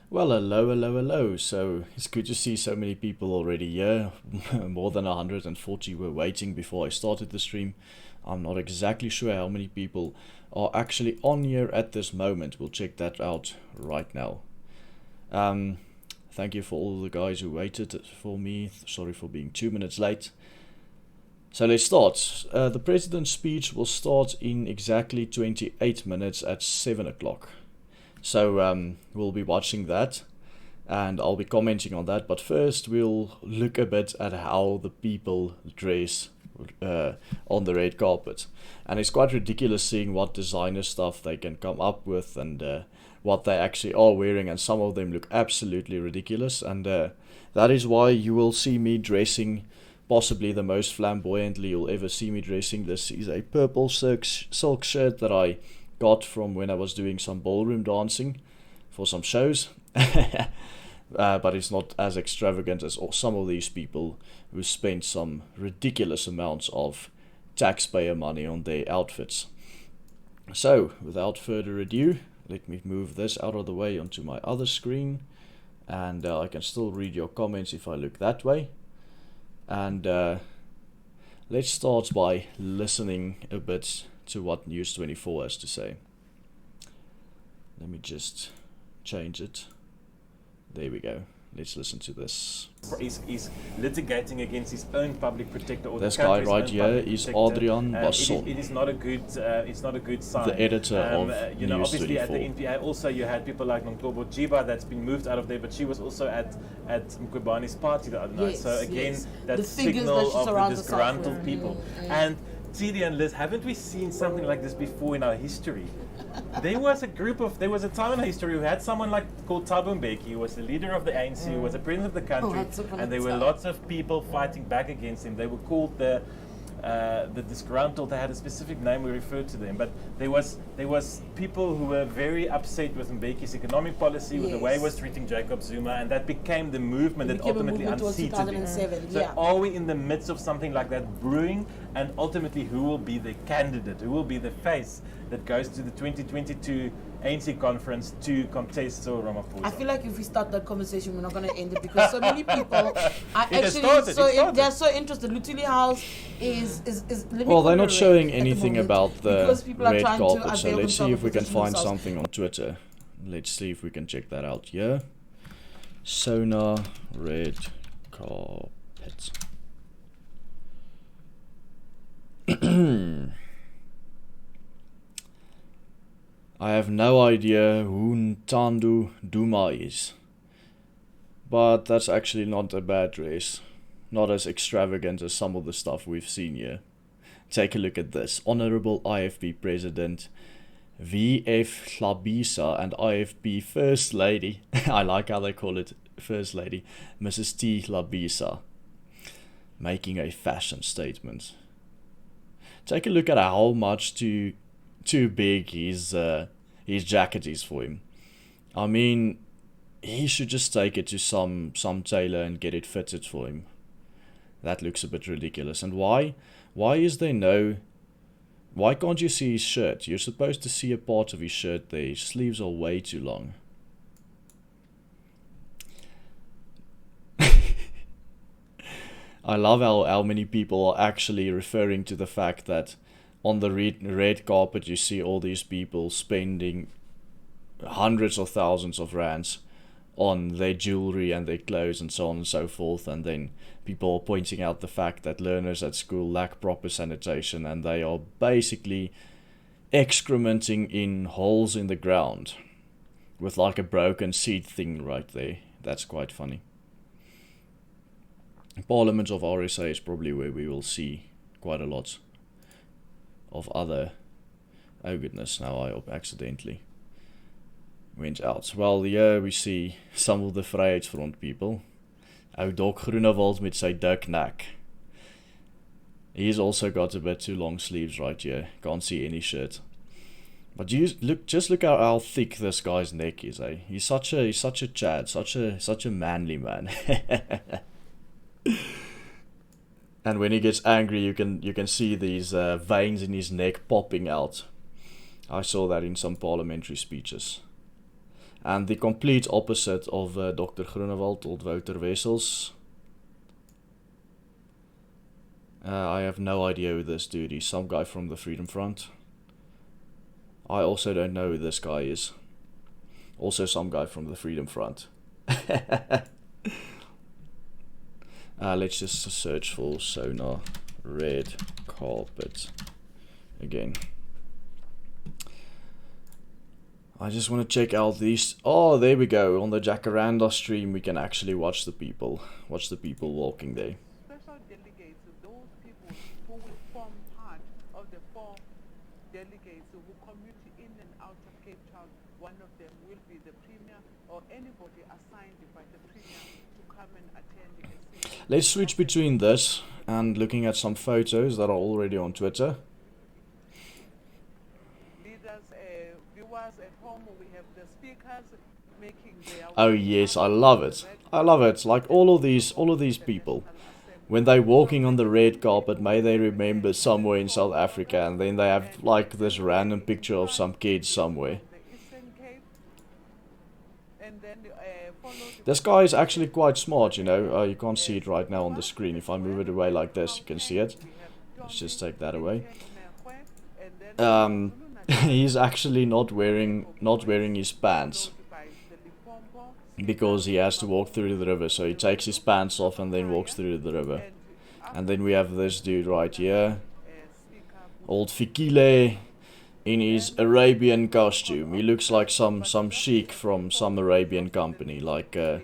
Well, hello, hello, hello. So it's good to see so many people already here. More than 140 were waiting before I started the stream. I'm not exactly sure how many people are actually on here at this moment. We'll check that out right now. Thank you for all the guys who waited for me. Sorry for being 2 minutes late. So let's start. The president's speech will start in exactly 28 minutes at 7 o'clock. So we'll be watching that and I'll be commenting on that. But first we'll look a bit at how the people dress on the red carpet. And it's quite ridiculous seeing what designer stuff they can come up with and what they actually are wearing. And some of them look absolutely ridiculous. And that is why you will see me dressing possibly the most flamboyantly you'll ever see me dressing. This is a purple silk shirt that I got from when I was doing some ballroom dancing for some shows. But it's not as extravagant as some of these people who spent some ridiculous amounts of taxpayer money on their outfits. So without further ado, let me move this out of the way onto my other screen, and I can still read your comments if I look that way. And let's start by listening a bit to what News 24 has to say. Let me just change it. There we go. Let's listen to this. Is litigating against his own public protector, or this the guy right here is Adrian Basson. It is not a good. It's not a good sign. The editor of you know, News obviously 24. at the NPA also you had people like Nonkobo Jiba that's been moved out of there, but she was also at Mkhwebani's party the other night. Yes, So again, yes. that The figures signal that of the surrounds disgruntled herself with. people. And Tidi and Liz, haven't we seen something like this before in our history? There was a time in our history who had someone called Thabo Mbeki, who was the leader of the ANC, who was the president of the country, and there were lots of people fighting back against him. They were called the disgruntled. They had a specific name we referred to them, but there was people who were very upset with Mbeki's economic policy, with the way he was treating Jacob Zuma, and that became the movement that ultimately unseated him. So are we in the midst of something like that brewing? And ultimately, who will be the candidate? Who will be the face that goes to the 2022 ANC conference to contest Cyril Ramaphosa? I feel like if we start that conversation, we're not going to end it because so many people are They're so interested. Lutuli House is well, they're not showing anything about the red carpet, so let's see if we can find something on Twitter. Let's see if we can check that out here. SONA red carpet. I have no idea who Ntando Duma is, but that's actually not a bad dress. Not as extravagant as some of the stuff we've seen here. Take a look at this. Honorable IFP President VF Hlabisa and IFP First Lady, I like how they call it First Lady, Mrs. T. Hlabisa, making a fashion statement. Take a look at how much too big his jacket is for him. I mean, he should just take it to some tailor and get it fitted for him. That looks a bit ridiculous. And why? Why can't you see his shirt? You're supposed to see a part of his shirt there. His sleeves are way too long. I love how many people are actually referring to the fact that on the red carpet you see all these people spending hundreds of thousands of rands on their jewelry and their clothes and so on and so forth, and then people are pointing out the fact that learners at school lack proper sanitation and they are basically excrementing in holes in the ground with like a broken seed thing right there. That's quite funny. Parliament of RSA is probably where we will see quite a lot of other... Oh goodness, now I accidentally went out. Well, here we see some of the Vryheidsfront people. Ou Doc Groenewald met sy dik nek. He's also got a bit too long sleeves right here. Can't see any shirt. But just look how thick this guy's neck is, eh? He's such a Chad, such a manly man. And when he gets angry, you can see these veins in his neck popping out. I saw that in some parliamentary speeches. And the complete opposite of Dr. Groenewald, old Wouter Wessels. I have no idea who this dude is. Some guy from the Freedom Front. I also don't know who this guy is. Also some guy from the Freedom Front. Let's just search for SONA red carpet again. I just want to check out these. Oh, there we go. On the Jacaranda stream, we can actually watch the people walking there. Special delegates, those people who will form part of the 4 delegates who commute in and out of Cape Town. One of them will be the Premier or anybody assigned by the Premier to come and attend a session. Let's switch between this and looking at some photos that are already on Twitter. Leaders, viewers at home, we have the speakers making their Oh yes, I love it. I love it. Like all of these people, when they're walking on the red carpet, may they remember somewhere in South Africa, and then they have like this random picture of some kids somewhere. the Eastern Cape, and then follow the This guy is actually quite smart, you know. You can't see it right now on the screen. If I move it away like this, you can see it. Let's just take that away. He's actually not wearing his pants because he has to walk through the river. So he takes his pants off and then walks through the river. And then we have this dude right here, old Fikile, in his Arabian costume. He looks like some sheik from some Arabian company, like the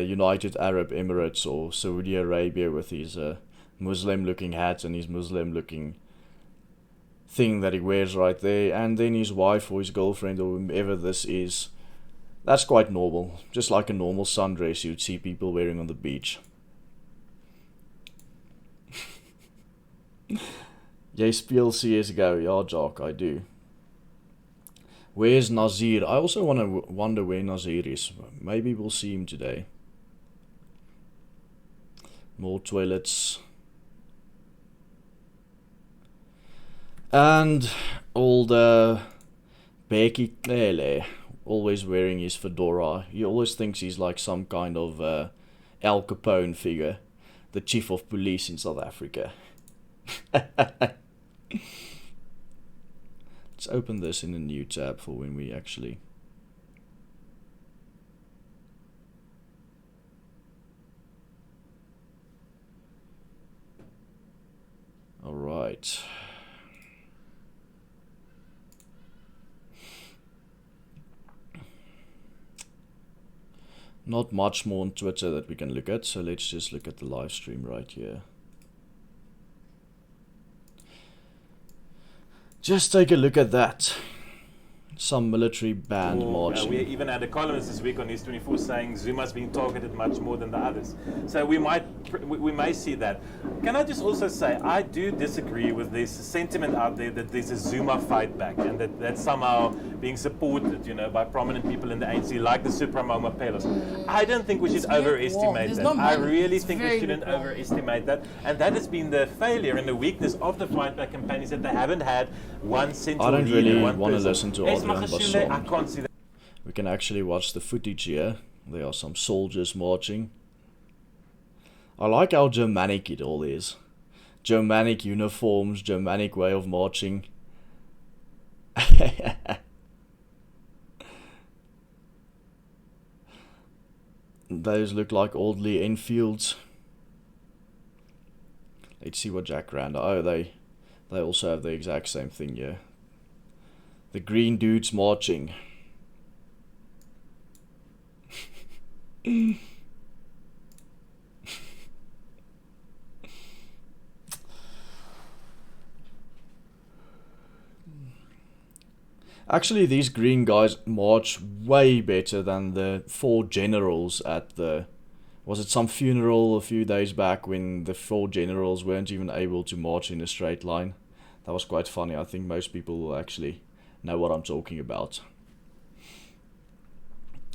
United Arab Emirates or Saudi Arabia, with his Muslim-looking hat and his Muslim-looking thing that he wears right there. And then his wife or his girlfriend or whomever this is. That's quite normal, just like a normal sundress you'd see people wearing on the beach. Jy speel CSGO, ja Jock, I do. Where's Nazir? I also wonder where Nazir is. Maybe we'll see him today. More toilets. And old Mbeki Clele, always wearing his fedora. He always thinks he's like some kind of Al Capone figure. The chief of police in South Africa. Let's open this in a new tab for when we actually... Alright. Not much more on Twitter that we can look at, so let's just look at the live stream right here. Just take a look at that. Some military band marching. We even had a columnist this week on News 24 saying Zuma's being targeted much more than the others. So we may see that. Can I just also say, I do disagree with this sentiment out there that there's a Zuma fight back and that's somehow being supported, you know, by prominent people in the ANC like the Supramoma Pelos. I don't think we should overestimate that. I really think we shouldn't overestimate that. And that has been the failure and the weakness of the fight back campaign, is that they haven't had one central leader. I don't really want to listen to Adrian Basson. I can't see that. We can actually watch the footage here. There are some soldiers marching. I like how Germanic it all is. Germanic uniforms, Germanic way of marching. Those look like Audley Enfields. Let's see what Jacaranda. Oh, they also have the exact same thing here. The green dudes marching. Actually, these green guys march way better than the 4 generals at the... Was it some funeral a few days back when the 4 generals weren't even able to march in a straight line? That was quite funny. I think most people will actually know what I'm talking about.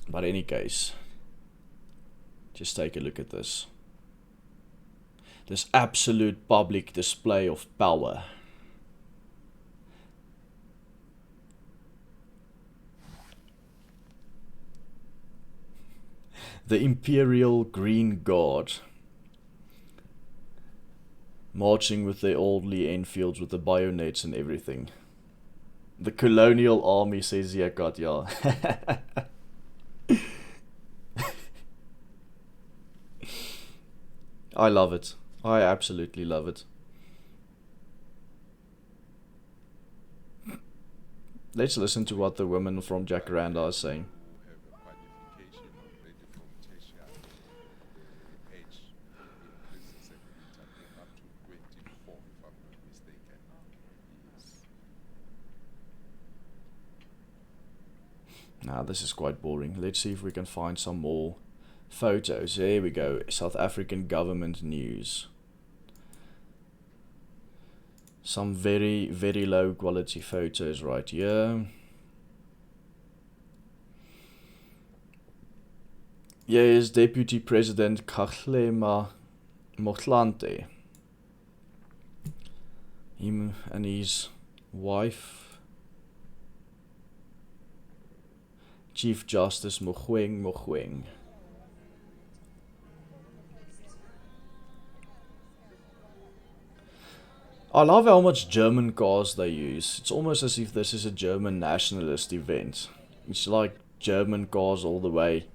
But in any case, just take a look at this. This absolute public display of power. The Imperial Green Guard. Marching with their old Lee Enfields with the bayonets and everything. The colonial army, says Yakat, yeah. I love it. I absolutely love it. Let's listen to what the women from Jacaranda are saying. Now this is quite boring. Let's see if we can find some more photos. There we go. South African government news. Some very, very low quality photos right here. Here's Deputy President Kgalema Motlanthe. Him and his wife, Chief Justice Mogoeng. I love how much German cars they use. It's almost as if this is a German nationalist event. It's like German cars all the way.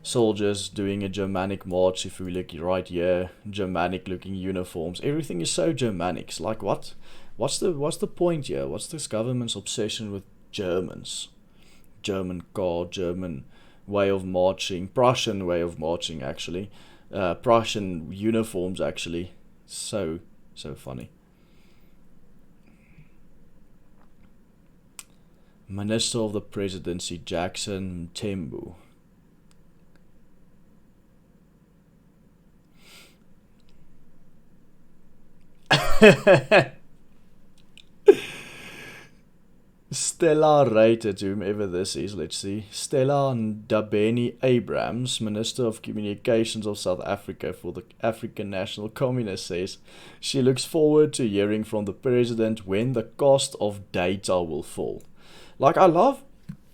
Soldiers doing a Germanic march, if we look right here. Germanic looking uniforms. Everything is so Germanic. It's like, what? What's the point here? What's this government's obsession with Germans? German car, German way of marching. Prussian way of marching, actually. Prussian uniforms, actually. So funny. Minister of the Presidency, Jackson Mthembu. Stella rated, whomever this is, let's see. Stella Ndabeni Abrams, Minister of Communications of South Africa for the African National Communist, says she looks forward to hearing from the president when the cost of data will fall. Like, I love,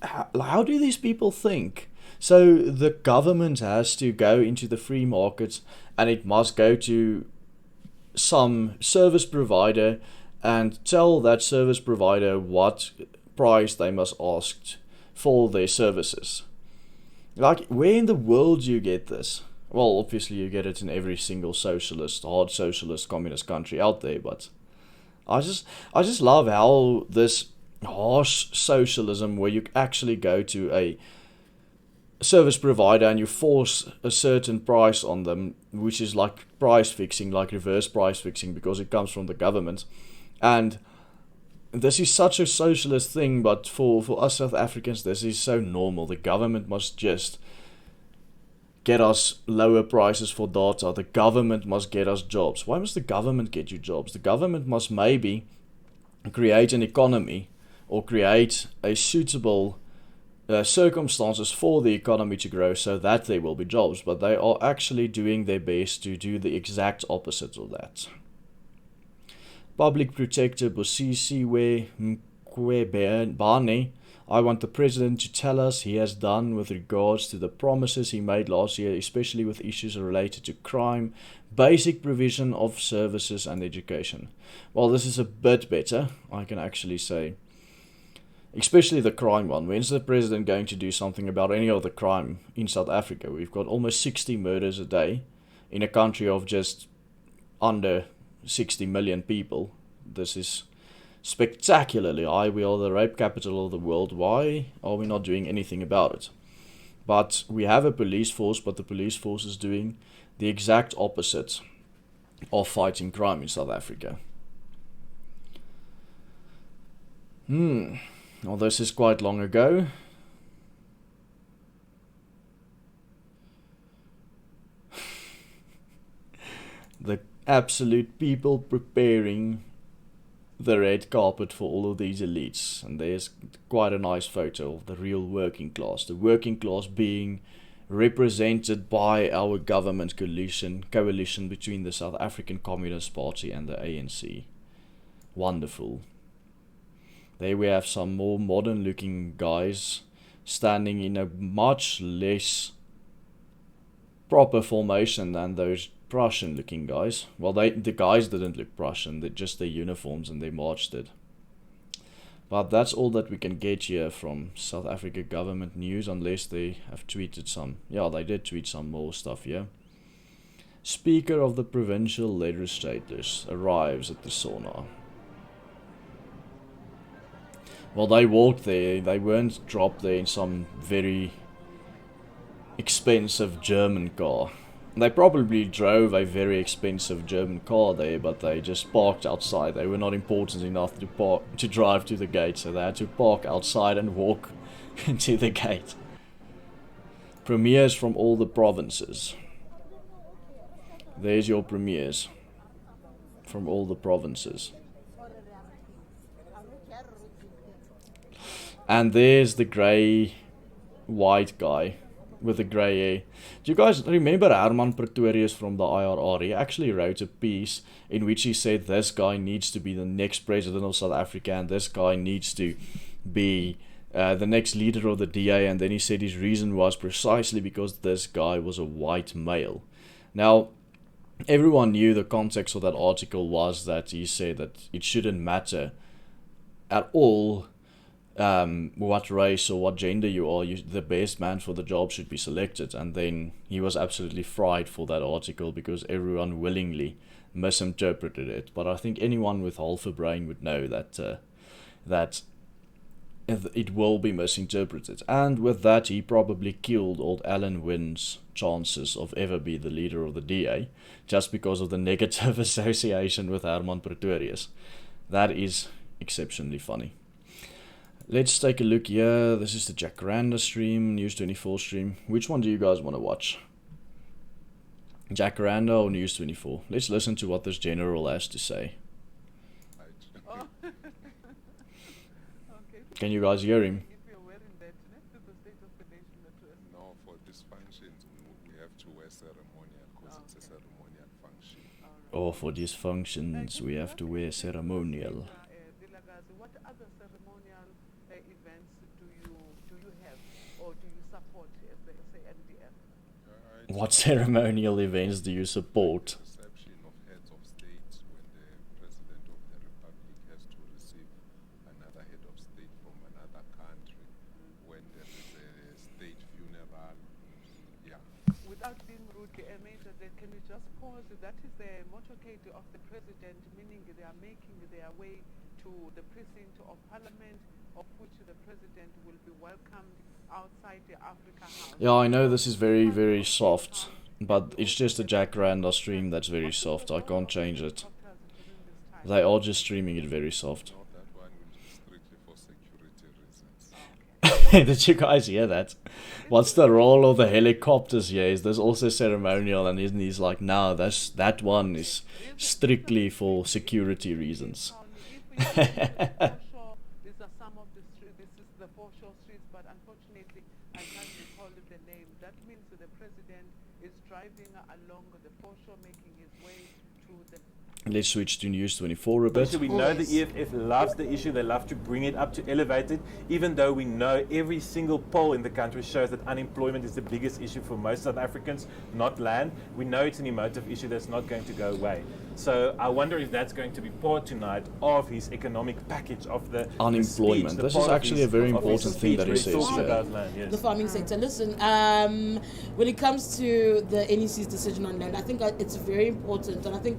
how do these people think? So the government has to go into the free market and it must go to some service provider and tell that service provider what price they must ask for their services. Like, where in the world do you get this? Well, obviously you get it in every single socialist, hard socialist, communist country out there, but I just love how this harsh socialism, where you actually go to a service provider and you force a certain price on them, which is like price fixing, like reverse price fixing, because it comes from the government. And this is such a socialist thing, but for us South Africans, this is so normal. The government must just get us lower prices for data. The government must get us jobs. Why must the government get you jobs? The government must maybe create an economy or create a suitable circumstances for the economy to grow so that there will be jobs, but they are actually doing their best to do the exact opposite of that. Public Protector Bosisiwe Mqwebane, I want the president to tell us he has done with regards to the promises he made last year, especially with issues related to crime, basic provision of services and education. Well, this is a bit better, I can actually say. Especially the crime one. When's the president going to do something about any of the crime in South Africa? We've got almost 60 murders a day in a country of just under 60 million people. This is spectacularly high. We are the rape capital of the world. Why are we not doing anything about it? But we have a police force, but the police force is doing the exact opposite of fighting crime in South Africa. Well, this is quite long ago. The absolute people preparing the red carpet for all of these elites. And there's quite a nice photo of the real working class. The working class being represented by our government coalition between the South African Communist Party and the ANC. Wonderful. There we have some more modern looking guys standing in a much less proper formation than those Prussian-looking guys. Well, the guys didn't look Prussian, just their uniforms and their march did. But that's all that we can get here from South Africa government news, unless they have tweeted some. Yeah, they did tweet some more stuff here. Speaker of the Provincial Legislators arrives at the SONA. Well, they walked there. They weren't dropped there in some very expensive German car. They probably drove a very expensive German car there, but they just parked outside. They were not important enough to drive to the gate, so they had to park outside and walk to the gate. Premiers from all the provinces. There's your premiers from all the provinces. And there's the grey white guy with the grey hair. Do you guys remember Herman Pretorius from the IRR? He actually wrote a piece in which he said this guy needs to be the next president of South Africa, and this guy needs to be the next leader of the DA. And then he said his reason was precisely because this guy was a white male. Now, everyone knew the context of that article was that he said that it shouldn't matter at all what race or what gender you are, the best man for the job should be selected. And then he was absolutely fried for that article because everyone willingly misinterpreted it. But I think anyone with half a brain would know that it will be misinterpreted. And with that, he probably killed old Alan Wynn's chances of ever be the leader of the DA, just because of the negative association with Herman Pretorius. That is exceptionally funny. Let's take a look here. This is the Jacaranda stream, News 24 stream. Which one do you guys want to watch? Jacaranda or News 24? Let's listen to what this general has to say. Oh. Okay. Can you guys hear him? If you're wearing that, next to the state of the nation address. No, for dysfunctions, we have to wear ceremonial because it's a ceremonial function. Or for dysfunctions, we have to wear ceremonial. What other ceremonial events do you have, or do you support as the SANDF? What ceremonial events do you support? Reception of heads of state when the president of the republic has to receive another head of state from another country. When there is a state funeral, yeah. Without being rude, Major, can we just pause? That is the motorcade of the president, meaning they are making their way to the precinct of parliament, of which the president will be welcomed outside the Africa House. Yeah, I know this is very, very soft, but it's just a Jacaranda stream that's very soft. I can't change it. They are just streaming it very soft. No, that one will be strictly for security reasons. Did you guys hear that? What's the role of the helicopters here? Is this also ceremonial? And isn't he's like, no, that one is strictly for security reasons. These are some of the streets. This is the foreshore streets, but unfortunately, I can't recall the name. That means that the president is driving along the foreshore, making his way to the. Let's switch to News 24 a bit. So we know the EFF loves the issue. They love to bring it up, to elevate it, even though we know every single poll in the country shows that unemployment is the biggest issue for most South Africans, not land. We know it's an emotive issue that's not going to go away. So I wonder if that's going to be part tonight of his economic package of the Unemployment. speech, the This part is of actually his- a very of his important thing speech that he where says talks here. about land, yes. The farming sector. Listen, when it comes to the NEC's decision on land, I think it's very important, and I think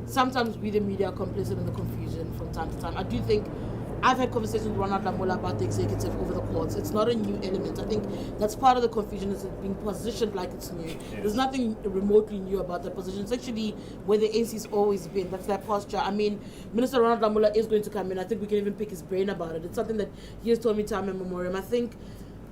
sometimes we, the media, are complicit in the confusion from time to time. I do think I've had conversations with Ronald Lamola about the executive over the courts. It's not a new element. I think that's part of the confusion, is it being positioned like it's new. Yes. There's nothing remotely new about that position. It's actually where the ANC's always been. That's their posture. I mean, Minister Ronald Lamola is going to come in. I think we can even pick his brain about it. It's something that he has told me time and memoriam. I think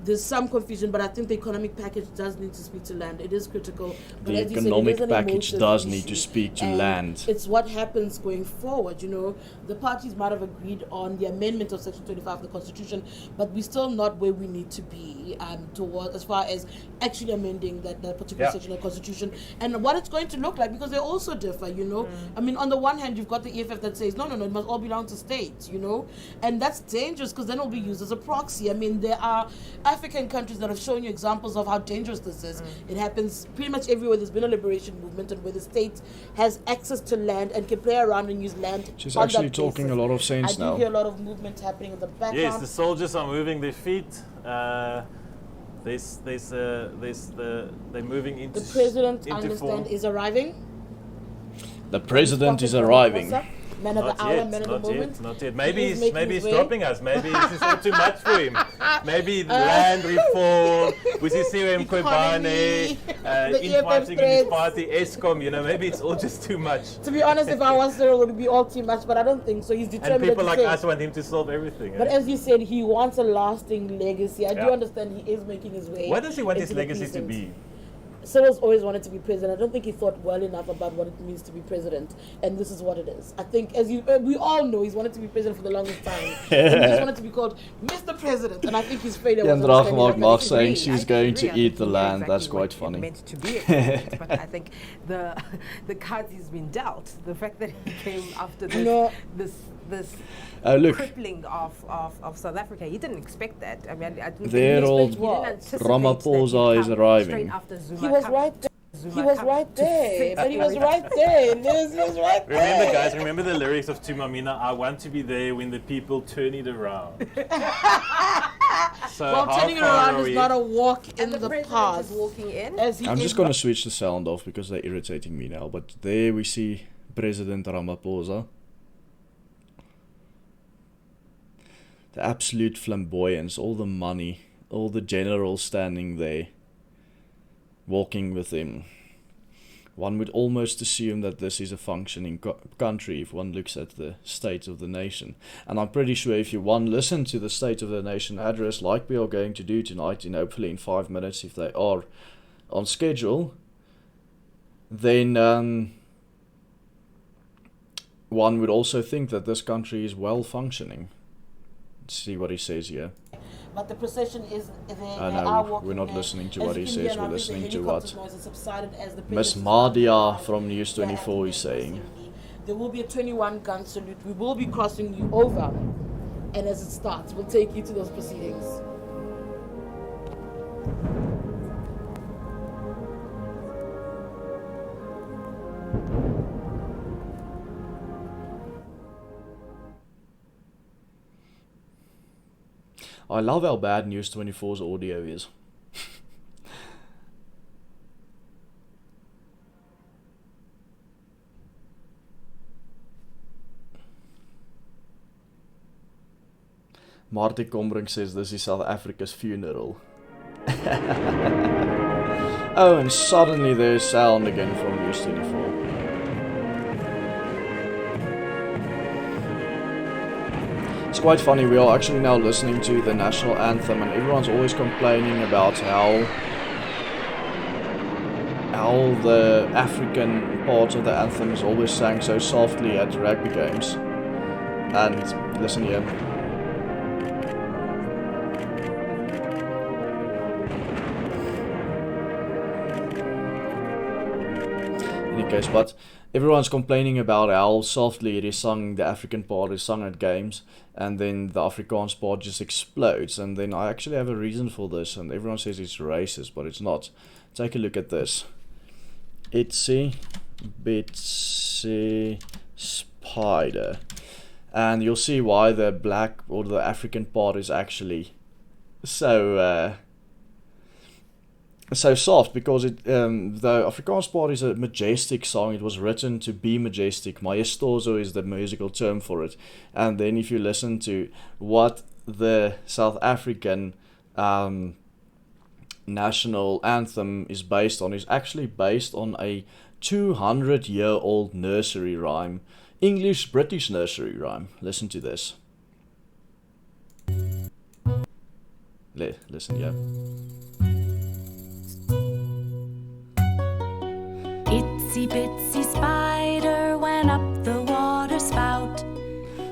there's some confusion, but I think the economic package does need to speak to land. It is critical. But The as you said, it economic is an package emotive does need issue. to speak to And land. It's what happens going forward. You know, the parties might have agreed on the amendment of Section 25 of the Constitution, but we're still not where we need to be toward as far as actually amending that particular Yeah. section of the Constitution and what it's going to look like, because they also differ. You know, I mean, on the one hand, you've got the EFF that says no, it must all belong to states. You know, and that's dangerous because then it'll be used as a proxy. I mean, I African countries that have shown you examples of how dangerous this is. It happens pretty much everywhere there's been a liberation movement and where the state has access to land and can play around and use land. She's on actually that talking basis. a lot of sense I now. do hear a lot of movement happening in the background. Yes, the soldiers are moving their feet. They're moving into. The president, I into understand, form. is arriving. The president is Prophet arriving. Ramaphosa, man of Not the hour, yet, man of not the moment. yet, not yet. He Maybe is he's making maybe his he's way. dropping us. Maybe this is all too much for him. Maybe land reform, Busisiwe Mkhwebane, the infighting in EFF his party, ESCOM. Maybe it's all just too much. To be honest, if I was Cyril, it would be all too much, but I don't think so. He's And determined. people to like say. us want him to solve everything. But as you said, he wants a lasting legacy. I do Yeah. understand he is making his way. What does he want his into the legacy to precincts. be? Cyril's always wanted to be president. I don't think he thought well enough about what it means to be president, and this is what it is. I think, as we all know, he's wanted to be president for the longest time. And he just wanted to be called Mr. President, and I think his failure was Drag understanding Mark that. Mark This is saying me. she's I going disagree. to I eat think the he knew land. exactly That's quite what it funny. meant to be a president, but I think the cards he's been dealt. The fact that he came after this No. this Look, crippling of South Africa, he didn't expect that. I mean, I don't Their think old he didn't anticipate Ramaphosa that he'd is come arriving. straight after Zuma He was come- right there. Zuma He was come right to there. fix But he was everything. right there. Liz, he was right there. Remember, guys, remember the lyrics of Tumamina, I want to be there when the people turn it around. So Well, how turning it far around are is we? not a walk in And the the president past. is walking in. As he I'm is just going to switch the sound off because they're irritating me now. But there we see President Ramaphosa. The absolute flamboyance, all the money, all the generals standing there, walking with him. One would almost assume that this is a functioning country if one looks at the state of the nation. And I'm pretty sure if you listen to the State of the Nation address like we are going to do tonight, hopefully in 5 minutes if they are on schedule, then one would also think that this country is well functioning. Let's see what he says here. But the procession is there. I they know, are walking we're not there. listening to As what you he can hear says, now, we're I think the listening to helicopter's what noise has subsided as the Miss president Madia is from News 24 is saying. There will be a 21 gun salute. We will be crossing you over. And as it starts, we'll take you to those proceedings. I love how bad News 24's audio is. Marty Combrink says this is South Africa's funeral. Oh, and suddenly there's sound again from News 24. It's quite funny, we are actually now listening to the national anthem and everyone's always complaining about how the African part of the anthem is always sang so softly at rugby games. And listen here. In any case, but everyone's complaining about how softly it is sung, the African part is sung at games, and then the Afrikaans part just explodes. And then I actually have a reason for this, and everyone says it's racist, but it's not. Take a look at this. Itsy, Bitsy, Spider. And you'll see why the black or the African part is actually so soft, because the Afrikaans part is a majestic song. It was written to be majestic. Maestoso is the musical term for it. And then if you listen to what the South African national anthem is based on, is actually based on a 200-year-old nursery rhyme, English-British nursery rhyme. Listen to this. Listen, yeah. Itsy bitsy spider went up the water spout.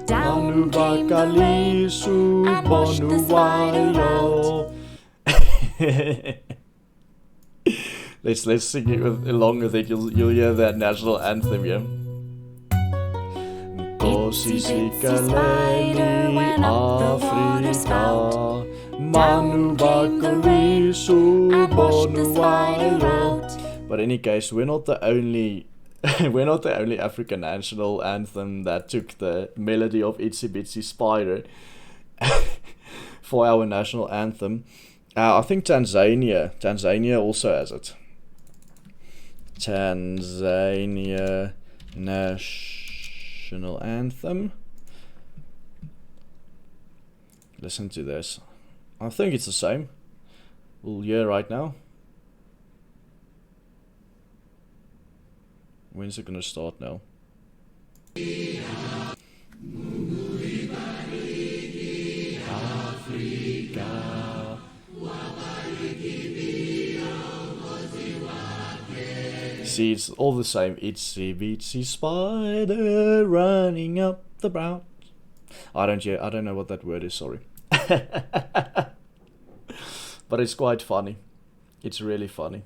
Down came the rain and washed the spider out. Let's sing it along with it. You'll hear that national anthem, yeah. Itsy bitsy spider went up the water spout. Down came the rain and washed the sky out. But in any case, we're not the only we're not the only African national anthem that took the melody of Itsy Bitsy Spider for our national anthem. I think Tanzania also has it. Tanzania national anthem. Listen to this. I think it's the same. We'll hear right now. When's it gonna start now? See, it's all the same. Itsy bitsy spider running up the brown. I don't know what that word is, sorry. But it's quite funny. It's really funny.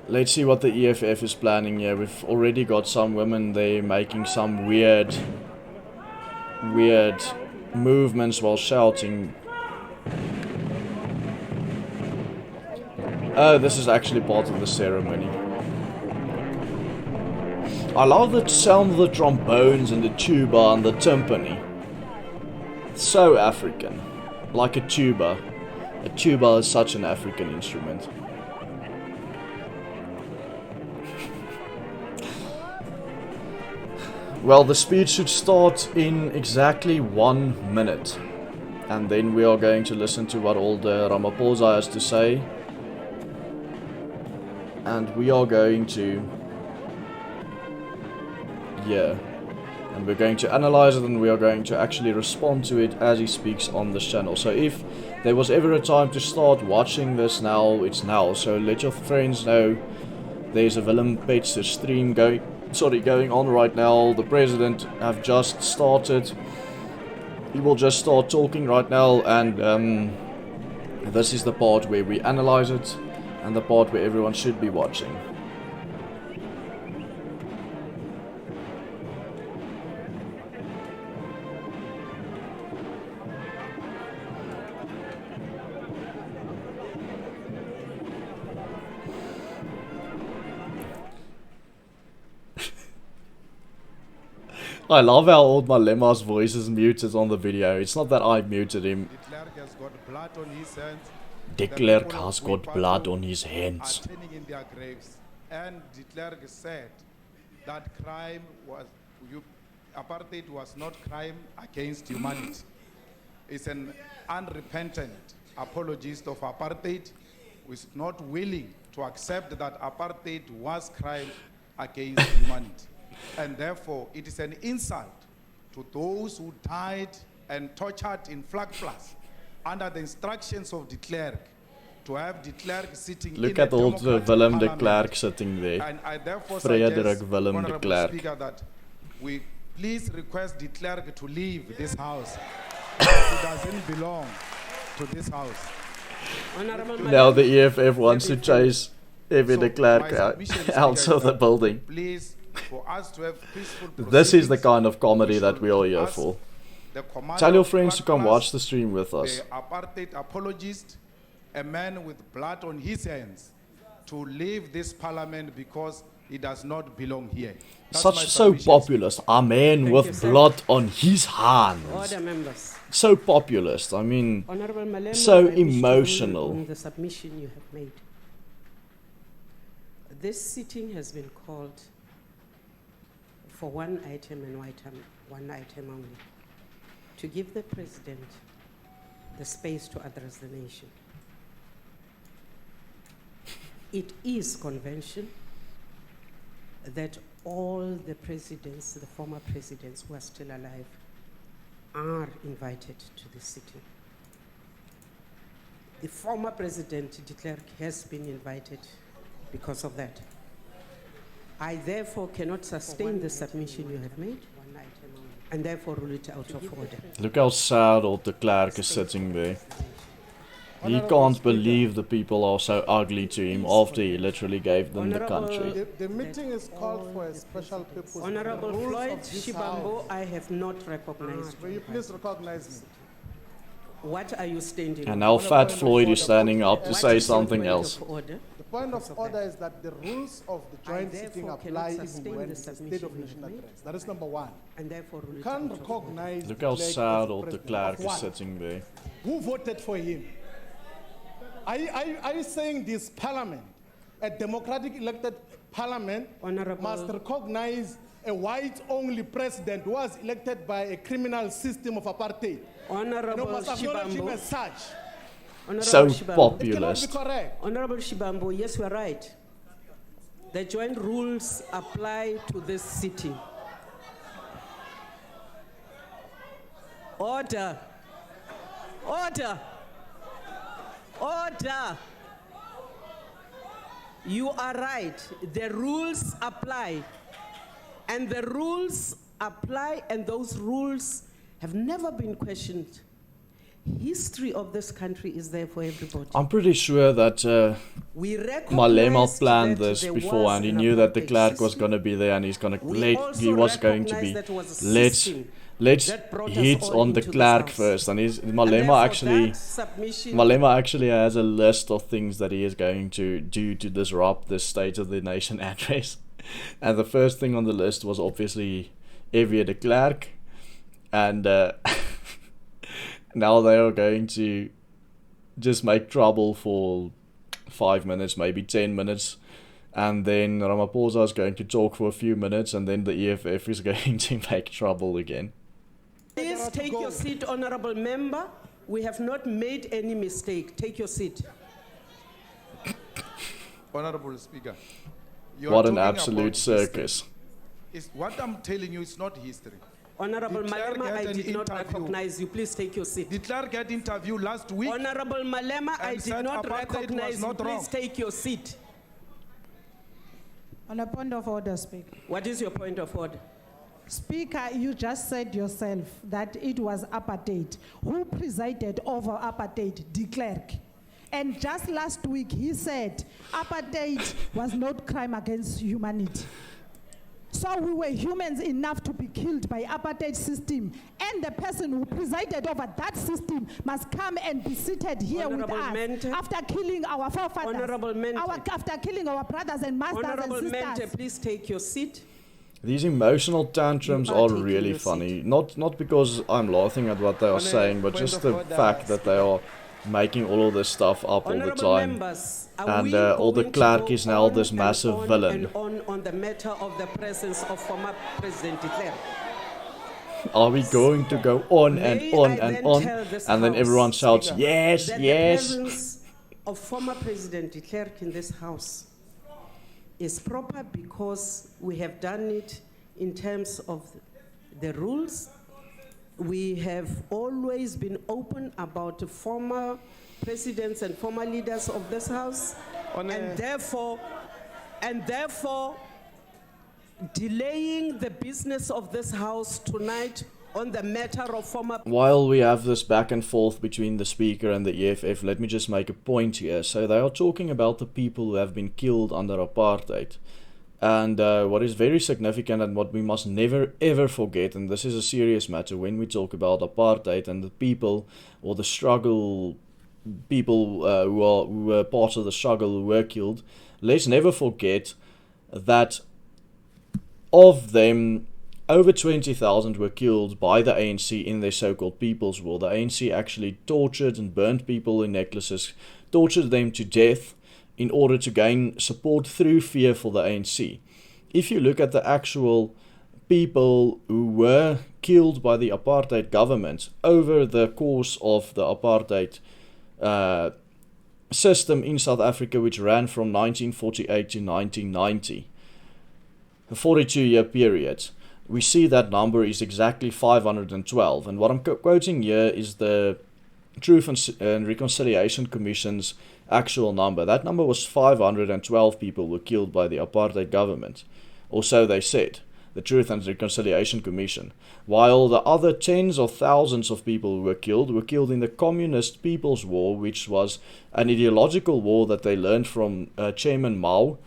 Let's see what the EFF is planning here. We've already got some women there making some weird movements while shouting. Oh, this is actually part of the ceremony. I love the sound of the trombones and the tuba and the timpani. So African. Like a tuba. A tuba is such an African instrument. Well, the speech should start in exactly 1 minute. And then we are going to listen to what all the Ramaphosa has to say. And we are going to... yeah. And we're going to analyze it and we are going to actually respond to it as he speaks on this channel. So if there was ever a time to start watching this now, it's now. So let your friends know there's a Willem Petzer stream going on right now. The president have just started. He will just start talking right now, and this is the part where we analyze it and the part where everyone should be watching. I love how old Malema's voice is muted on the video. It's not that I muted him. De Klerk has got blood on his hands. And de Klerk said that apartheid was not crime against humanity. It's an unrepentant apologist of apartheid who is not willing to accept that apartheid was crime against humanity. And therefore, it is an insult to those who died and tortured in Flag Plus under the instructions of de Klerk to have de Klerk sitting Look in at a old Willem de parliament. Klerk sitting there. And I therefore Frederik suggest, Willem de Honorable Klerk. Speaker, that we please request de Klerk to leave this house. He doesn't belong to this house. Now the EFF wants to chase Evie de Klerk my out submission, of Speaker, the is building. Please, for us to have peaceful This is the proceedings, kind of comedy we that should we are here ask for. the commander Tell your of friends to Flag come Plus, watch the stream with us. the apartheid apologist, a man with blood on his hands, to leave this parliament because he does not belong here. That's my So submission. populist. A man with blood on his hands. Order, members. So populist. I mean, Honorable Malema, so I wish to rule emotional. on the submission you have made. This sitting has been called for one item and one item only, to give the President the space to address the nation. It is convention that all the presidents, the former presidents who are still alive, are invited to this sitting. The former president, de Klerk, has been invited because of that. I therefore cannot sustain the submission you have made, and therefore rule it out of order. Look how sad old de Klerk is sitting there. He can't believe the people are so ugly to him after he literally gave them the country. The meeting is called for a special purpose. Honorable The rules Floyd of this Shibambo, House. I have not recognized Will you please recognize me? What are you standing And on? now Fat Floyd is standing up to What say is your something point else. of order? The point of order is that the rules of the joint therefore sitting cannot apply even sustain when the it's a submission state of you nation have made. address. That is number one. And therefore, rule You it can't out of recognize Look the how clerk as sad the old the president. clerk Of is what? sitting there. Who voted for him? Are you saying this parliament, a democratic elected parliament, must recognize a white-only president who was elected by a criminal system of apartheid? Honorable must acknowledge him Shibambo. as such. Honorable So Shibambo. populist. It cannot be correct. Honorable Shibambo, yes, you are right. The joint rules apply to this sitting. Order. Order. Order. You are right. The rules apply. And the rules apply, and those rules have never been questioned. History of this country is there for everybody. I'm pretty sure that We Malema recognized planned that this there beforehand. was He an knew that the apartheid clerk was system. going to be there and he's going to We he was going to also be recognized that it was a let's system that brought us hit all on the into this clerk house. first, and And Malema therefore actually that submission- Malema actually has a list of things that he is going to do to disrupt the State of the Nation address, and the first thing on the list was obviously Evie de Klerk, and now they are going to just make trouble for 5 minutes, maybe 10 minutes, and then Ramaphosa is going to talk for a few minutes, and then the EFF is going to make trouble again. Please take your seat, honorable member. We have not made any mistake. Take your seat. Honorable Speaker, you What are an talking absolute about history. circus. What I'm telling you is not history. Honorable The clerk Malema, had I an did not interview. recognize you. Please take your seat. The clerk had interview last week. Honorable Malema, I and did said not apartheid was recognize you. not Please wrong. take your seat. On a point of order, Speaker. What is your point of order? Speaker, you just said yourself that it was apartheid. Who presided over apartheid? De Klerk. And just last week, he said apartheid was not crime against humanity. So we were humans enough to be killed by apartheid system, and the person who presided over that system must come and be seated here Honorable with us Mente. after killing our forefathers, Honorable Mente. after killing our brothers and masters Honorable and sisters. Mente, please take your seat. These emotional tantrums You are are taking really your funny. Not because I'm laughing at what they are On a saying, but point just of the order, fact that they are making all of this stuff up all the Honorable time. members, are And we all the going to clerk go is now on this and massive on villain. and on the matter of the presence of former President de Klerk? Are we going to go on and May on I and then on? tell this And then House, everyone shouts, Speaker, yes, that yes. The presence of former President de Klerk in this House is proper because we have done it in terms of the rules. We have always been open about the former presidents and former leaders of this House, and therefore, delaying the business of this House tonight on the matter of former. While we have this back and forth between the Speaker and the EFF, let me just make a point here. So they are talking about the people who have been killed under apartheid. And what is very significant and what we must never ever forget, and this is a serious matter when we talk about apartheid and the people or the struggle, people who were part of the struggle who were killed, let's never forget that of them, over 20,000 were killed by the ANC in their so-called People's War. The ANC actually tortured and burnt people in necklaces, tortured them to death in order to gain support through fear for the ANC. If you look at the actual people who were killed by the apartheid government over the course of the apartheid system in South Africa, which ran from 1948 to 1990, a 42-year period, we see that number is exactly 512. And what I'm quoting here is the Truth and Reconciliation Commission's actual number. That number was 512 people were killed by the apartheid government, or so they said. the Truth and Reconciliation Commission, while the other tens of thousands of people who were killed in the Communist People's War, which was an ideological war that they learned from Chairman Mao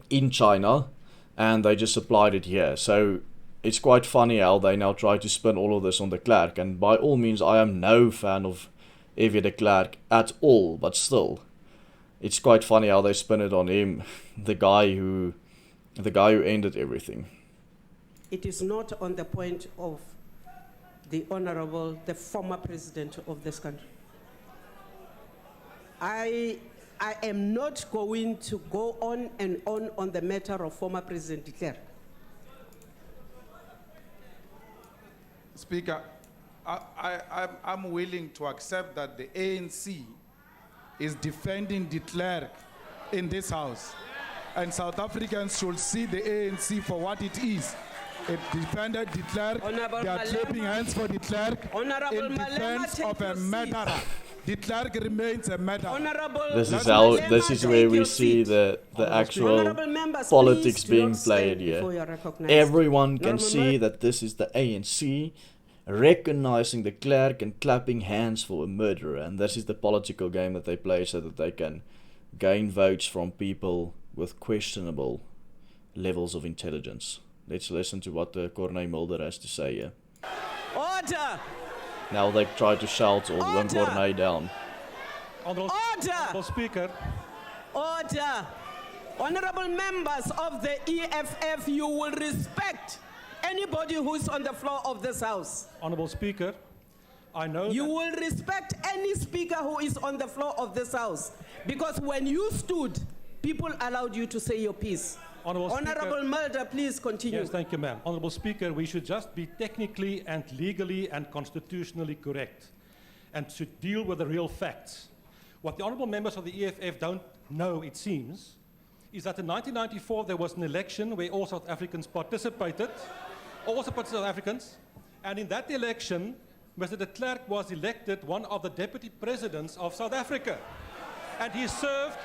in China, and they just applied it here. So it's quite funny how they now try to spin all of this on the clerk, and by all means I am no fan of F.W. de Klerk at all, but still, it's quite funny how they spin it on him, the guy who ended everything. It is not on the point of the former president of this country. I am not going to go on and on the matter of former President de Klerk. Speaker, I'm willing to accept that the ANC is defending de Klerk in this house. And South Africans should see the ANC for what it is. It defended de Klerk. They are clapping hands for de Klerk in defense of a murderer. De Klerk remains a murderer. This is where we see the actual politics being played here. Everyone can see that this is the ANC recognizing de Klerk and clapping hands for a murderer, and this is the political game that they play so that they can gain votes from people with questionable levels of intelligence. Let's listen to what Corné Mulder has to say here. Order! Now they try to shout or run Corné down. Order! Honourable Speaker. Order! Honourable members of the EFF, you will respect anybody who's on the floor of this house. Honourable Speaker, I know you will respect any speaker who is on the floor of this house, because when you stood, people allowed you to say your piece. Honourable Mulder, please continue. Yes, thank you, ma'am. Honourable Speaker, we should just be technically and legally and constitutionally correct and should deal with the real facts. What the honourable members of the EFF don't know, it seems, is that in 1994 there was an election where all South Africans participated, South Africans, and in that election, Mr. de Klerk was elected one of the deputy presidents of South Africa. And he served.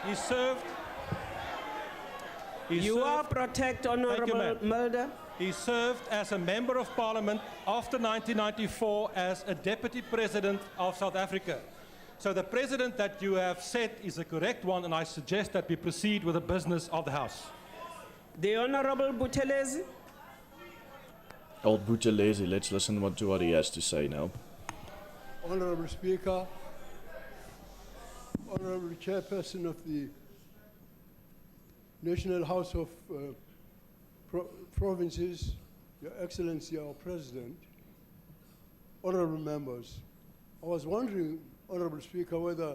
You are protect, Honourable Mulder. He served as a member of parliament after 1994 as a deputy president of South Africa. So the president that you have said is the correct one, and I suggest that we proceed with the business of the House. The Honourable Buthelezi. Old Buthelezi, let's listen to what he has to say now. Honourable Speaker, Honourable Chairperson of the National House of Provinces, Your Excellency, our President, Honourable Members, I was wondering, Honourable Speaker, whether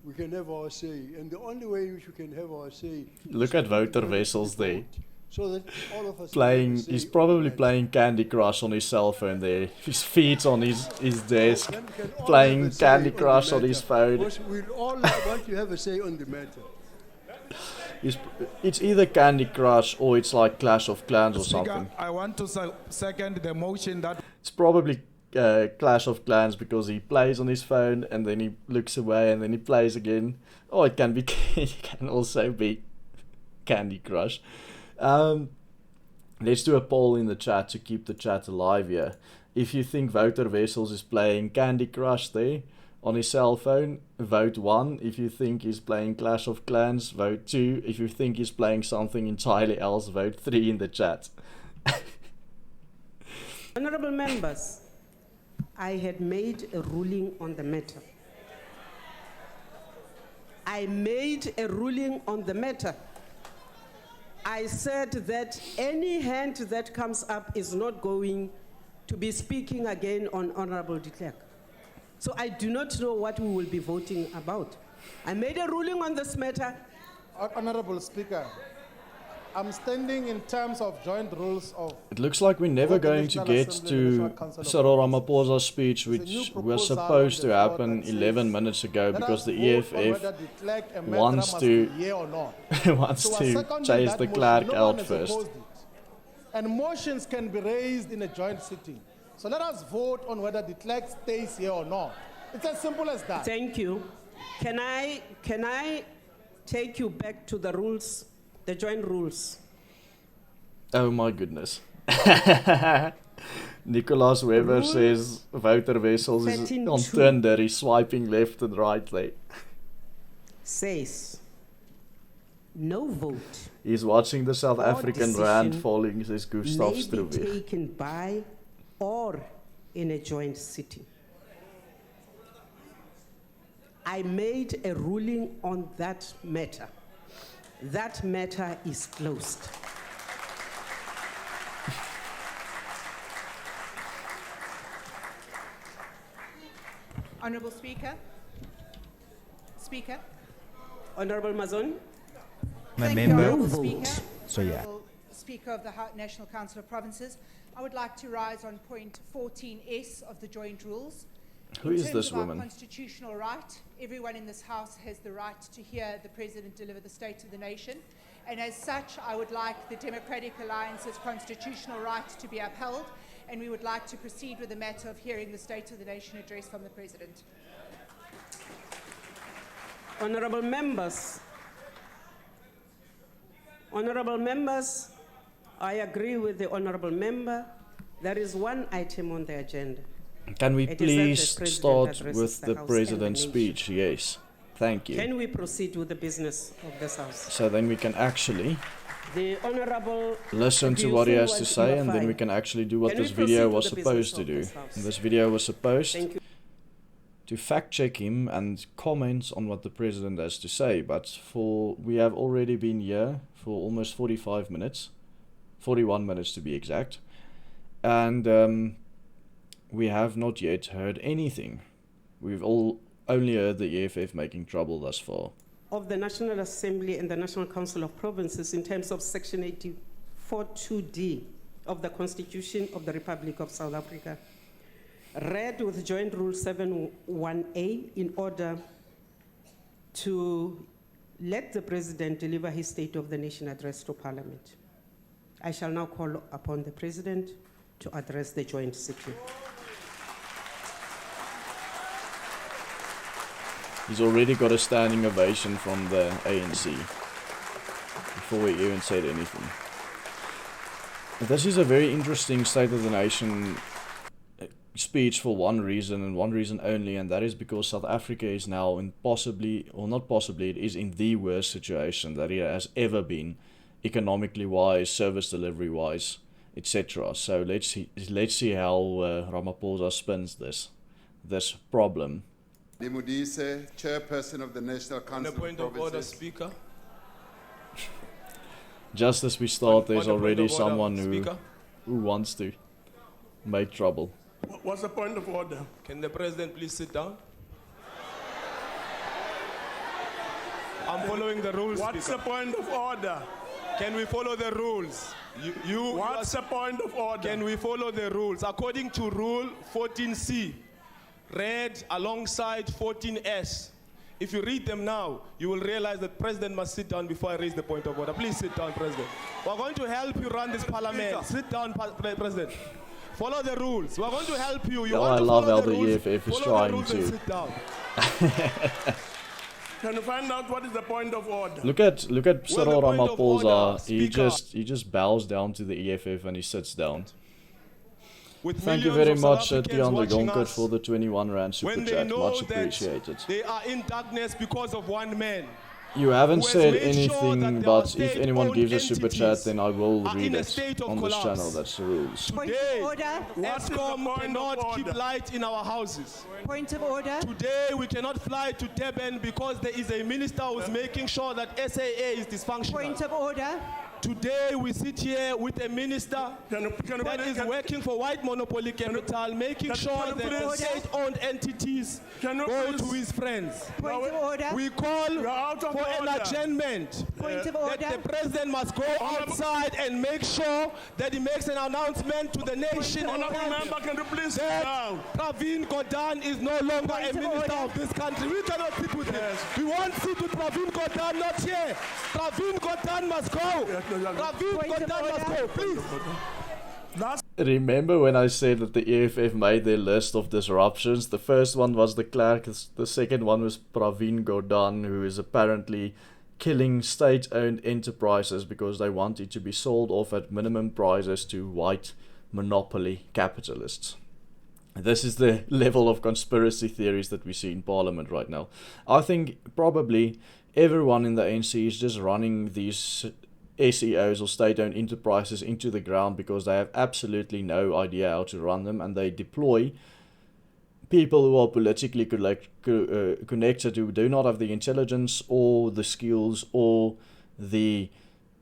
we can have our say, and the only way we can have our say... Look at Wouter Wessels there. So that all of us he's probably playing Candy Crush on his cell phone there. His feet on his desk, playing Candy Crush on his phone. We all want to have a say on the matter. It's either Candy Crush or it's like Clash of Clans or something. I want to second the motion that... It's probably Clash of Clans because he plays on his phone and then he looks away and then he plays again. Or it can also be Candy Crush. Let's do a poll in the chat to keep the chat alive here. If you think Wouter Wessels is playing Candy Crush there on his cell phone, vote 1. If you think he's playing Clash of Clans, vote 2. If you think he's playing something entirely else, vote 3 in the chat. Honourable members, I had made a ruling on the matter. I made a ruling on the matter. I said that any hand that comes up is not going to be speaking again on Honourable de Klerk. So I do not know what we will be voting about. I made a ruling on this matter. Honourable Speaker, I'm standing in terms of joint rules of... It looks like we're never going to get to Cyril Ramaphosa's speech, which was supposed to happen 11 minutes ago because the EFF wants to chase the clerk out first. And motions can be raised in a joint sitting. So let us vote on whether the clerk stays here or not. It's as simple as that. Thank you. Can I take you back to the rules, the joint rules? Oh my goodness. Nicholas Weber Rule says Wouter Wessels is 13.2. on Tinder, he's swiping left and right there. Says no vote He's watching the South or African rand decision falling, says Gustav may be Stroewe. taken by or in a joint sitting. I made a ruling on that matter. That matter is closed. Honourable Speaker. Speaker. Honourable Mazon. My Thank you, member. Honourable No Speaker. vote. So yeah. Honourable Speaker of the National Council of Provinces, I would like to rise on point 14S of the joint rules. Who In is terms this of our woman? constitutional right, everyone in this House has the right to hear the President deliver the State of the Nation. And as such, I would like the Democratic Alliance's constitutional right to be upheld, and we would like to proceed with the matter of hearing the State of the Nation address from the President. Honourable members, I agree with the honourable member. There is one item on the agenda. Can we It is that the please President start addresses with the the House and President's the nation. speech? Yes. Thank you. Can we proceed with the business of this House? So then we can actually The honourable listen to what he has to Abuse say, and then number we 5. can actually do what Can we this video proceed was with the supposed to business do. of this House? And this video was supposed Thank you. to fact check him and comment on what the President has to say, but we have already been here for almost 45 minutes, 41 minutes to be exact, and we have not yet heard anything. We've only heard the EFF making trouble thus far. Of the National Assembly and the National Council of Provinces in terms of Section 84(2)(d) of the Constitution of the Republic of South Africa, read with Joint Rule 7.1a in order to let the President deliver his State of the Nation address to Parliament. I shall now call upon the President to address the joint sitting. He's already got a standing ovation from the ANC before he even said anything. This is a very interesting State of the Nation speech for one reason and one reason only, and that is because South Africa is now in possibly, or not possibly, it is in the worst situation that it has ever been, economically wise, service delivery wise, etc. So let's see how Ramaphosa spins this problem. Limudise, Chairperson of the National Council of point of order, Provinces. Speaker. Just as we start, there's On the point already of order, someone Speaker. who wants to make trouble. What's the point of order? Can the President please sit down? I'm following the rules, What's Speaker. the point of order? Can we follow the rules? What's the point of order? Can we follow the rules? According to Rule 14C, read alongside 14S. If you read them now, you will realize that President must sit down before I raise the point of order. Please sit down, President. We're going to help you run this parliament. Sit down, President. Follow the rules. We're going to help you. Oh, I love how the EFF is trying to. Sit down. Can you find out what is the point of order? Look at Cyril point of order, Ramaphosa. Speaker. He just bows down to the EFF and he sits down. With Thank you millions very of much, South Africans Tian de watching Gonker, us, for the 21 Rand super when they chat. know Much that appreciated. they are in darkness because of one man. You haven't who has said made sure anything, that but our if anyone gives a super chat, entities then I will are read in a it state of on this collapse. channel. That's the rules. Today, What is the ESCOM point of cannot keep order? light in our houses. Point of order. Today, we cannot fly to Durban because there is a minister who's making sure that SAA is dysfunctional. Point of order. Today, we sit here with a minister that is working for white monopoly capital, making sure that the state-owned entities go to his friends. Point of order. We call out of for an order. adjournment. Point of That order. the president must go outside and make sure that he makes an announcement to the nation. and Honourable country member, can you please sit that down? Pravin Gordhan is no longer a Point of minister order. of this country. We cannot sit with him. We want to sit with Pravin Gordhan, not here. Pravin Gordhan must go. Pravin Point of Gordhan must order. go, please. Remember when I said that the EFF made their list of disruptions? The first one was the clerk, the second one was Pravin Gordhan, who is apparently killing state-owned enterprises because they want it to be sold off at minimum prices to white monopoly capitalists. This is the level of conspiracy theories that we see in Parliament right now. I think probably everyone in the ANC is just running these SEOs or state-owned enterprises into the ground because they have absolutely no idea how to run them, and they deploy people who are politically connected, who do not have the intelligence or the skills or the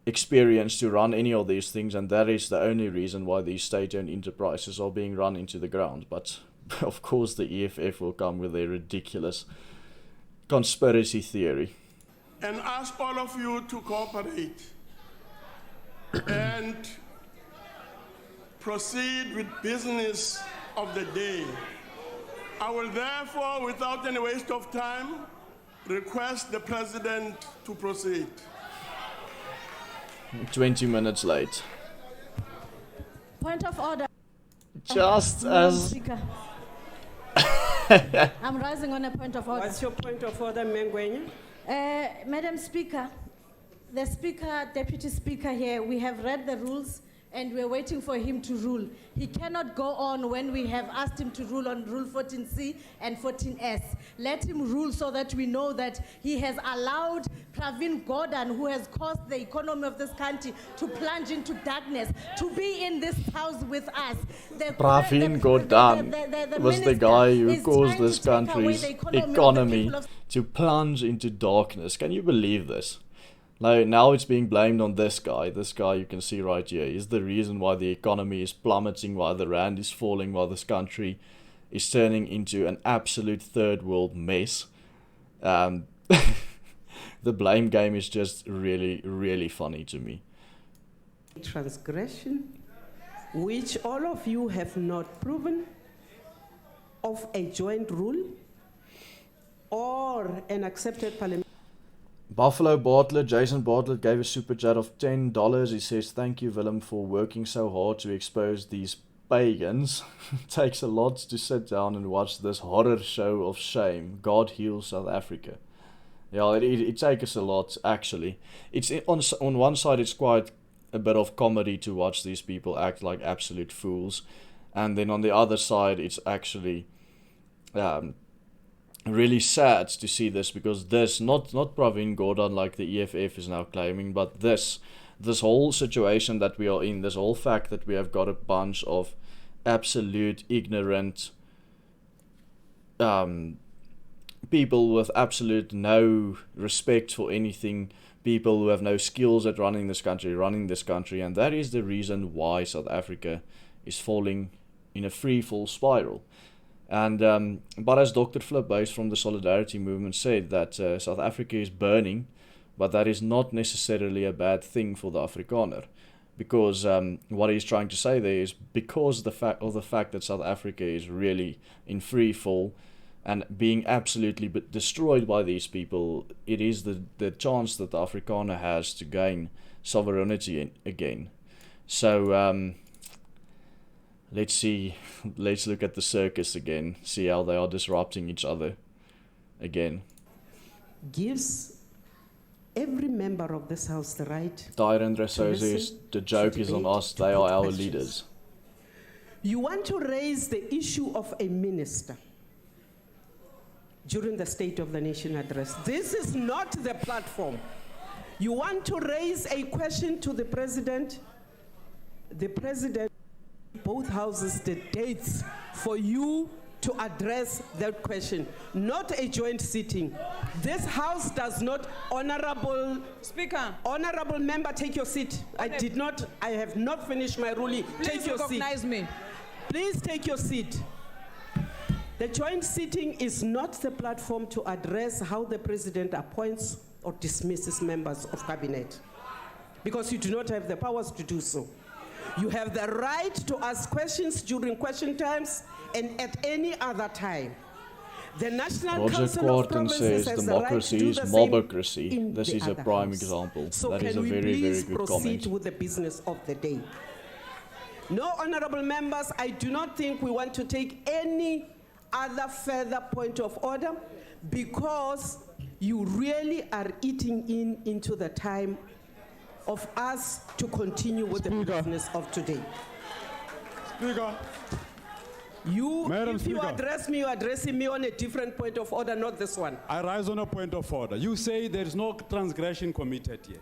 experience to run any of these things, and that is the only reason why these state-owned enterprises are being run into the ground. But of course the EFF will come with their ridiculous conspiracy theory. And ask all of you to cooperate and proceed with business of the day. I will therefore, without any waste of time, request the President to proceed. 20 minutes late. Point of order. Just Madam as... Speaker. I'm rising on a point of order. What's your point of order, Mengwenye? Madam Speaker, the Speaker, Deputy Speaker here, we have read the rules and we're waiting for him to rule. He cannot go on when we have asked him to rule on Rule 14C and 14S. Let him rule so that we know that he has allowed Pravin Gordhan, who has caused the economy of this country to plunge into darkness, to be in this house with us. Pravin Gordhan was the guy who caused this country's economy to plunge into darkness. Can you believe this? Now it's being blamed on this guy. This guy you can see right here is the reason why the economy is plummeting, why the rand is falling, why this country is turning into an absolute third world mess. The blame game is just really, really funny to me. Transgression, which all of you have not proven, of a joint rule or an accepted parliament. Buffalo Bartlett, Jason Bartlett gave a super chat of $10. He says, "Thank you, Willem, for working so hard to expose these pagans. It takes a lot to sit down and watch this horror show of shame. God heal South Africa." Yeah, it takes a lot, actually. It's on one side, it's quite a bit of comedy to watch these people act like absolute fools. And then on the other side, it's actually... really sad to see this, because this, not Pravin Gordhan like the EFF is now claiming, but this whole situation that we are in, this whole fact that we have got a bunch of absolute ignorant people with absolute no respect for anything, people who have no skills at running this country, and that is the reason why South Africa is falling in a freefall spiral. And but as Dr. Flip Buys from the Solidarity Movement said, that South Africa is burning, but that is not necessarily a bad thing for the Afrikaner, because what he's trying to say there is, because the fact that South Africa is really in free fall and being absolutely destroyed by these people, it is the chance that the Afrikaner has to gain sovereignty again. So let's look at the circus again, see how they are disrupting each other again. Gives every member of this house the right. Tyrant Resso says, the joke is on us, they are our leaders. You want to raise the issue of a minister during the State of the Nation address. This is not the platform. You want to raise a question to the president. The president, both houses, the dates for you to address that question, not a joint sitting. This house does not, honorable Speaker. Honorable member, take your seat. I have not finished my ruling. Take your seat. Please recognize me. Please take your seat. The joint sitting is not the platform to address how the president appoints or dismisses members of cabinet, because you do not have the powers to do so. You have the right to ask questions during question times and at any other time. The National Council of Provinces has the right to do the same. Mobocracy. This is a prime example. So that is a very, very good comment. Proceed with the business of the day. No, honorable members, I do not think we want to take any other further point of order, because you really are eating into the time of us to continue with the business of today. Speaker. Madam If you Speaker. address me, you're addressing me on a different point of order, not this one. I rise on a point of order. You say there is no transgression committed here.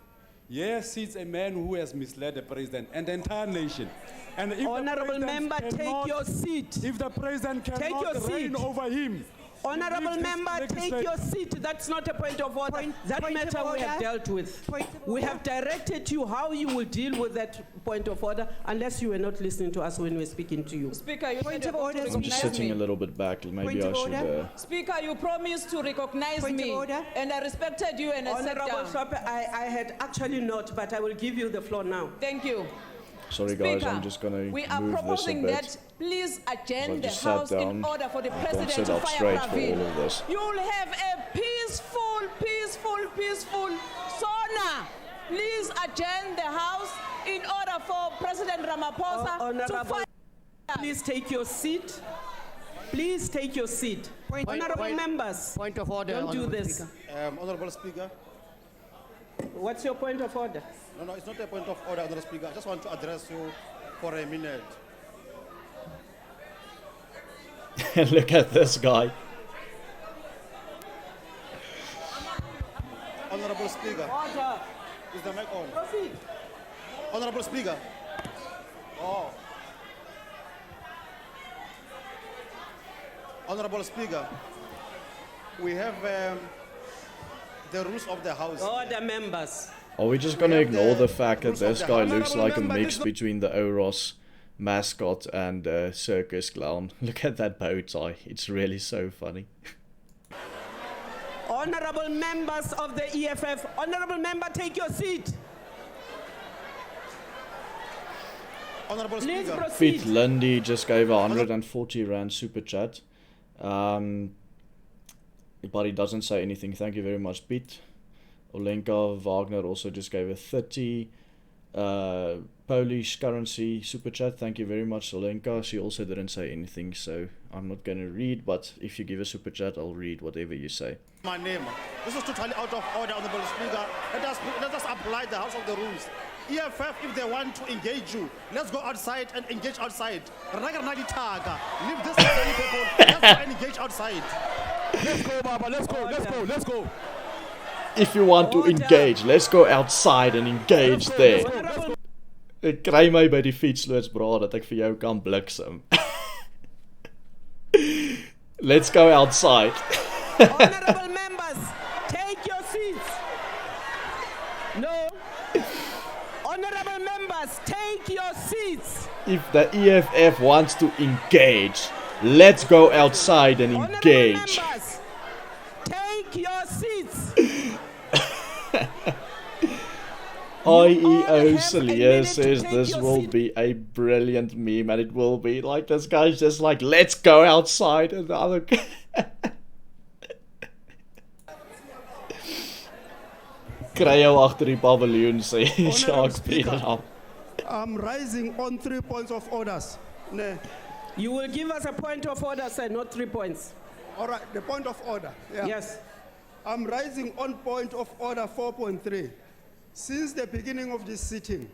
Here sits a man who has misled the president and the entire nation. And if Honorable member, take your seat. If the president cannot reign over him. Honorable member, take your seat. That's not a point of order. That matter we have dealt with. We have directed you how you will deal with that point of order, unless you were not listening to us when we were speaking to you. Speaker, you Point of order. I'm just sitting a little bit back. Maybe I should. Speaker, you promised to recognize me, and I respected you and I sat Honorable down. Sope, I had actually not, but I will give you the floor now. Thank you. Sorry, guys. Speaker, I'm just going to we are move this a proposing bit. that please adjourn the just sat House in down. order for the I can't President sit to up fire straight for Pravin. all of this. You'll have a peaceful SONA. Please adjourn the House in order for President Ramaphosa to fire. Please take your seat. Please take your seat. Honorable members, Point of order. don't do Honorable this. Speaker. Honorable Speaker. What's your point of order? No, it's not a point of order, Honorable Speaker. I just want to address you for a minute. Look at this guy. Honorable Speaker. Order. Is the mic on? Proceed. Honorable Speaker. Oh. Honorable Speaker, we have the rules of the House. Order, members. Are we just going to ignore the fact that rules of this the guy House. looks like a Honorable mix member, between the Oros mascot and a circus clown? Look at that bow tie. It's really so funny. Honorable members of the EFF, honorable member, take your seat. Honorable Please Speaker. proceed. Pete Lundy just gave a 140 Rand super chat. But he doesn't say anything. Thank you very much, Pete. Olenka Wagner also just gave a 30 Polish currency super chat. Thank you very much, Olenka. She also didn't say anything, so I'm not going to read, but if you give a super chat, I'll read whatever you say. My name. This is totally out of order, Honorable Speaker. Let us apply the House of the Rules. EFF, if they want to engage you, let's go outside and engage outside. Leave this people. Let's go and engage outside. Let's go, Baba. Let's go. If you want to engage, let's go outside and engage there. Ek kry my by die fietsloods, bra, dat ek vir jou kan bliksem. Let's go outside. Honorable members, take your seats. No. Honorable members, take your seats. If the EFF wants to engage, let's go outside and engage. Members, take your seats. IEO Celia says this will be a brilliant meme, and it will be like this guy's just like, let's go outside, and the other kry jou agter die paviljoen sê Jacques Friedel. I'm rising on 3 points of orders. You will give us a point of order, sir, not 3 points. All right, the point of order. Yeah. Yes. I'm rising on point of order 4.3. Since the beginning of this sitting,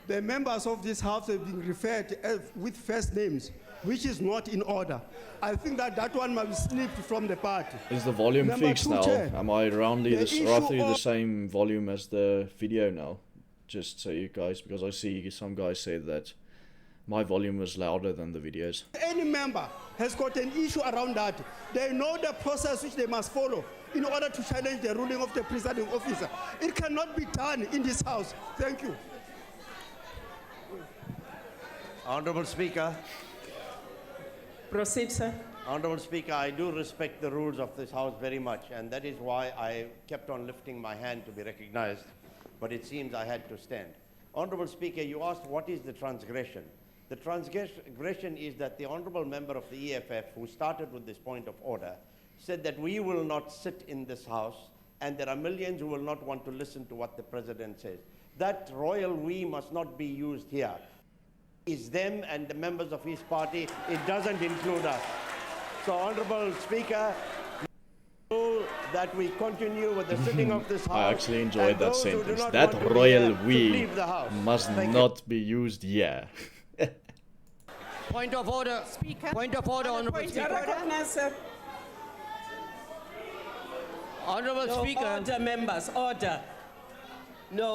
the members of this House have been referred with first names, which is not in order. I think that one must be slipped from the party. Is the volume Number fixed 2, now? Chair. Am I roughly The roughly issue the of- same volume as the video now? Just so you guys, because I see some guys said that my volume was louder than the videos. Any member has got an issue around that. They know the process which they must follow in order to challenge the ruling of the presiding officer. It cannot be done in this House. Thank you. Honorable Speaker. Proceed, sir. Honorable Speaker, I do respect the rules of this House very much, and that is why I kept on lifting my hand to be recognized, but it seems I had to stand. Honorable Speaker, you asked what is the transgression. The transgression is that the honorable member of the EFF, who started with this point of order, said that we will not sit in this House, and there are millions who will not want to listen to what the President says. That royal we must not be used here. It's them and the members of his party. It doesn't include us. So, Honorable Speaker, that we continue with the sitting of this House. I actually enjoyed and that those who do sentence. not That want to be royal here to we leave the House. must Thank you. not be used here. Point of order. Speaker. Point of order, Honourable Point of Speaker. order. Honourable No, Speaker. Order, members, order. No.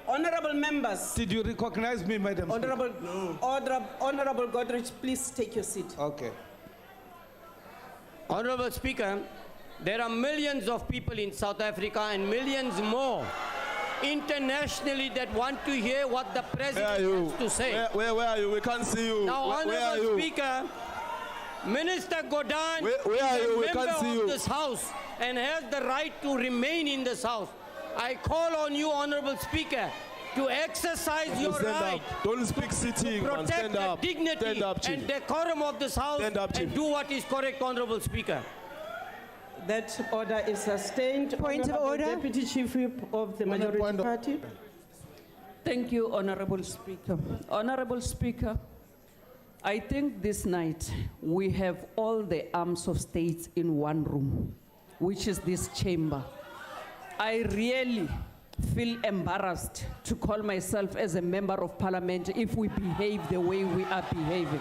Honourable members. Did you recognize me, Madam Honourable, Honourable Godrich, please take your seat. Okay. Honourable Speaker, there are millions of people in South Africa and millions more internationally that want to hear what the President has to say. Where are you? We can't see you. Now, Where are Honourable you? Speaker, Minister Gordhan Where are is you? a We member can't see of you. this House and has the right to remain in this House. I call on you, Honourable Speaker, to exercise your Stand right up. Don't speak sitting, to man. protect Stand the up. dignity Stand up, Chief. and decorum of this House Stand up, and Chief. do what is correct, Honourable Speaker. That order is sustained. Point of Honourable order. Deputy Chief Whip of the Majority Party. Thank you, Honorable Speaker. Honorable Speaker, I think this night we have all the arms of states in one room, which is this chamber. I really feel embarrassed to call myself as a member of parliament if we behave the way we are behaving.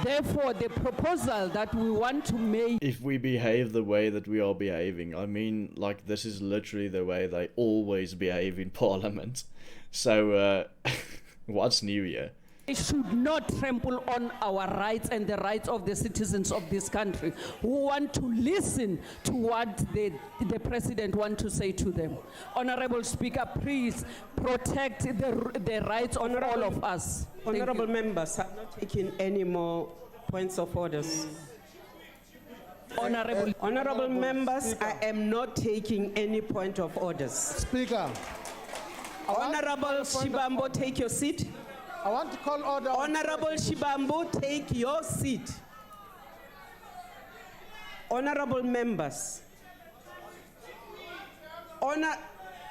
Therefore, the proposal that we want to make... If we behave the way that we are behaving, I mean, like, this is literally the way they always behave in Parliament. So, what's new here? It should not trample on our rights and the rights of the citizens of this country who want to listen to what the President wants to say to them. Honorable Speaker, please protect the rights of all of us. Thank Honourable you. members, I'm not taking any more points of orders. Honourable members, I am not taking any point of orders. Speaker. Honourable Shibambo, take your seat. I want to call order. Honourable Shibambo, take your seat. Honourable members.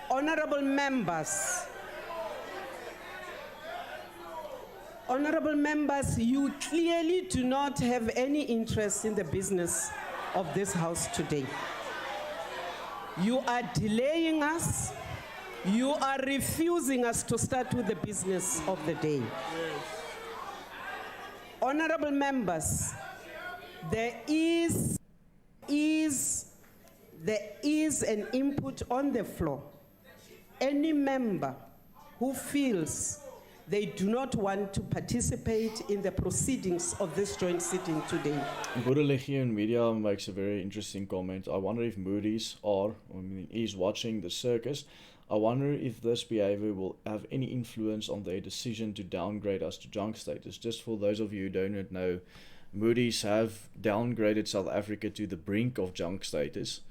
Honourable members. Honourable members, you clearly do not have any interest in the business of this House today. You are delaying us. You are refusing us to start with the business of the day. Honourable members, there is an input on the floor. Any member who feels they do not want to participate in the proceedings of this joint sitting today. Boerelegion Media makes a very interesting comment. I wonder if Moody's is watching the circus. I wonder if this behavior will have any influence on their decision to downgrade us to junk status. Just for those of you who don't know, Moody's have downgraded South Africa to the brink of junk status.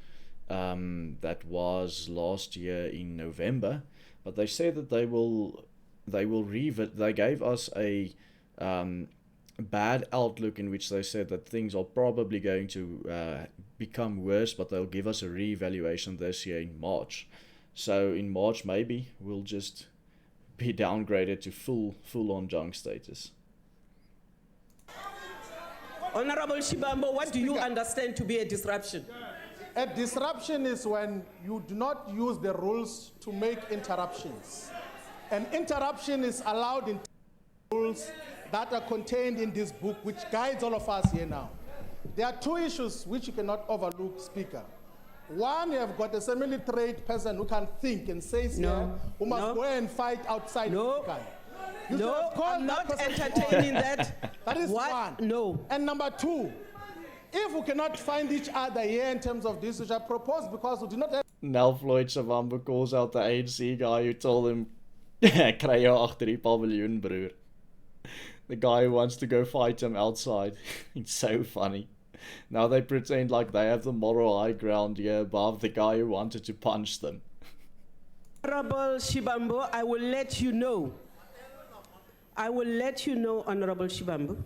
That was last year in November, but they said that they gave us a bad outlook in which they said that things are probably going to become worse, but they'll give us a re-evaluation this year in March. So in March, maybe we'll just be downgraded to full-on junk status. Honourable Shibambo, what do you understand to be a disruption? A disruption is when you do not use the rules to make interruptions. An interruption is allowed in rules that are contained in this book, which guides all of us here now. There are two issues which you cannot overlook, Speaker. One, you have got a semi-literate person who can think and says here, who must go and fight outside the country. I'm not entertaining that. That is What? one. No. And number two, if we cannot find each other here in terms of this, which I propose because we do not have... Now Floyd Savamba calls out the ANC guy who told him, kry jou agter die paviljoen, broer. The guy who wants to go fight him outside. It's so funny. Now they pretend like they have the moral high ground here above the guy who wanted to punch them. Honourable Shibambo, I will let you know. Honourable Shibambo,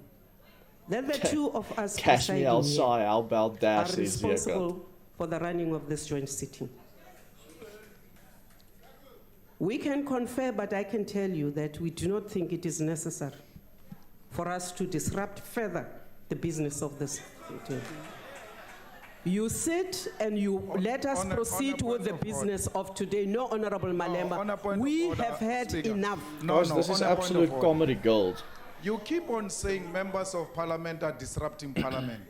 that the two of us Cash me presiding outside, here how about that are is here, responsible for the running of this joint sitting. We can confer, but I can tell you that we do not think it is necessary for us to disrupt further the business of this sitting. You sit and you let us on a proceed with point the of business of today. No, Honorable on a Malemba. point We of order, have had Speaker. enough. Guys, this is on a point absolute of order. comedy gold. You keep on saying members of parliament are disrupting parliament.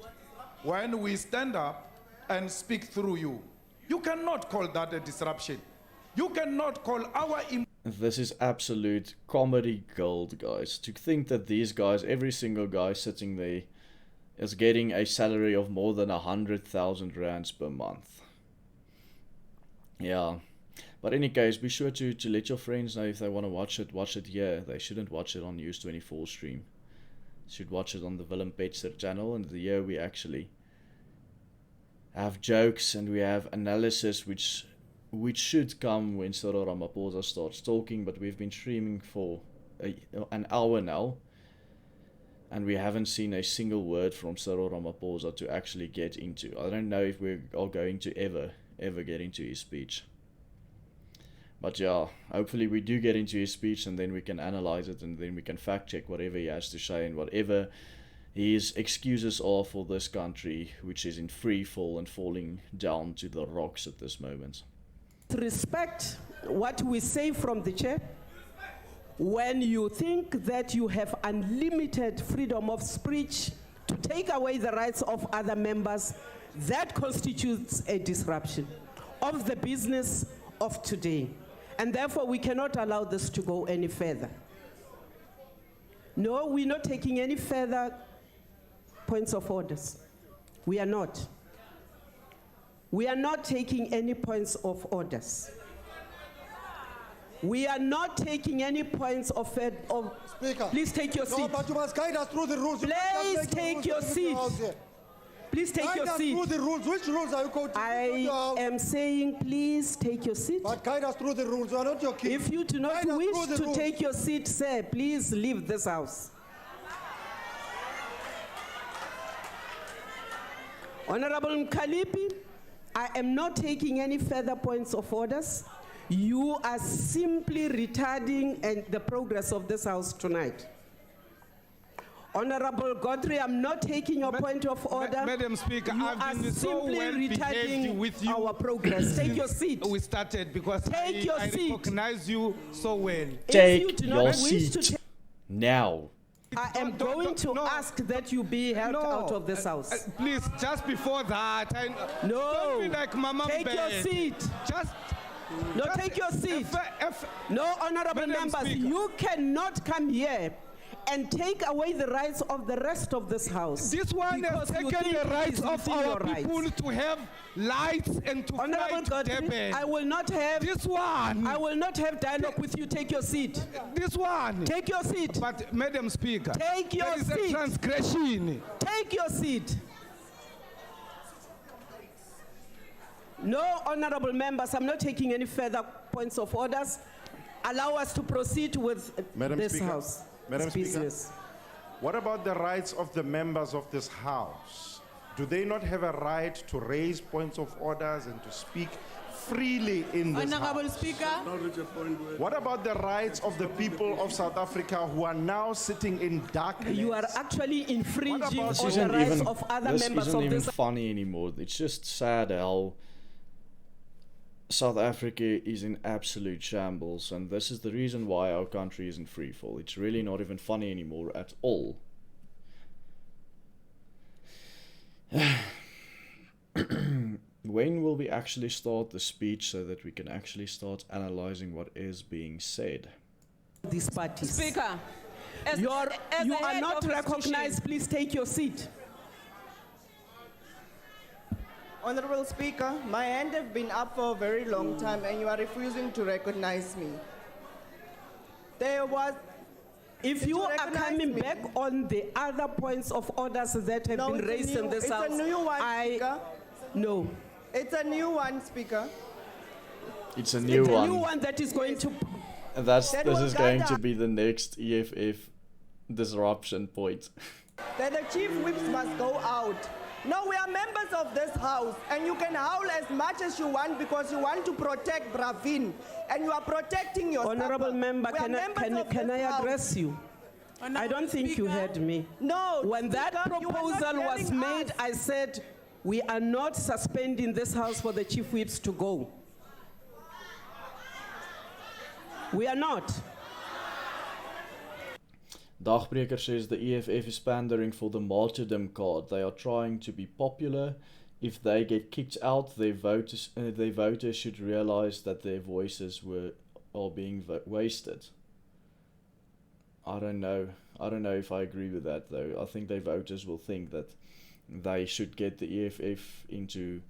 When we stand up and speak through you, you cannot call that a disruption. You cannot call our... This is absolute comedy gold, guys. To think that these guys, every single guy sitting there, is getting a salary of more than 100,000 rands per month. Yeah. But in any case, be sure to let your friends know if they want to watch it here. They shouldn't watch it on News 24 stream. They should watch it on the Willem Petzer channel, and here we actually have jokes and we have analysis which should come when Cyril Ramaphosa starts talking, but we've been streaming for an hour now, and we haven't seen a single word from Cyril Ramaphosa to actually get into. I don't know if we are going to ever get into his speech. But yeah, hopefully we do get into his speech, and then we can analyze it, and then we can fact check whatever he has to say and whatever his excuses are for this country, which is in free fall and falling down to the rocks at this moment. Respect what we say from the chair. When you think that you have unlimited freedom of speech to take away the rights of other members, that constitutes a disruption of the business of today. And therefore, we cannot allow this to go any further. No, we're not taking any further points of orders. We are not. We are not taking any points of orders. We are not taking any points of... Speaker. Please take your seat. No, but you must guide us through the rules. Please take your seat. Please take your seat. Guide us through the rules. Which rules are you quoting? I am saying please take your seat. But guide us through the rules. You are not your king. If you do not wish to take your seat, sir, please leave this house. Honorable Mkalipi, I am not taking any further points of orders. You are simply retarding the progress of this house tonight. Honorable Godfrey, I'm not taking your point of order. Madam Speaker, you I've are been so simply well retarding with you our progress. Take your seat. We started because Take your I seat. recognize you so well. Take your seat now. I am going to ask that you be held out of this house. Please, just before that, don't be like Mama Take your Mbeki. seat. Take your seat. No, honorable Madam members, Speaker. you cannot come here and take away the rights of the rest of this house. This one has because you taken think the rights it's of within our your rights. people to have lights and to Honorable fly to Godfrey, Durban. I will not have this one. I will not have dialogue with you. Take your seat. This one. Take your seat. But Madam Speaker, Take your there is seat. a transgression. Take your seat. No, honorable members, I'm not taking any further points of orders. Allow us to proceed with Madam this Speaker, house. Madam this Speaker, business. what about the rights of the members of this house? Do they not have a right to raise points of orders and to speak freely in this Honorable house? Speaker. What about the rights of the people of South Africa who are now sitting in darkness? You are actually infringing on This the isn't rights even, of other this members isn't of even this. funny anymore. It's just sad how South Africa is in absolute shambles, and this is the reason why our country is in free fall. It's really not even funny anymore at all. When will we actually start the speech so that we can actually start analyzing what is being said? These parties. Speaker, you the are head not of recognized. Please take your seat. Honorable Speaker, my hand have been up for a very long time and you are refusing to recognize me. There was... If you are coming back on the other points of orders that have been raised in this house, it's a new one, Speaker. No. It's a new one, Speaker. It's a new It's a one. new one that is going to... And That this is going Uganda- to be the next EFF disruption point. That the chief whips must go out. No, we are members of this house and you can howl as much as you want because you want to protect Pravin and you are protecting yourself. Honorable member, can I address you? I don't think you heard me. No. When that Speaker, you were not proposal was hearing made, us. I said We are not suspending this house for the chief whips to go. We are not. Dagbreker says the EFF is pandering for the martyrdom card. They are trying to be popular. If they get kicked out, their voters should realize that their voices are being wasted. I don't know if I agree with that though. I think their voters will think that they should get the EFF into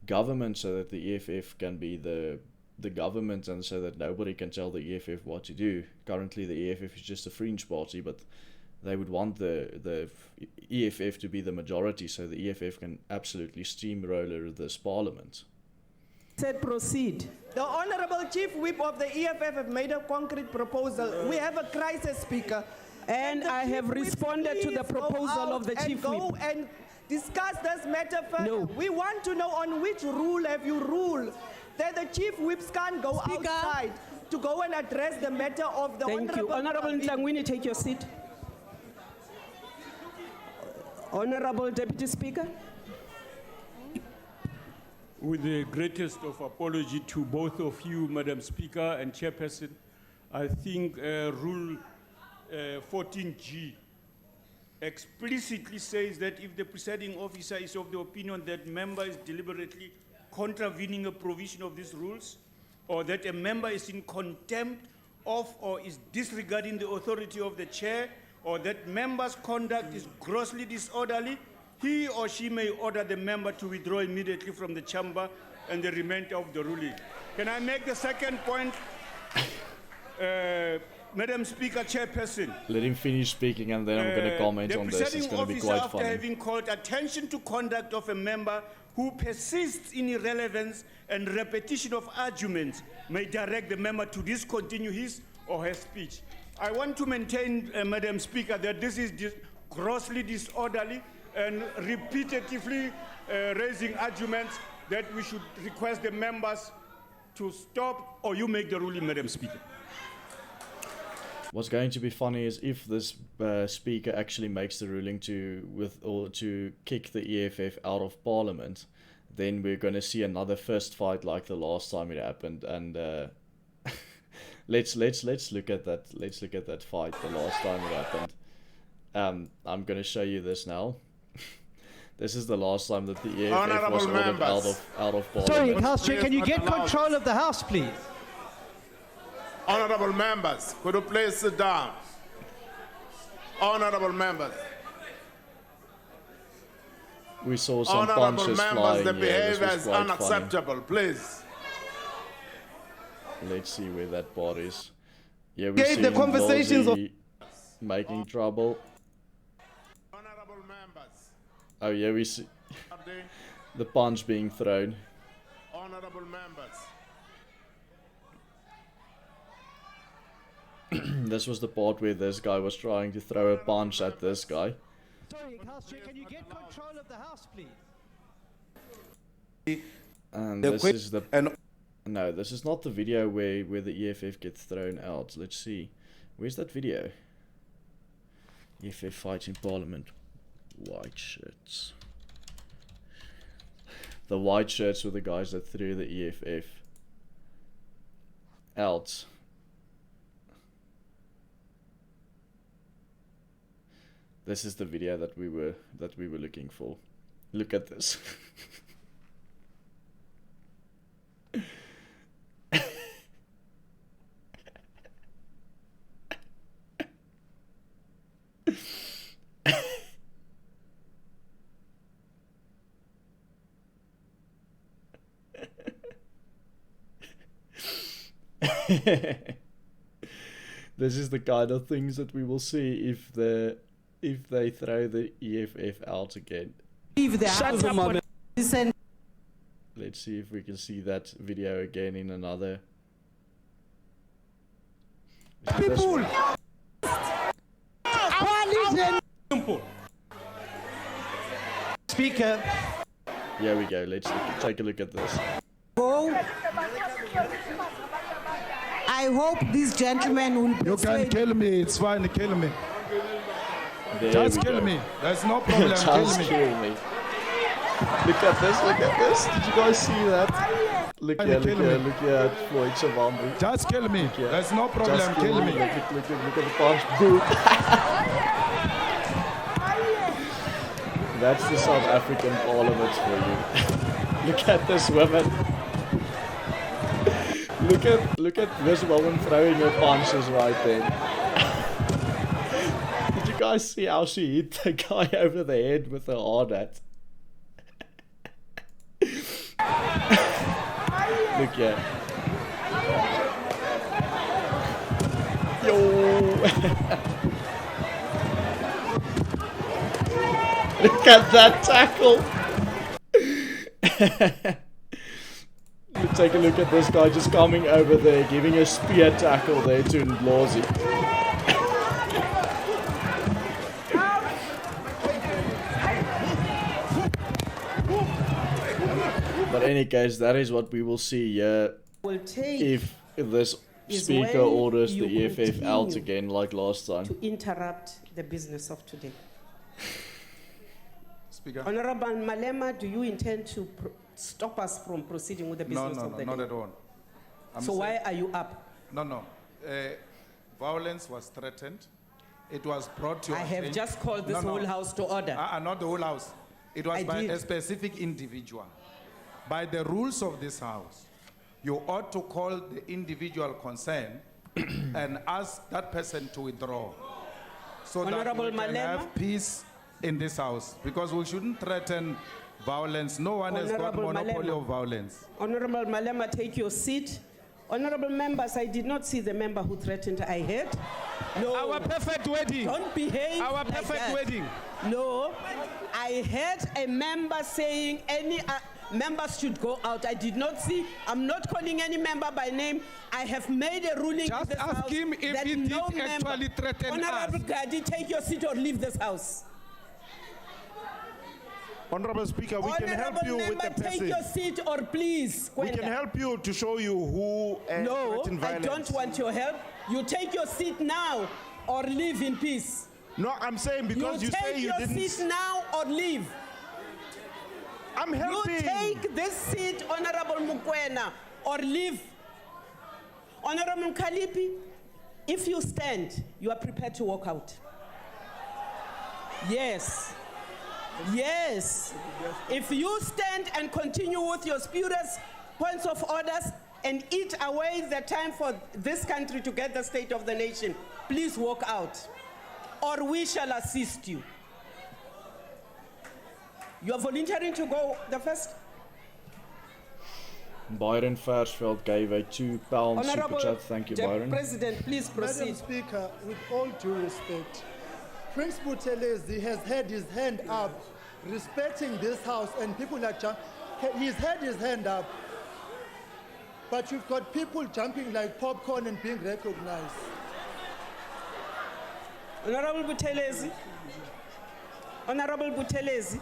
government so that the EFF can be the government, and so that nobody can tell the EFF what to do. Currently the EFF is just a fringe party, but they would want the EFF to be the majority so the EFF can absolutely steamroller this parliament. Said proceed. The Honorable Chief Whip of the EFF have made a concrete proposal. We have a crisis, Speaker. And I have responded to the proposal of the Chief Whip. Go and discuss this matter further. No. We want to know on which rule have you ruled that the Chief Whips can't go outside to go and address the matter of the Thank you. Honorable Ntlangwini, take your seat. Honorable Deputy Speaker. With the greatest of apology to both of you, Madam Speaker and Chairperson, I think Rule 14G explicitly says that if the presiding officer is of the opinion that member is deliberately contravening a provision of these rules, or that a member is in contempt of or is disregarding the authority of the chair, or that member's conduct is grossly disorderly, he or she may order the member to withdraw immediately from the chamber and the remainder of the ruling. Can I make the second point? Madam Speaker, Chairperson. Let him finish speaking and then I'm going to comment on this. It's going to be quite funny. After having called attention to conduct of a member who persists in irrelevance and repetition of arguments, may direct the member to discontinue his or her speech. I want to maintain, Madam Speaker, that this is grossly disorderly and repetitively raising arguments that we should request the members to stop, or you make the ruling, Madam Speaker. What's going to be funny is if this speaker actually makes the ruling to kick the EFF out of Parliament, then we're going to see another fist fight like the last time it happened. And let's look at that. Let's look at that fight the last time it happened. I'm going to show you this now. This is the last time that the EFF was ordered out of Parliament. Sorry, House Chair, can you get control of the House, please? Honorable members, could you please sit down? Honorable members. We saw some punches flying. The behavior is unacceptable, funny. Please. Let's see where that part is. Yeah, we see the conversations of making trouble. Honorable members. Oh yeah, we see the punch being thrown. Honorable members. This was the part where this guy was trying to throw a punch at this guy. Sorry, House Chair, can you get control of the House, please? And this is the... No, this is not the video where the EFF gets thrown out. Let's see. Where's that video? EFF fight in Parliament. White shirts. The white shirts were the guys that threw the EFF out. This is the video that we were looking for. Look at this. This is the kind of things that we will see if they throw the EFF out again. Shut up. Let's see if we can see that video again in another. People. Speaker. Here we go. Let's take a look at this. I hope these gentlemen will. You can kill me. It's fine. Kill me. There Just kill me. There's no problem. Just kill me. Look at this, look at this. Did you guys see that? Look here, look here, look here. For it's a bamboo. Just kill me. There's no problem. Just Kill me. Look at the punch. Boom. That's the South African Parliament for you. Look at this woman. Look at this woman throwing her punches right there. Did you guys see how she hit the guy over the head with her hard hat? Look here. Yo. Look at that tackle. Take a look at this guy just coming over there, giving a spear tackle there to Ndlozi. But in any case, that is what we will see if this speaker orders the EFF out again like last time. To interrupt the business of today. Speaker. Honorable Malema, do you intend to stop us from proceeding with the business of the day? No, not at all. So why are you up? No. Violence was threatened. It was brought to your attention. I have just called this whole house to order. Not the whole house. It was by a specific individual. By the rules of this house, you ought to call the individual concerned and ask that person to withdraw. So Honorable that we can Malema? have peace in this house. Because we shouldn't threaten violence. No one has got Honorable monopoly Malema. of violence. Honorable Malema, take your seat. Honorable members, I did not see the member who threatened. I heard. No. Our perfect wedding. Don't behave. Our like perfect that. wedding. No. I heard a member saying any members should go out. I did not see. I'm not calling any member by name. I have made a ruling in this ask house him if that he no did member. actually threaten Honorable us. Gadi, take your seat or leave this house. Honorable Speaker, we can help you with the Member, take passage. your seat or please. We can help you to show you who No, threatened I violence. don't want your help. You take your seat now or leave in peace. No, I'm saying because you say you didn't. Take your seat now or leave. I'm helping. You take this seat, Honorable Mukwena, or leave. Honorable Mkalipi, if you stand, you are prepared to walk out. Yes. Yes. If you stand and continue with your spurious points of orders and eat away the time for this country to get the state of the nation, please walk out, or we shall assist you. You are volunteering to go the first? Byron Versveld gave a £2 super Honorable chat. Thank you, Byron. President, please proceed. Madam Speaker, with all due respect, Prince Buthelezi has had his hand up, respecting this house and people like he's had his hand up. But you've got people jumping like popcorn and being recognized. Honorable Buthelezi. Honorable Buthelezi.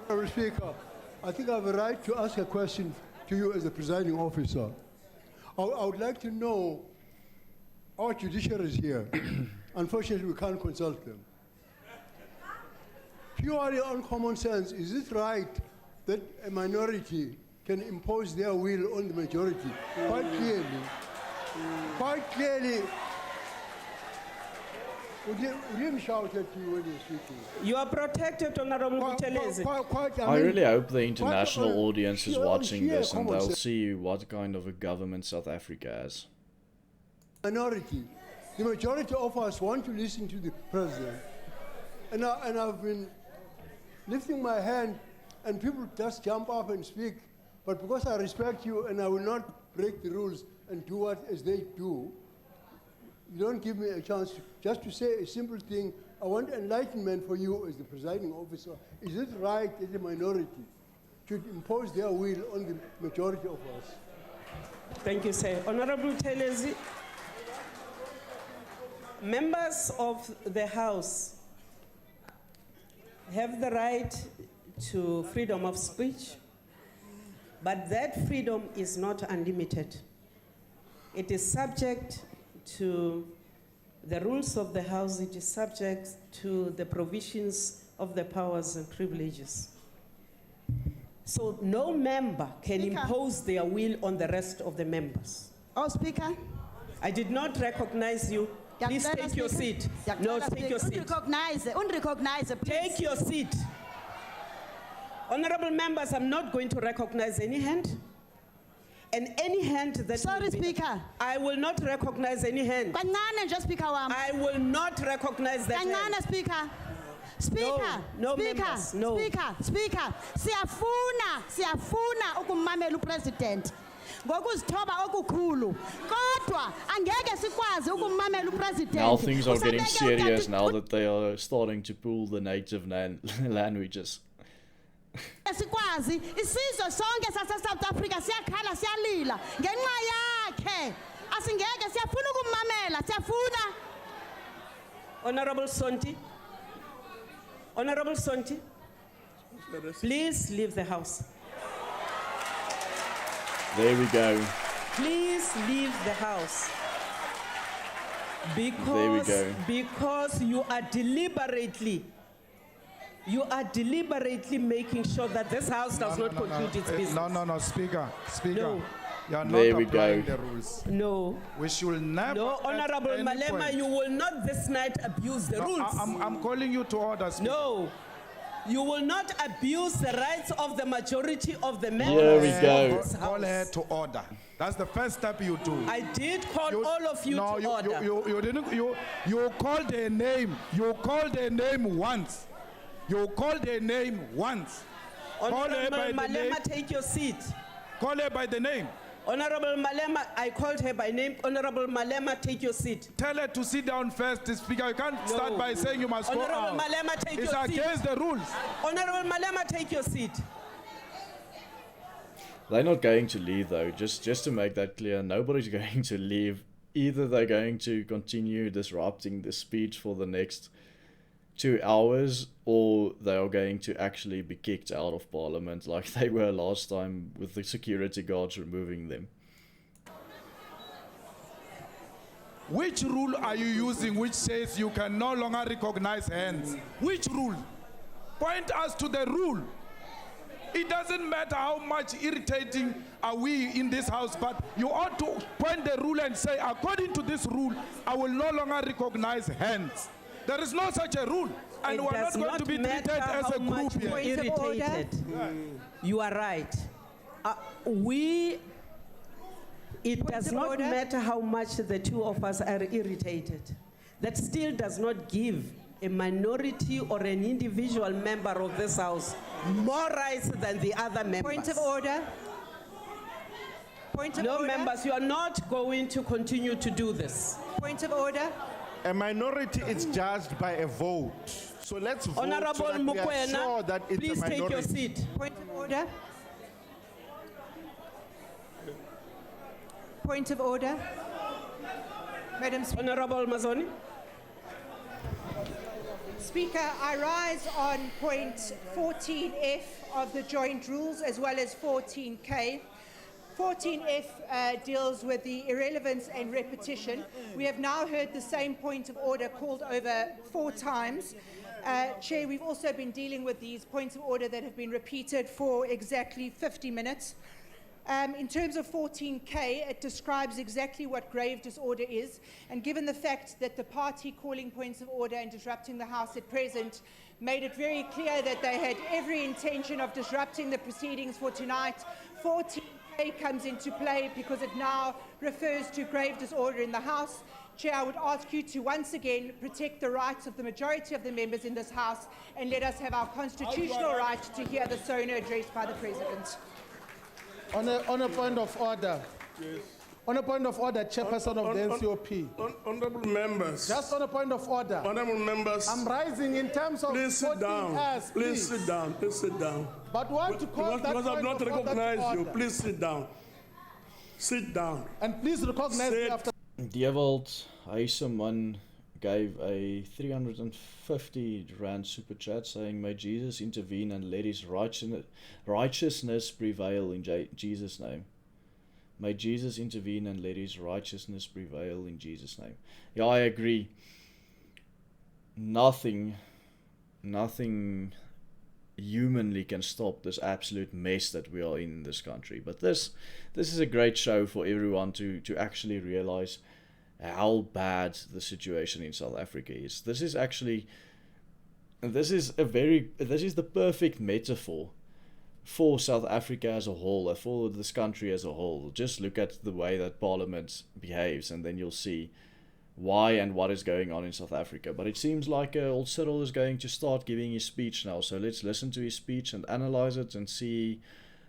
Honorable Speaker, I think I have a right to ask a question to you as the presiding officer. I would like to know, our judiciary is here. Unfortunately, we can't consult them. Purely on common sense, is it right that a minority can impose their will on the majority? Quite clearly. Would you shout at you when you're speaking? You are protected, Honorable Buthelezi. I really hope the international audience is watching this and they'll see what kind of a government South Africa has. Minority. The majority of us want to listen to the president. And I've been lifting my hand and people just jump up and speak. But because I respect you and I will not break the rules and do what as they do, you don't give me a chance just to say a simple thing. I want enlightenment for you as the presiding officer. Is it right that the minority should impose their will on the majority of us? Thank you, sir. Honorable Buthelezi, members of the House have the right to freedom of speech, but that freedom is not unlimited. It is subject to the rules of the House. It is subject to the provisions of the powers and privileges. So no member can impose their will on the rest of the members. Oh, Speaker. I did not recognize you. Please take your seat. No, take your seat. Unrecognize, please. Take your seat. Honorable members, I'm not going to recognize any hand. And any hand that... Sorry, Speaker. I will not recognize any hand. I will not recognize that hand. Speaker. Speaker, no Speaker, members, no. Speaker, siyafuna ukumamela upresident. Ngokuzithoba okukhulu. Kodwa angeke sikwazi ukumamela upresident. Now things are getting serious now that they are starting to pull the native languages. Sikwazi isizwe sonke sase-South Africa siyakhala siyalila ngenxa yakhe. Asingeke siyafuna ukumamela, siyafuna. Honorable Sonti. Honorable Sonti, please leave the house. There we go. Please leave the house. There we go. Because you are deliberately making sure that this house does not conclude its business. No, Speaker. No. You are not There we applying go. the rules. No. We should never. No, Honorable at any Malema, point- you will not this night abuse the No, rules. I'm calling you to order, Speaker. No. You will not abuse the rights of the majority of the members. Here we go. of this Call house. her to order. That's the first step you do. I did call all of you no, to you, order. You didn't. You called her name. You called her name once. You called her name once. Call her Honorable by the name. Malema, take your seat. Call her by the name. Honorable Malema, I called her by name. Honorable Malema, take your seat. Tell her to sit down first, Speaker. You can't start by saying you must go Honorable out. Malema, take It's your seat. against the rules. Honorable Malema, take your seat. They're not going to leave though, just to make that clear, nobody's going to leave. Either they're going to continue disrupting the speech for the next 2 hours, or they are going to actually be kicked out of Parliament like they were last time with the security guards removing them. Which rule are you using which says you can no longer recognize hands? Which rule? Point us to the rule. It doesn't matter how much irritating are we in this house, but you ought to point the rule and say, according to this rule, I will no longer recognize hands. There is no such a rule, and It we are does not going to be matter treated as how a much group we're here. irritated. You are right. It does not matter how much the two of us are irritated. That still does not give a minority or an individual member of this house more rights than the other members. Point of order. Point of no, order. members, you are not going to continue to do this. Point of order. A minority is judged by a vote. So let's vote Honorable so that we are Mokoena, sure that it's please a minority. take your seat. Point of order. Point of order. Madam Speaker. Honorable Mazoni. Speaker, I rise on point 14F of the joint rules as well as 14K. 14F deals with the irrelevance and repetition. We have now heard the same point of order called over 4 times. Chair, we've also been dealing with these points of order that have been repeated for exactly 50 minutes. In terms of 14K, it describes exactly what grave disorder is, and given the fact that the party calling points of order and disrupting the House at present made it very clear that they had every intention of disrupting the proceedings for tonight, 14K comes into play because it now refers to grave disorder in the House. Chair, I would ask you to once again protect the rights of the majority of the members in this House and let us have our constitutional right to hear the SONA addressed by the President. On a point of order. Yes. On a point of order, Chairperson of the NCOP. Honorable members. Just on a point of order. Honorable members. I'm rising in terms of please sit down. Hours, please sit down. Please sit down. But what to call that because I've point not of order recognized you. order. Please sit down. Sit down. And please recognize me after. Dewald Heiseman gave a 350 Rand super chat saying, "May Jesus intervene and let his righteousness prevail in Jesus' name." May Jesus intervene and let his righteousness prevail in Jesus' name. Yeah, I agree. Nothing nothing humanly can stop this absolute mess that we are in this country. But this is a great show for everyone to actually realize how bad the situation in South Africa is. This is the perfect metaphor for South Africa as a whole, for this country as a whole. Just look at the way that Parliament behaves, and then you'll see why and what is going on in South Africa. But it seems like old Cyril is going to start giving his speech now, so let's listen to his speech and analyze it and see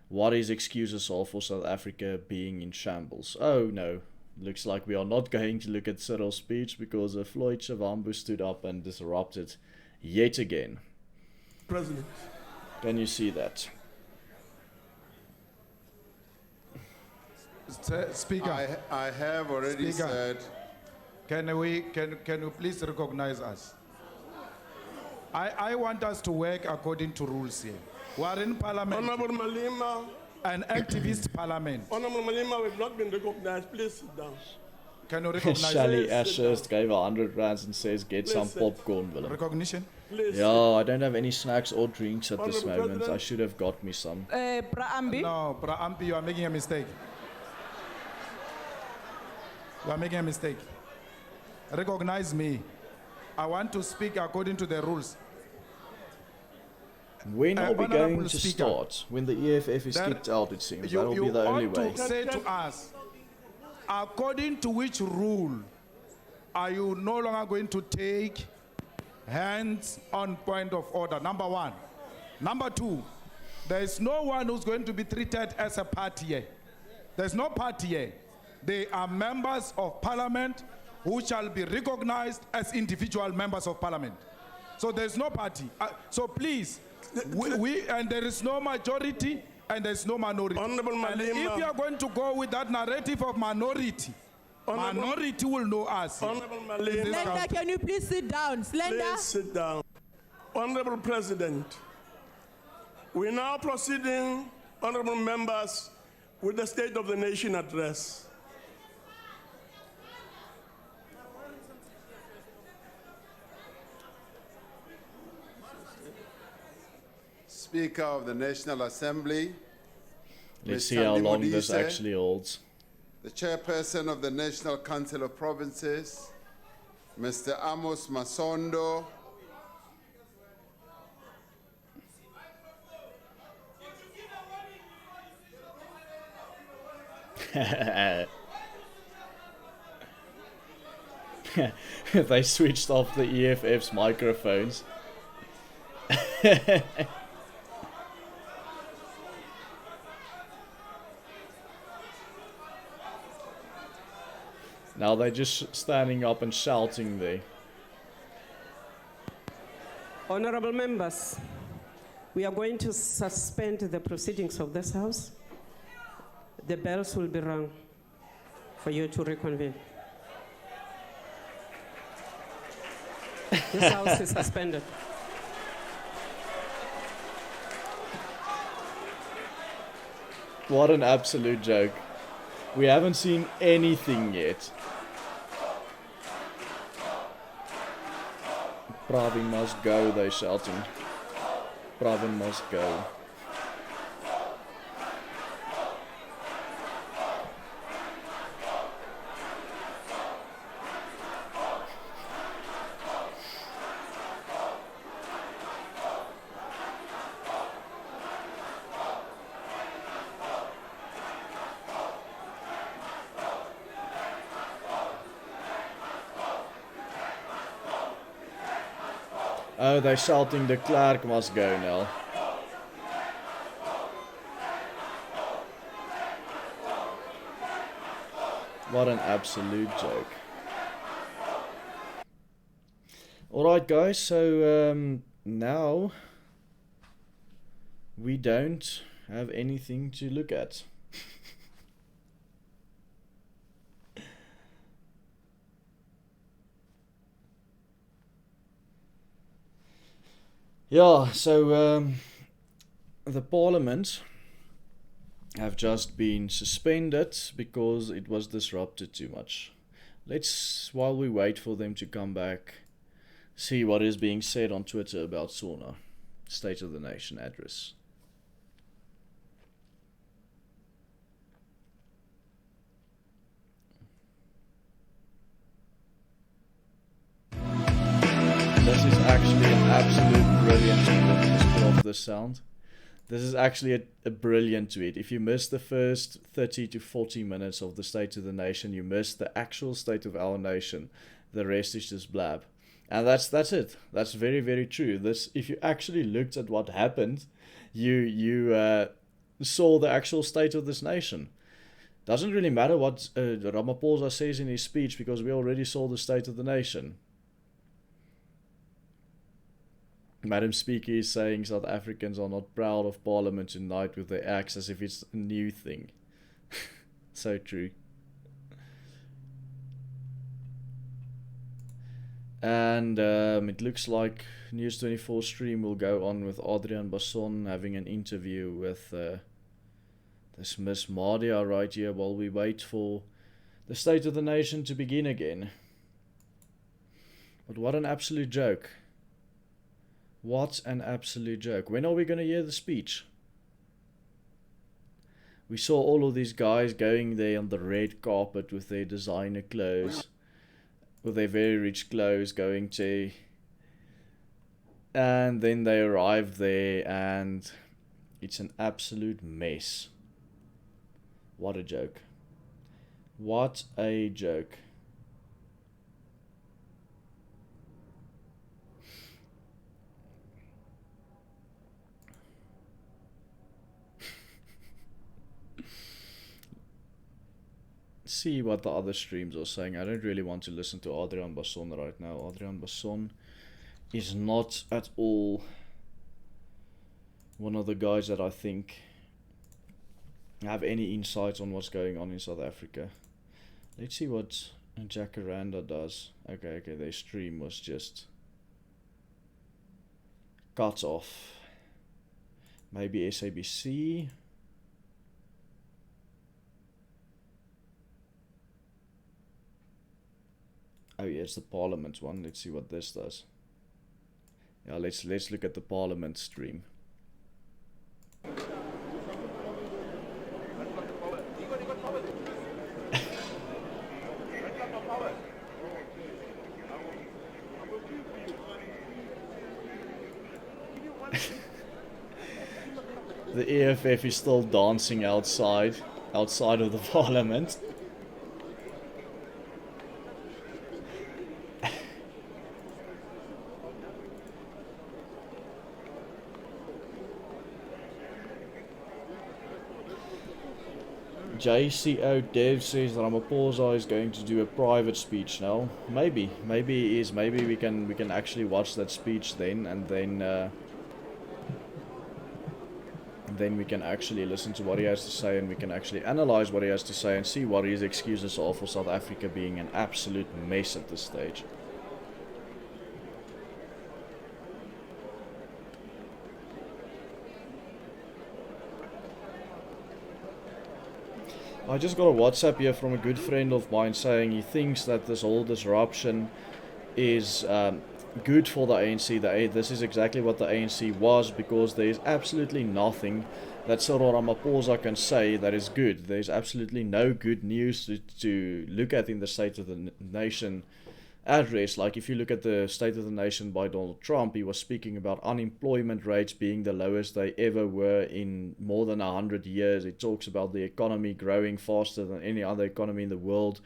what his excuses are for South Africa being in shambles. Oh no, looks like we are not going to look at Cyril's speech because Floyd Shivambu stood up and disrupted yet again. President. Can you see that? Speaker, I have already said. Can you please recognize us? I want us to work according to rules here. We are in Parliament. Honorable Malema. An activist Parliament. Honorable Malema, we've not been recognized. Please sit down. Can you recognize? Shally Ashurst gave 100 rands and says, "Get some popcorn, Willem." Recognition? Please. Yeah, I don't have any snacks or drinks at this Honorable moment. President. I should have got me some. Praambi? No, Praambi, you are making a mistake. You are making a mistake. Recognize me. I want to speak according to the rules. When are we Honorable going to Speaker, start? When the EFF is kicked out, it seems. That will be the only way. You ought to say to us, according to which rule are you no longer going to take hands on point of order? Number one. Number two, there is no one who's going to be treated as a party here. There's no party here. They are members of Parliament who shall be recognized as individual members of Parliament. So there's no party. So please, and there is no majority and there's no minority. Honorable And if Malema. you are going to go with that narrative of minority, minority will know us. Honorable in Malema. this Slender, country. can you please sit down? Slender? Please sit down. Honorable President, we're now proceeding, honorable members, with the State of the Nation address. Speaker of the National Assembly. Let's Ms. see how Thandi long this Modise, actually holds. The Chairperson of the National Council of Provinces, Mr. Amos Masondo. They switched off the EFF's microphones. Now they're just standing up and shouting there. Honorable members, we are going to suspend the proceedings of this House. The bells will be rung for you to reconvene. This House is suspended. What an absolute joke. We haven't seen anything yet. Pravin must go, they're shouting. Pravin must go. Oh, they're shouting the clerk must go now. What an absolute joke. Alright guys, so now we don't have anything to look at. Yeah, so the Parliament have just been suspended because it was disrupted too much. While we wait for them to come back, see what is being said on Twitter about SONA, State of the Nation address. This is actually an absolute brilliant tweet. Let me just put off this sound. This is actually a brilliant tweet. If you miss the first 30 to 40 minutes of the State of the Nation, you miss the actual state of our nation. The rest is just blab. And that's it. That's very, very true. This, if you actually looked at what happened, you saw the actual state of this nation. Doesn't really matter what Ramaphosa says in his speech, because we already saw the state of the nation. Madam Speaker is saying South Africans are not proud of Parliament tonight with their acts, as if it's a new thing. So true. And it looks like News 24 stream will go on with Adrian Basson having an interview with this Miss Madia right here while we wait for the State of the Nation to begin again. But what an absolute joke. What an absolute joke. When are we going to hear the speech? We saw all of these guys going there on the red carpet with their designer clothes, with their very rich clothes going to, and then they arrive there and it's an absolute mess. What a joke. What a joke. See what the other streams are saying. I don't really want to listen to Adrian Basson right now. Adrian Basson is not at all one of the guys that I think have any insights on what's going on in South Africa. Let's see what Jacaranda does. Okay, their stream was just cut off. Maybe SABC. Oh yeah, it's the Parliament one. Let's see what this does. Yeah, let's look at the Parliament stream. The EFF is still dancing outside of the Parliament. JCO Dev says Ramaphosa is going to do a private speech now. Maybe he is. Maybe we can actually watch that speech then, and then we can actually listen to what he has to say, and we can actually analyze what he has to say and see what his excuses are for South Africa being an absolute mess at this stage. I just got a WhatsApp here from a good friend of mine saying he thinks that this whole disruption is good for the ANC. This is exactly what the ANC was, because there is absolutely nothing that Cyril Ramaphosa can say that is good. There is absolutely no good news to look at in the State of the Nation address. Like if you look at the State of the Nation by Donald Trump, he was speaking about unemployment rates being the lowest they ever were in more than 100 years. It talks about the economy growing faster than any other economy in the world,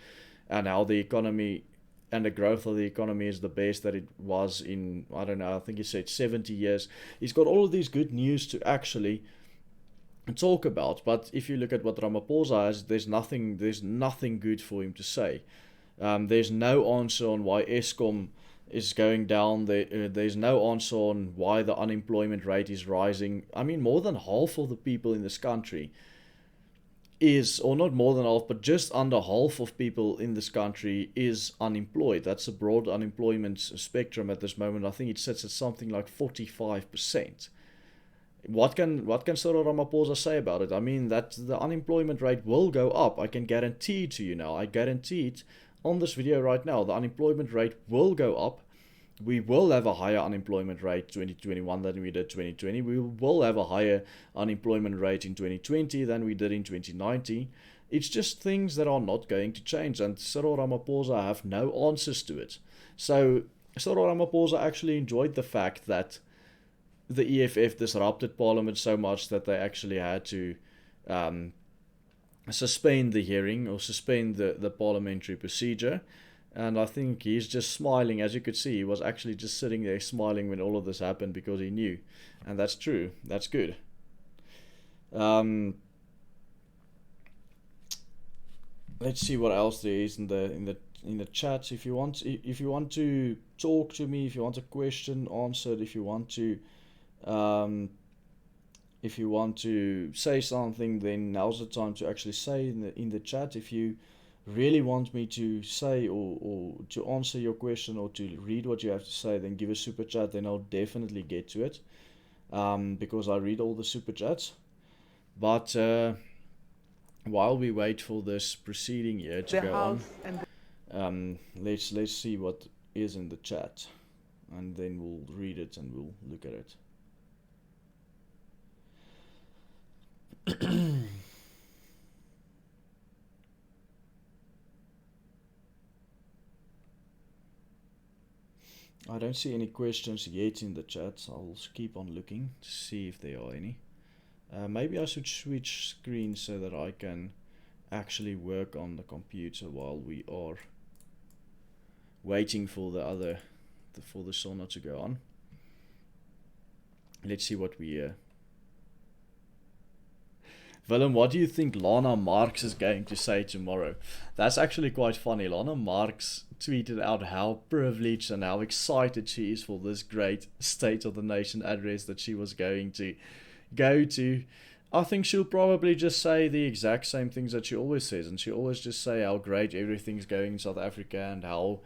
and how the economy and the growth of the economy is the best that it was in, I don't know, I think he said 70 years. He's got all of these good news to actually talk about, but if you look at what Ramaphosa has, there's nothing good for him to say. There's no answer on why Eskom is going down. There's no answer on why the unemployment rate is rising. I mean, more than half of the people in this country is, or not more than half, but just under half of people in this country is unemployed. That's a broad unemployment spectrum at this moment. I think it sits at something like 45%. What can Cyril Ramaphosa say about it? I mean, that the unemployment rate will go up. I can guarantee to you now. I guarantee it on this video right now. The unemployment rate will go up, we will have a higher unemployment rate 2021 than we did 2020. We will have a higher unemployment rate in 2020 than we did in 2019. It's just things that are not going to change, and Cyril Ramaphosa have no answers to it. So Cyril Ramaphosa actually enjoyed the fact that the EFF disrupted Parliament so much that they actually had to suspend the hearing or suspend the parliamentary procedure. And I think he's just smiling. As you could see, he was actually just sitting there smiling when all of this happened because he knew. And that's true. That's good. Let's see what else there is in the chat. If you want to talk to me, if you want a question answered, if you want to say something, then now's the time to actually say in the chat. If you really want me to say or to answer your question or to read what you have to say, then give a super chat, then I'll definitely get to it, because I read all the super chats. But while we wait for this proceeding here to go on, let's see what is in the chat, and then we'll read it and we'll look at it. I don't see any questions yet in the chat. I'll keep on looking to see if there are any. Maybe I should switch screens so that I can actually work on the computer while we are waiting for the SONA to go on. Let's see what we hear. Willem, what do you think Lana Marx is going to say tomorrow? That's actually quite funny. Lana Marx tweeted out how privileged and how excited she is for this great State of the Nation address that she was going to go to. I think she'll probably just say the exact same things that she always says, and she always just say how great everything's going in South Africa and how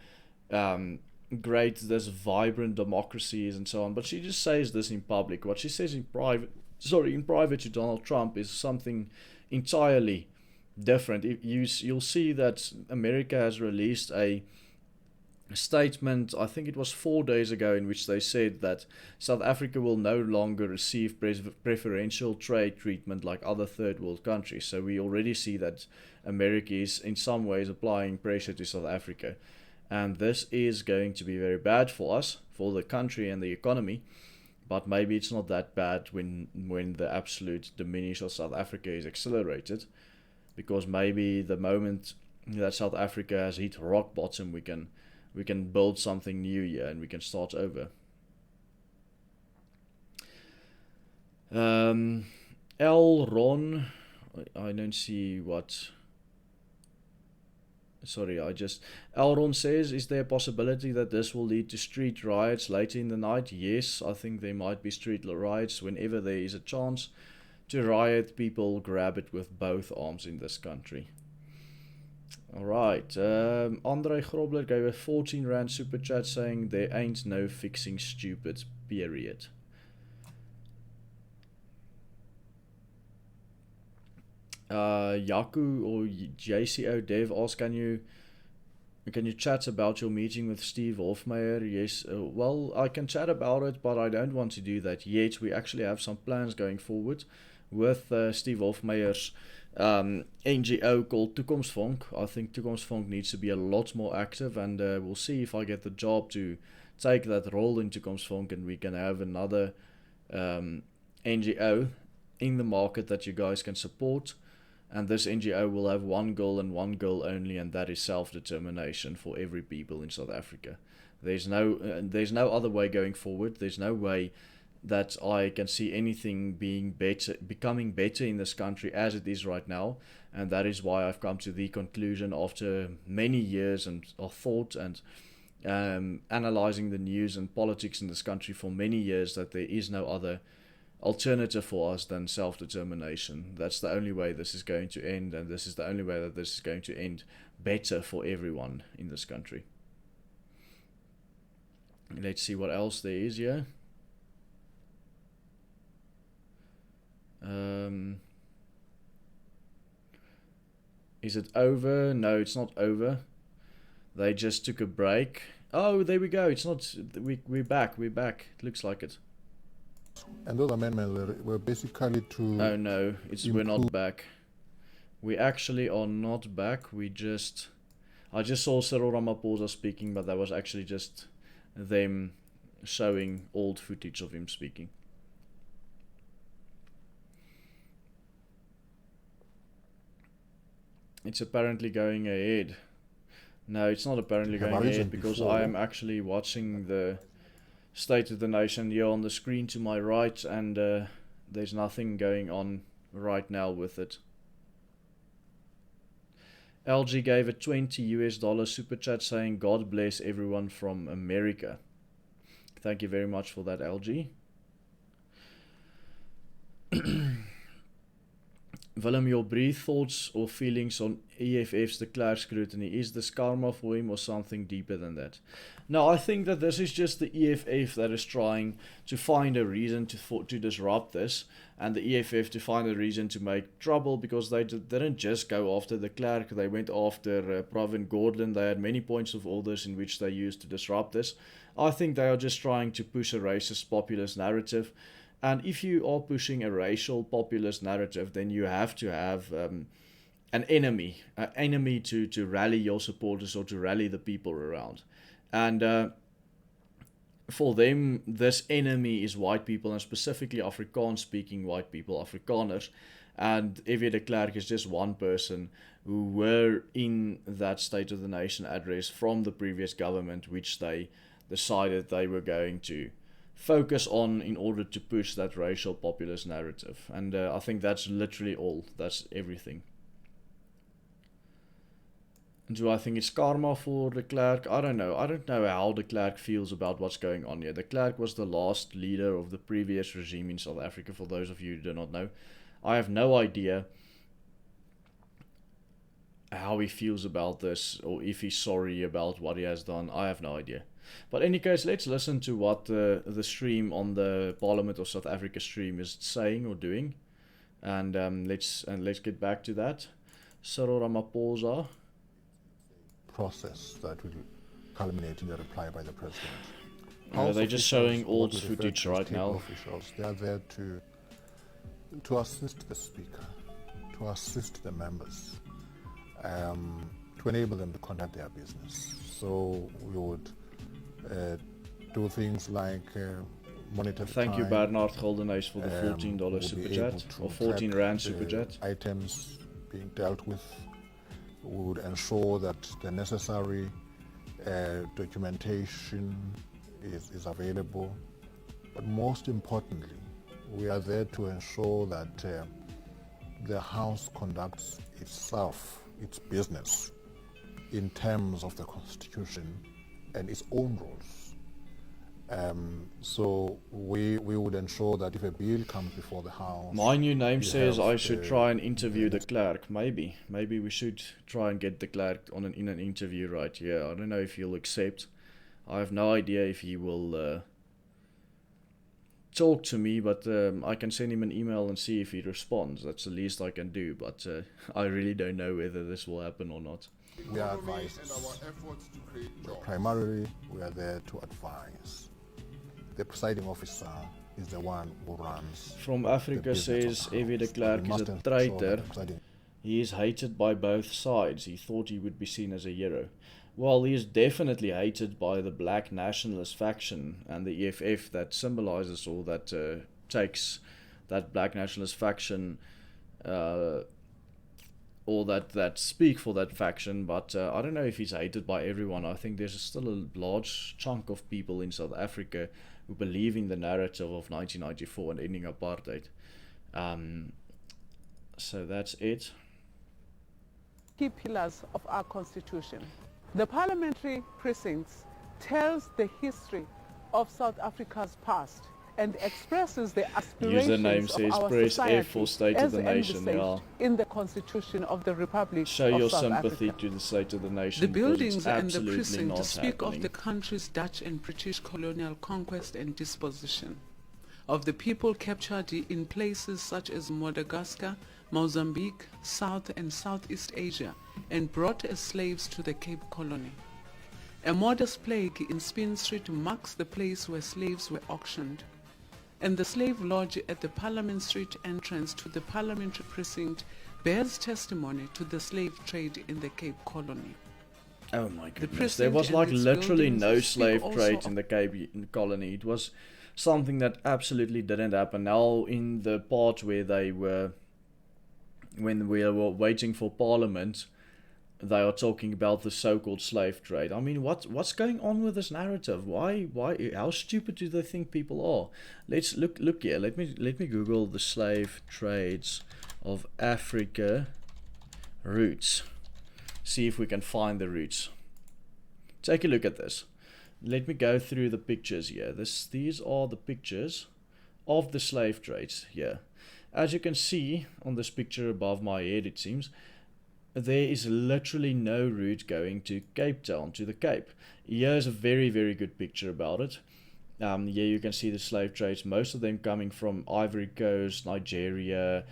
great this vibrant democracy is and so on. But she just says this in public. What she says in private to Donald Trump is something entirely different. You'll see that America has released a statement, I think it was 4 days ago, in which they said that South Africa will no longer receive preferential trade treatment like other third world countries. So we already see that America is in some ways applying pressure to South Africa, and this is going to be very bad for us, for the country and the economy. But maybe it's not that bad when the absolute diminish of South Africa is accelerated, because maybe the moment that South Africa has hit rock bottom, we can build something new here and we can start over. Ron, I don't see what. Sorry, Elron says, is there a possibility that this will lead to street riots later in the night? Yes, I think there might be street riots whenever there is a chance to riot. People grab it with both arms in this country. Alright, Andre Grobler gave a 14 Rand super chat saying there ain't no fixing stupid, period. Yaku or JCO Dev asks, can you chat about your meeting with Steve Hofmeyer? Yes, well, I can chat about it, but I don't want to do that yet. We actually have some plans going forward with Steve Hofmeyer's NGO called Toekomsfonk. I think Toekomsfonk needs to be a lot more active, and we'll see if I get the job to take that role in Toekomsfonk, and we can have another NGO in the market that you guys can support. And this NGO will have one goal and one goal only, and that is self-determination for every people in South Africa. There's no other way going forward. There's no way that I can see anything becoming better in this country as it is right now, and that is why I've come to the conclusion after many years of thought and analyzing the news and politics in this country for many years, that there is no other alternative for us than self-determination. That's the only way this is going to end, and this is the only way that this is going to end better for everyone in this country. Let's see what else there is here. Is it over? No, it's not over. They just took a break. Oh, there we go. It's not. We're back. We're back. Looks like it. And those amendments were basically to... Oh no, we're not back. We actually are not back. I just saw Cyril Ramaphosa speaking, but that was actually just them showing old footage of him speaking. It's apparently going ahead. No, it's not apparently going ahead because I am actually watching the State of the Nation here on the screen to my right, and there's nothing going on right now with it. LG gave a $20 super chat saying God bless everyone from America. Thank you very much for that, LG. Willem, your brief thoughts or feelings on EFF's de Klerk scrutiny. Is this karma for him or something deeper than that? No, I think that this is just the EFF that is trying to find a reason to disrupt this, and the EFF to find a reason to make trouble, because they didn't just go after de Klerk, they went after Pravin Gordhan. They had many points of orders in which they used to disrupt this. I think they are just trying to push a racist populist narrative. And if you are pushing a racial populist narrative, then you have to have an enemy to rally your supporters or to rally the people around. And for them, this enemy is white people, and specifically Afrikaans-speaking white people, Afrikaners. And F.W. de Klerk is just one person who were in that State of the Nation address from the previous government, which they decided they were going to focus on in order to push that racial populist narrative. And I think that's literally all. That's everything. Do I think it's karma for de Klerk? I don't know. I don't know how de Klerk feels about what's going on here. De Klerk was the last leader of the previous regime in South Africa, for those of you who do not know. I have no idea how he feels about this, or if he's sorry about what he has done. I have no idea. But in any case, let's listen to what the stream on the Parliament of South Africa stream is saying or doing, and let's get back to that. Cyril Ramaphosa. Process that will culminate in the reply by the president. They're just showing old footage right now. Officials, they are there to assist the speaker, to assist the members, to enable them to conduct their business. So we would do things like monitor the Thank time. you, Bernard Goldenhuis, for the $14 super chat, or 14 Rand super chat. Items being dealt with. We would ensure that the necessary documentation is available. But most importantly, we are there to ensure that the House conducts itself, its business, in terms of the Constitution and its own rules. So we would ensure that if a bill comes before the House... My new name says I should try and interview de Klerk. Maybe we should try and get de Klerk in an interview right here. I don't know if he'll accept. I have no idea if he will talk to me, but I can send him an email and see if he responds. That's the least I can do, but I really don't know whether this will happen or not. We are advisors. Primarily, we are there to advise. The presiding officer is the one who runs. From Africa says F.W. de Klerk is a traitor. He is hated by both sides. He thought he would be seen as a hero. Well, he is definitely hated by the black nationalist faction and the EFF that symbolizes, or that takes that black nationalist faction, or that speak for that faction. But I don't know if he's hated by everyone. I think there's still a large chunk of people in South Africa who believe in the narrative of 1994 and ending apartheid. So that's it. Key pillars of our constitution. The parliamentary precincts tells the history of South Africa's past and expresses the aspirations of our press society F for State of the Nation. envisaged in the Constitution of the Republic Show of your South sympathy Africa. to the State of the Nation. The because it's buildings and the absolutely precinct not speak happening. of the country's Dutch and British colonial conquest and disposition, of the people captured in places such as Madagascar, Mozambique, South and Southeast Asia, and brought as slaves to the Cape Colony. A modest plaque in Spin Street marks the place where slaves were auctioned, and the slave lodge at the Parliament Street entrance to the parliamentary precinct bears testimony to the slave trade in the Cape Colony. Oh my goodness, precinct there was and like its literally buildings no speak slave also trade of- in the Cape Colony. It was something that absolutely didn't happen. Now in the part where they were, when we were waiting for Parliament, they are talking about the so-called slave trade. I mean, what's going on with this narrative? Why, how stupid do they think people are? Let's look here. Let me Google the slave trades of Africa roots. See if we can find the roots. Take a look at this. Let me go through the pictures here. These are the pictures of the slave trades here. As you can see on this picture above my head, it seems, there is literally no route going to Cape Town, to the Cape. Here's a very, very good picture about it. Here you can see the slave trades, most of them coming from Ivory Coast, Nigeria,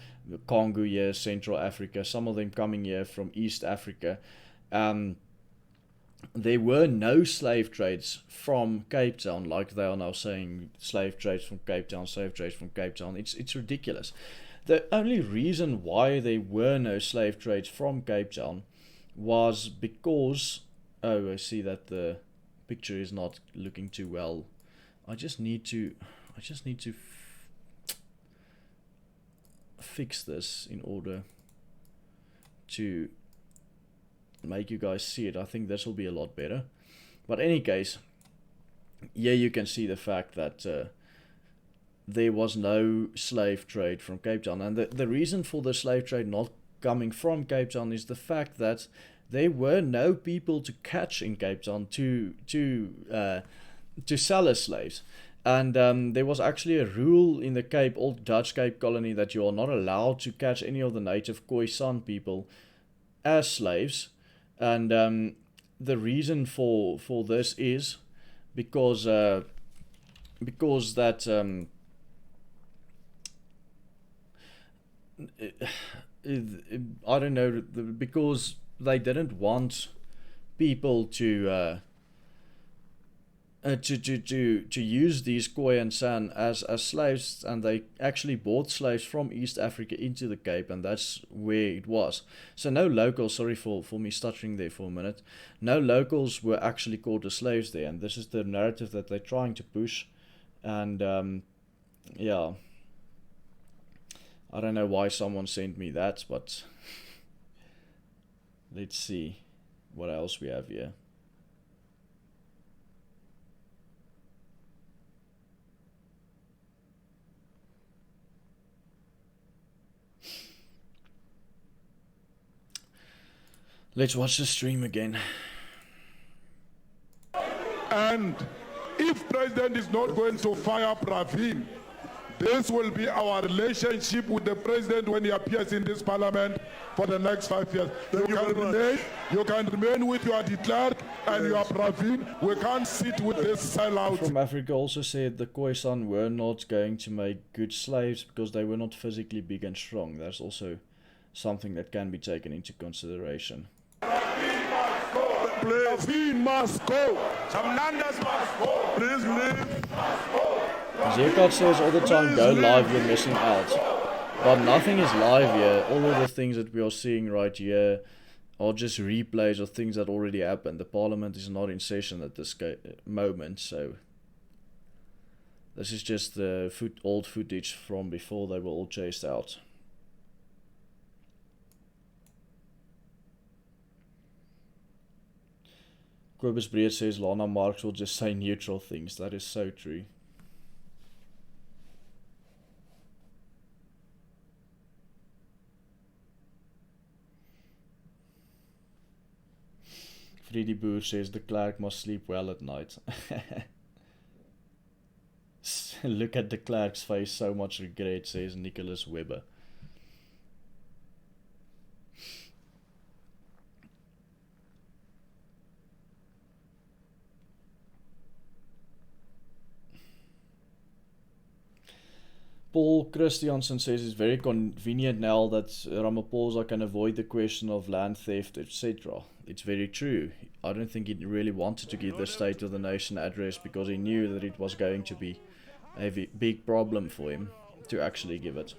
Congo here, Central Africa, some of them coming here from East Africa. There were no slave trades from Cape Town, like they are now saying, slave trades from Cape Town, slave trades from Cape Town. It's ridiculous. The only reason why there were no slave trades from Cape Town was because, oh, I see that the picture is not looking too well. I just need to fix this in order to make you guys see it. I think this will be a lot better. But in any case, here you can see the fact that there was no slave trade from Cape Town. And the reason for the slave trade not coming from Cape Town is the fact that there were no people to catch in Cape Town to sell as slaves. And there was actually a rule in the Cape, old Dutch Cape Colony, that you are not allowed to catch any of the native Khoisan people as slaves. And the reason for this is because that I don't know, because they didn't want people to use these Khoi and San as slaves, and they actually bought slaves from East Africa into the Cape, and that's where it was. So no locals, sorry for me stuttering there for a minute, no locals were actually caught as slaves there, and this is the narrative that they're trying to push. And yeah, I don't know why someone sent me that, but let's see what else we have here. Let's watch the stream again. And if President is not going to fire Pravin, this will be our relationship with the President when he appears in this Parliament for the next 5 years. You can remain with your clerk and your Pravin. We can't sit with this sellout. From Africa also said the Khoisan were not going to make good slaves because they were not physically big and strong. That's also something that can be taken into consideration. Pravin must go. Samlandas must go. Please leave. Zekat says all the time, go live, you're missing out. But nothing is live here. All of the things that we are seeing right here are just replays of things that already happened. The Parliament is not in session at this moment, so this is just the old footage from before they were all chased out. Kobus Breed says Lana Marx will just say neutral things. That is so true. Freddy Boer says the clerk must sleep well at night. Look at the clerk's face, so much regret, says Nicholas Webber. Paul Christiansen says it's very convenient now that Ramaphosa can avoid the question of land theft, etc. It's very true. I don't think he really wanted to give the State of the Nation address because he knew that it was going to be a big problem for him to actually give it.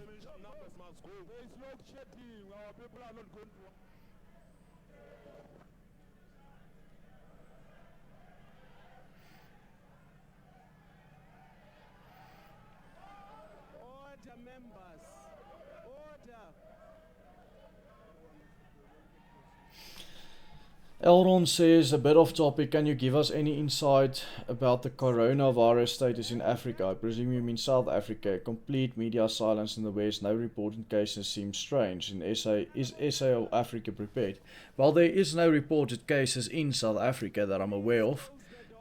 Elron says, a bit off topic, can you give us any insight about the coronavirus status in Africa? I presume you mean South Africa. Complete media silence in the West, no reported cases seems strange. In SA, is SA or Africa prepared? Well, there is no reported cases in South Africa that I'm aware of.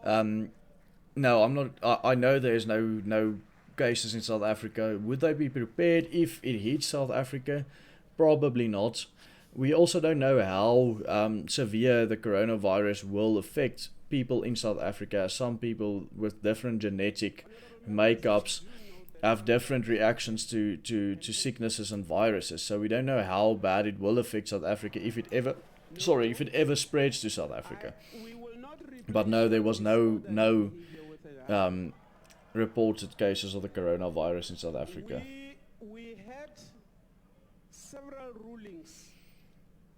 No, I'm not. I know there's no cases in South Africa. Would they be prepared if it hits South Africa? Probably not. We also don't know how severe the coronavirus will affect people in South Africa. Some people with different genetic makeups have different reactions to sicknesses and viruses. So we don't know how bad it will affect South Africa if it ever spreads to South Africa. But no, there was no reported cases of the coronavirus in South Africa. We had several rulings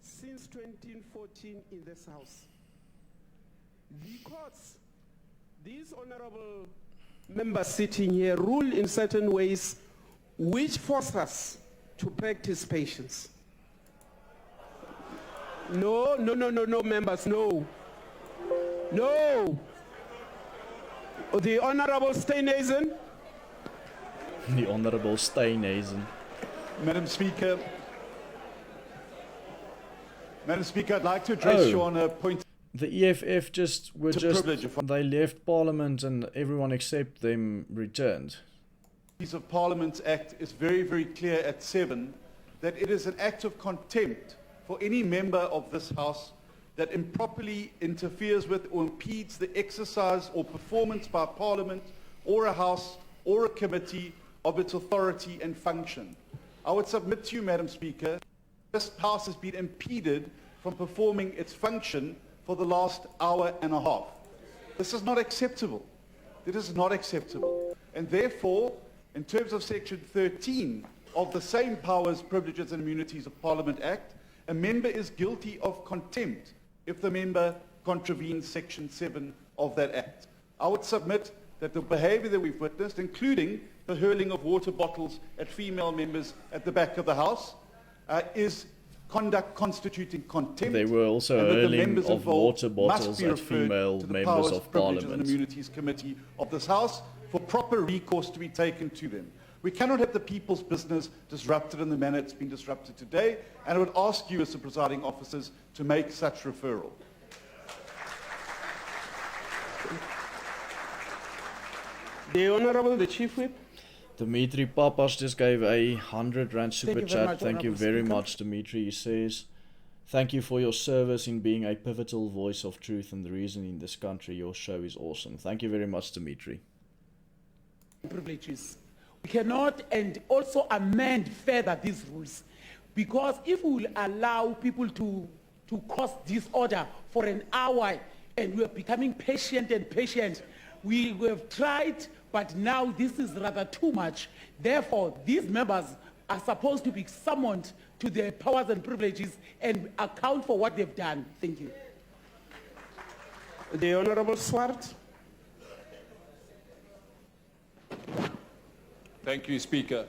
since 2014 in this House. The courts, these honorable members sitting here, rule in certain ways which force us to practice patience. No, members, no. The Honorable Steenhuisen. The Honorable Steenhuisen. Madam Speaker, I'd like to address you on a point. The EFF they left Parliament and everyone except them returned. The of Parliament Act is very, very clear at 7 that it is an act of contempt for any member of this House that improperly interferes with or impedes the exercise or performance by Parliament or a House or a committee of its authority and function. I would submit to you, Madam Speaker, this House has been impeded from performing its function for the last hour and a half. This is not acceptable. It is not acceptable. And therefore, in terms of Section 13 of the Same Powers, Privileges and Immunities of Parliament Act, a member is guilty of contempt if the member contravenes Section 7 of that Act. I would submit that the behaviour that we've witnessed, including the hurling of water bottles at female members at the back of the House, is conduct constituting contempt. There were also hurling of water bottles at female members of Parliament. And Immunities Committee of this House for proper recourse to be taken to them. We cannot have the people's business disrupted in the manner it's been disrupted today, and I would ask you as the presiding officers to make such referral. The Honourable, the Chief Whip. Dimitri Papas just gave a 100 Rand super chat. Thank you very much, Dimitri. He says, thank you for your service in being a pivotal voice of truth and the reason in this country. Your show is awesome. Thank you very much, Dimitri. Privileges. We cannot and also amend further these rules, because if we will allow people to cause disorder for an hour and we are becoming patient, we have tried, but now this is rather too much. Therefore, these members are supposed to be summoned to their powers and privileges and account for what they've done. Thank you. The Honourable Swart. Thank you, Speaker.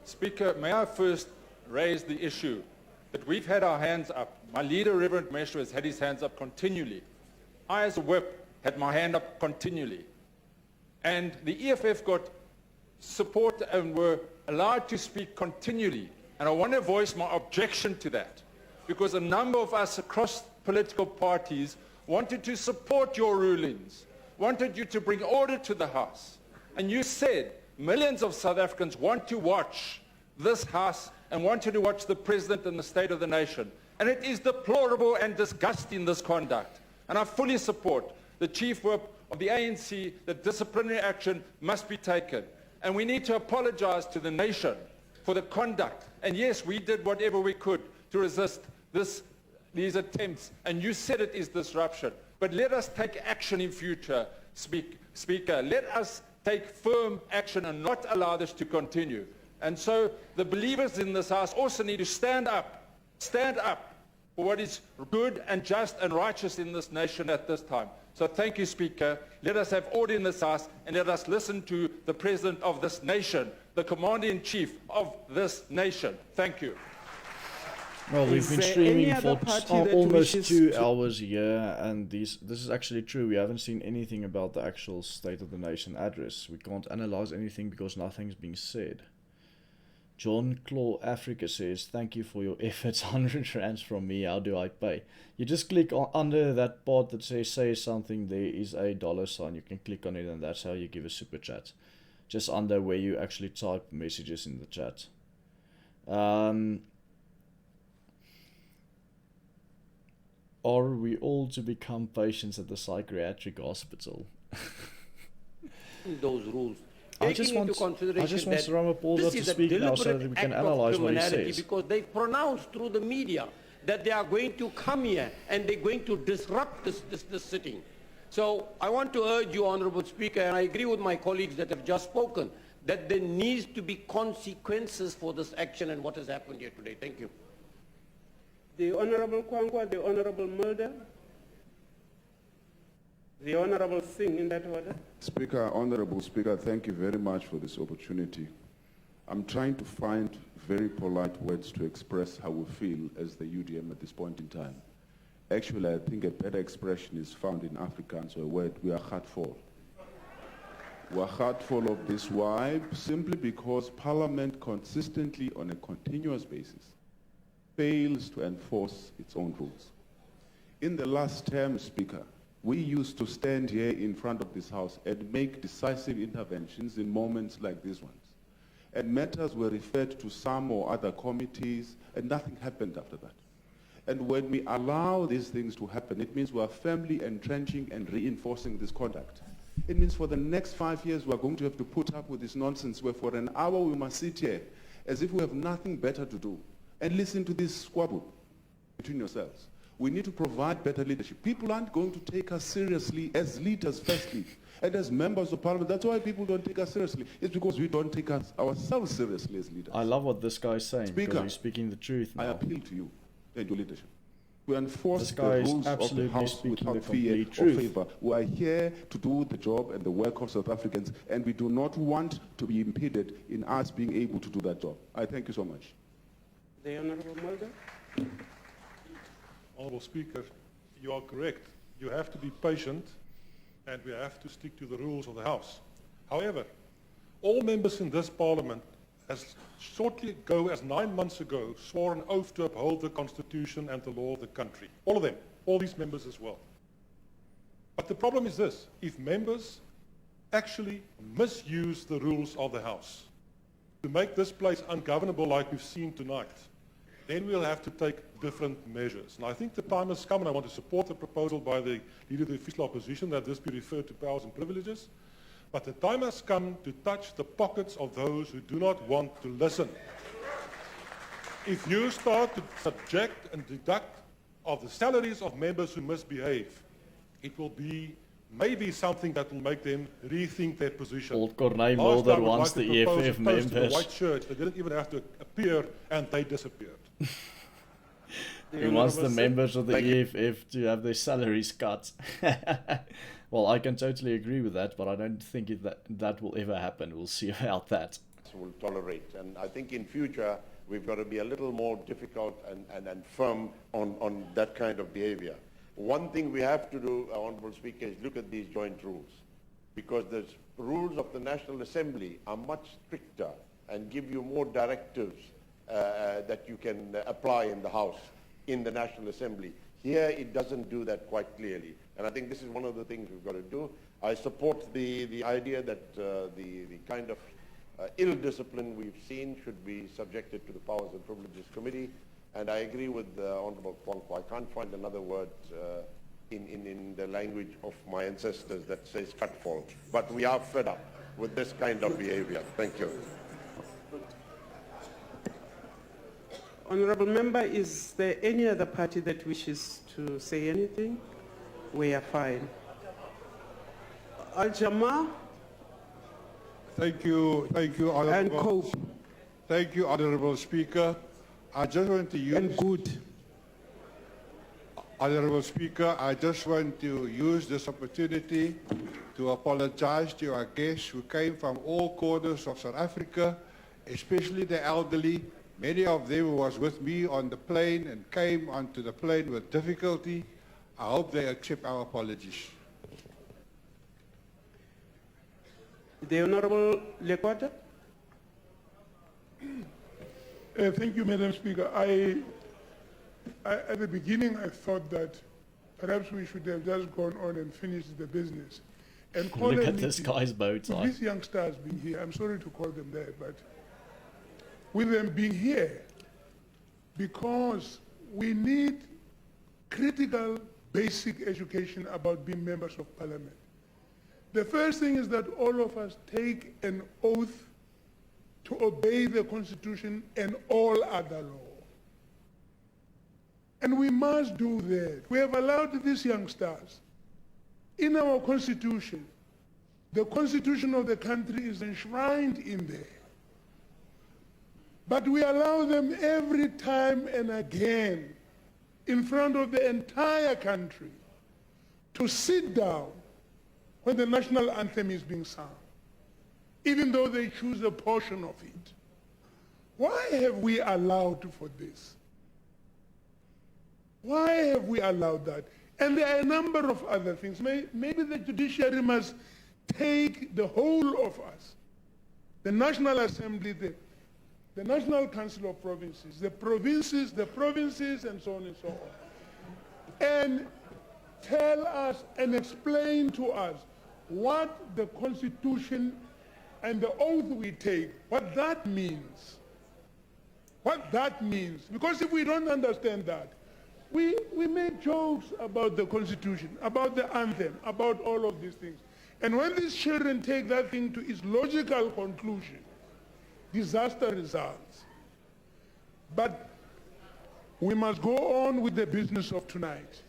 Speaker, may I first raise the issue that we've had our hands up. My leader, Reverend Meshu, has had his hands up continually. I, as a whip, had my hand up continually. And the EFF got support and were allowed to speak continually. And I want to voice my objection to that, because a number of us across political parties wanted to support your rulings, wanted you to bring order to the House. And you said millions of South Africans want to watch this House and wanted to watch the President and the State of the Nation. And it is deplorable and disgusting, this conduct. And I fully support the Chief Whip of the ANC that disciplinary action must be taken. And we need to apologize to the nation for the conduct. And yes, we did whatever we could to resist these attempts. And you said it is disruption. But let us take action in future, Speaker. Let us take firm action and not allow this to continue. And so the believers in this House also need to stand up for what is good and just and righteous in this nation at this time. So thank you, Speaker. Let us have order in this House, and let us listen to the President of this nation, the Commander-in-Chief of this nation. Thank you. Well, we've been streaming for almost 2 hours here, and this is actually true. We haven't seen anything about the actual State of the Nation address. We can't analyze anything because nothing's being said. John Claw Africa says, thank you for your efforts, 100 rands from me, how do I pay? You just click on under that part that says say something, there is a $sign, you can click on it and that's how you give a super chat. Just under where you actually type messages in the chat. Are we all to become patients at the psychiatric hospital? Those rules. I just want Ramaphosa to speak now so that we can analyze what he says. Because they pronounced through the media that they are going to come here and they're going to disrupt this sitting. So I want to urge you, Honourable Speaker, and I agree with my colleagues that have just spoken, that there needs to be consequences for this action and what has happened here today. Thank you. The Honourable Kwangwa, the Honourable Mulder, the Honourable Singh in that order. Speaker, Honourable Speaker, thank you very much for this opportunity. I'm trying to find very polite words to express how we feel as the UDM at this point in time. Actually, I think a better expression is found in Afrikaans, a word, we are heartful. We are heartful of this. Why? Simply because Parliament consistently, on a continuous basis, fails to enforce its own rules. In the last term, Speaker, we used to stand here in front of this House and make decisive interventions in moments like these ones. And matters were referred to some or other committees, and nothing happened after that. And when we allow these things to happen, it means we are firmly entrenching and reinforcing this conduct. It means for the next 5 years, we are going to have to put up with this nonsense where for an hour we must sit here as if we have nothing better to do and listen to this squabble between yourselves. We need to provide better leadership. People aren't going to take us seriously as leaders, firstly, and as members of Parliament. That's why people don't take us seriously. It's because we don't take ourselves seriously as leaders. I love what this guy is saying, Speaker, because he's speaking the truth now. I appeal to you and your leadership. We enforce the rules of the House without fear or favor. We are here to do the job and the work of South Africans, and we do not want to be impeded in us being able to do that job. I thank you so much. The Honourable Mulder. Honourable Speaker, you are correct. You have to be patient and we have to stick to the rules of the House. However, all members in this Parliament, as shortly ago as 9 months ago, swore an oath to uphold the Constitution and the law of the country. All of them, all these members as well. But the problem is this: if members actually misuse the rules of the House to make this place ungovernable like we've seen tonight, then we'll have to take different measures. And I think the time has come, and I want to support the proposal by the Leader of the Official Opposition that this be referred to powers and privileges. But the time has come to touch the pockets of those who do not want to listen. If you start to subject and deduct of the salaries of members who misbehave, it will be maybe something that will make them rethink their position. Old Corneille Mulder wants the EFF members. The white shirt, they didn't even have to appear, and they disappeared. He wants the members of the EFF to have their salaries cut. Well, I can totally agree with that, but I don't think that will ever happen. We'll see about that. Will tolerate, and I think in future we've got to be a little more difficult and firm on that kind of behavior. One thing we have to do, Honourable Speaker, is look at these joint rules, because the rules of the National Assembly are much stricter and give you more directives that you can apply in the House, in the National Assembly. Here it doesn't do that quite clearly, and I think this is one of the things we've got to do. I support the idea that the kind of ill discipline we've seen should be subjected to the Powers and Privileges Committee, and I agree with Honourable Kwankwa. I can't find another word in the language of my ancestors that says cutfall, but we are fed up. with this kind of behavior. Thank you. Honorable Member, is there any other party that wishes to say anything? We are fine. Al-Jama? Thank you, Honorable. Thank you, Honorable Speaker. I just want to use... Honorable Speaker, I just want to use this opportunity to apologize to our guests who came from all corners of South Africa, especially the elderly. Many of them was with me on the plane and came onto the plane with difficulty. I hope they accept our apologies. The Honorable Lekota? Thank you, Madam Speaker. At the beginning, I thought that perhaps we should have just gone on and finished the business. And call Look a at this meeting. guy's bow tie. These youngsters being here, I'm sorry to call them that, but with them being here, because we need critical, basic education about being members of parliament. The first thing is that all of us take an oath to obey the Constitution and all other law. And we must do that. We have allowed these youngsters. In our Constitution, the Constitution of the country is enshrined in there. But we allow them every time and again in front of the entire country to sit down when the national anthem is being sung, even though they choose a portion of it. Why have we allowed for this? Why have we allowed that? And there are a number of other things. Maybe the judiciary must take the whole of us, the National Assembly, the National Council of Provinces, the provinces, and so on and so on, and tell us and explain to us what the Constitution and the oath we take, what that means. What that means. Because if we don't understand that, we make jokes about the Constitution, about the anthem, about all of these things. And when these children take that thing to its logical conclusion, disaster results. But we must go on with the business of tonight.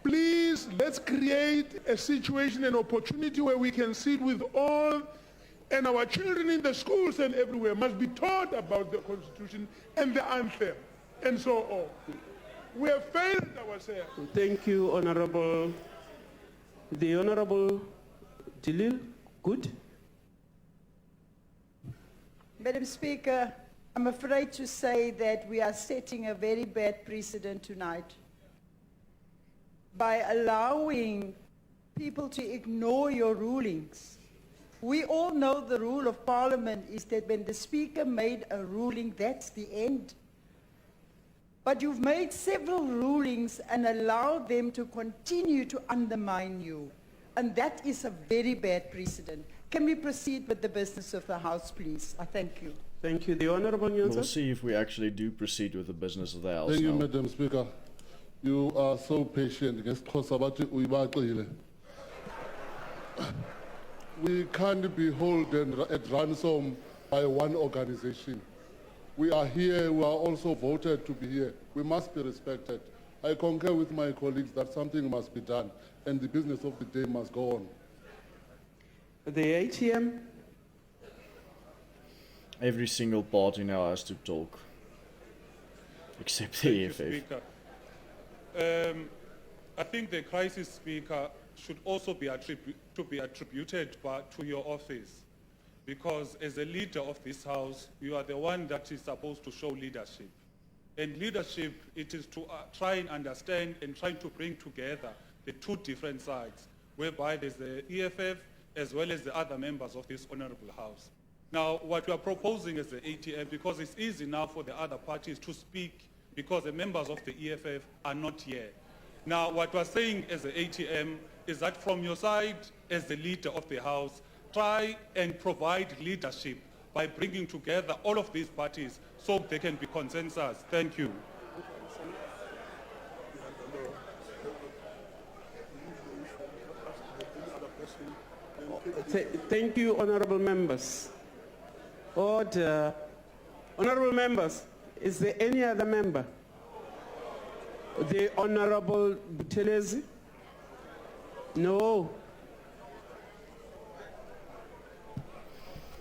Please, let's create a situation, an opportunity where we can sit with all, and our children in the schools and everywhere must be taught about the Constitution and the anthem, and so on. We have failed ourselves. Thank you, Honorable. The Honorable Dilil, good. Madam Speaker, I'm afraid to say that we are setting a very bad precedent tonight by allowing people to ignore your rulings. We all know the rule of Parliament is that when the Speaker made a ruling, that's the end. But you've made several rulings and allowed them to continue to undermine you. And that is a very bad precedent. Can we proceed with the business of the House, please? I thank you. Thank you. The Honourable Nyanza. We'll see if we actually do proceed with the business of the House. Thank you, now. Madam Speaker. You are so patient. We can't be held at ransom by one organization. We are here, we are also voted to be here. We must be respected. I concur with my colleagues that something must be done and the business of the day must go on. The ATM? Every single party now has to talk, except the EFF. Speaker. I think the crisis speaker should also be attributed to your office, because as a leader of this House, you are the one that is supposed to show leadership. And leadership, it is to try and understand and try to bring together the two different sides, whereby there's the EFF as well as the other members of this honorable House. Now, what we are proposing as the ATM, because it's easy now for the other parties to speak because the members of the EFF are not here. Now, what we're saying as the ATM is that from your side, as the leader of the House, try and provide leadership by bringing together all of these parties so there can be consensus. Thank you. Thank you, honorable members. Order. Honorable members, is there any other member? The Honorable Buthelezi? No.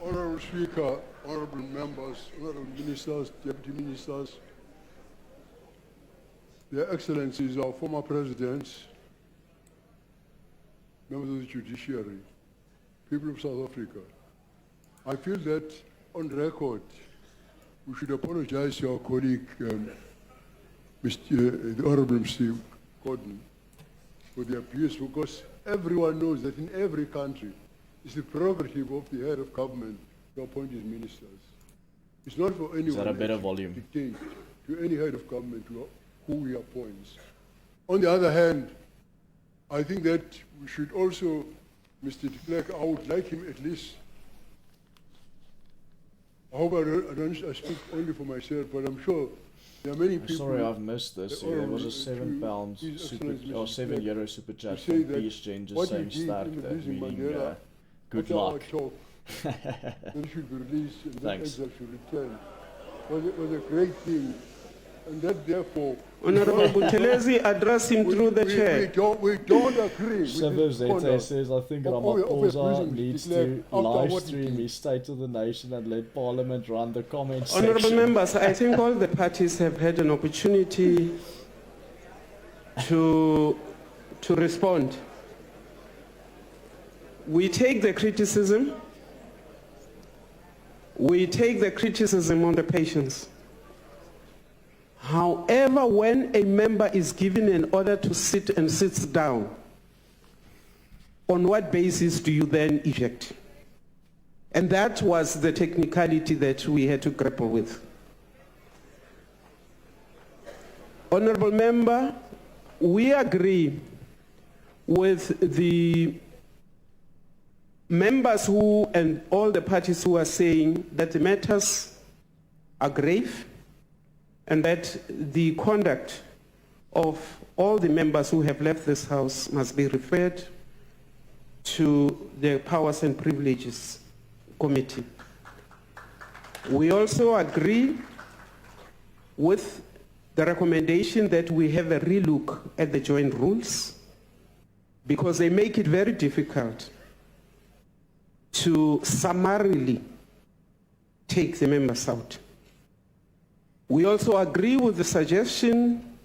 Honorable Speaker, honorable members, honorable ministers, deputy ministers, Their Excellencies, our former presidents, members of the judiciary, people of South Africa, I feel that on record, we should apologize to our colleague, the Honorable Mr. Gordhan, for the abuse, because everyone knows that in every country, it's the prerogative of the head of government to appoint his ministers. It's not for anyone Is that a better to volume? dictate to any head of government who he appoints. On the other hand, I think that we should also, Mr. de Klerk, I would like him at least, I hope I speak only for myself, but I'm sure there are many people. Sorry, I've missed this. There was a £7 super, €7 super chat from Peace Jen just saying start that meaning good luck. Then should be released and then Thanks. exile should return. Was a great thing. And that therefore... Honorable Buthelezi, address him through the chair. We don't agree with Sever this Zete conduct says, I think of Ramaphosa Mr. needs de Klerk to after live what he stream did. his State of the Nation and let Parliament run the comment Honorable section. members, I think all the parties have had an opportunity to respond. We take the criticism. We take the criticism on the patience. However, when a member is given an order to sit and sits down, on what basis do you then eject? And that was the technicality that we had to grapple with. Honorable member, we agree with the members who and all the parties who are saying that the matters are grave and that the conduct of all the members who have left this House must be referred to the Powers and Privileges Committee. We also agree with the recommendation that we have a relook at the joint rules because they make it very difficult to summarily take the members out. We also agree with the suggestion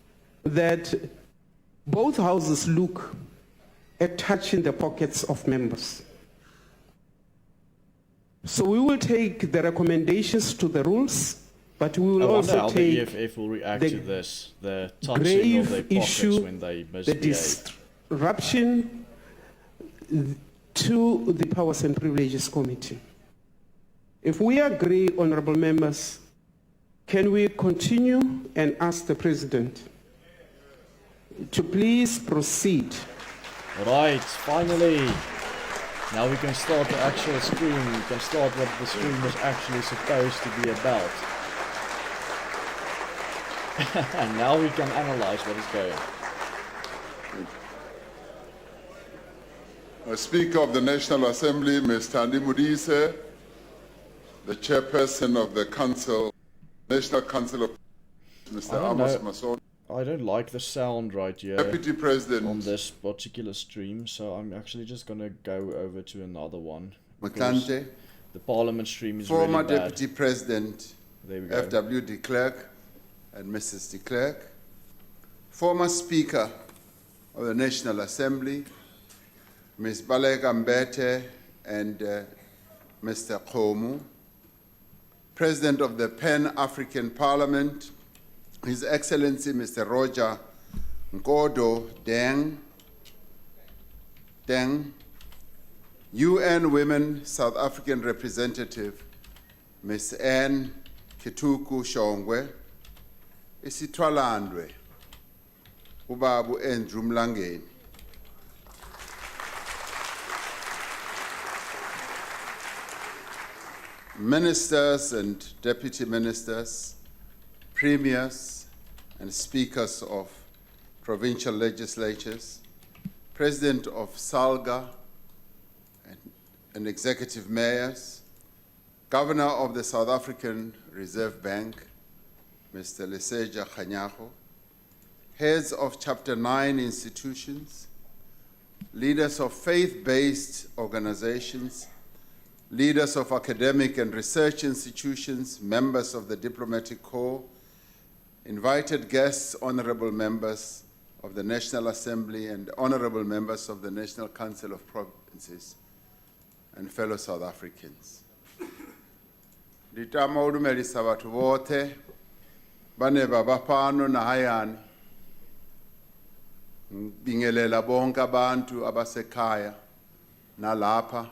that both houses look at touching the pockets of members. So we will take the recommendations to the rules, but we will also how take the EFF will react to this, the touching grave of their pockets issue, when they the misbehave. disruption to the Powers and Privileges Committee. If we agree, honorable members, can we continue and ask the President to please proceed? Right, finally. Now we can start the actual stream. We can start what the stream was actually supposed to be about. And now we can analyze what is going on. Speaker of the National Assembly, Ms. Thandi Modise, the chairperson of the Council, National Council of Mr. Amos Mason. I don't like the sound right here Deputy President on this particular stream, so I'm actually just going to go over to another one. Motlanthe, the Parliament stream is former really bad. Deputy President There we go. F.W. de Klerk and Mrs. de Klerk, former Speaker of the National Assembly, Ms. Baleka Mbete and Mr. Khomu, President of the Pan-African Parliament, His Excellency Mr. Roger Nkodo Deng, UN Women South African Representative Ms. Anne Kituku Shongwe, isithwalandwe ubabu Andrew Mlangeni. Ministers and deputy ministers, premiers and speakers of provincial legislatures, President of SALGA and executive mayors, Governor of the South African Reserve Bank, Mr. Leseja Kganyago, heads of Chapter 9 institutions, leaders of faith-based organizations, leaders of academic and research institutions, members of the Diplomatic Corps, invited guests, honorable members of the National Assembly and honorable members of the National Council of Provinces, and fellow South Africans. Ditama udumelisa batho bote bane babafano na hayani bingelela bonke abantu abasekhaya nalapha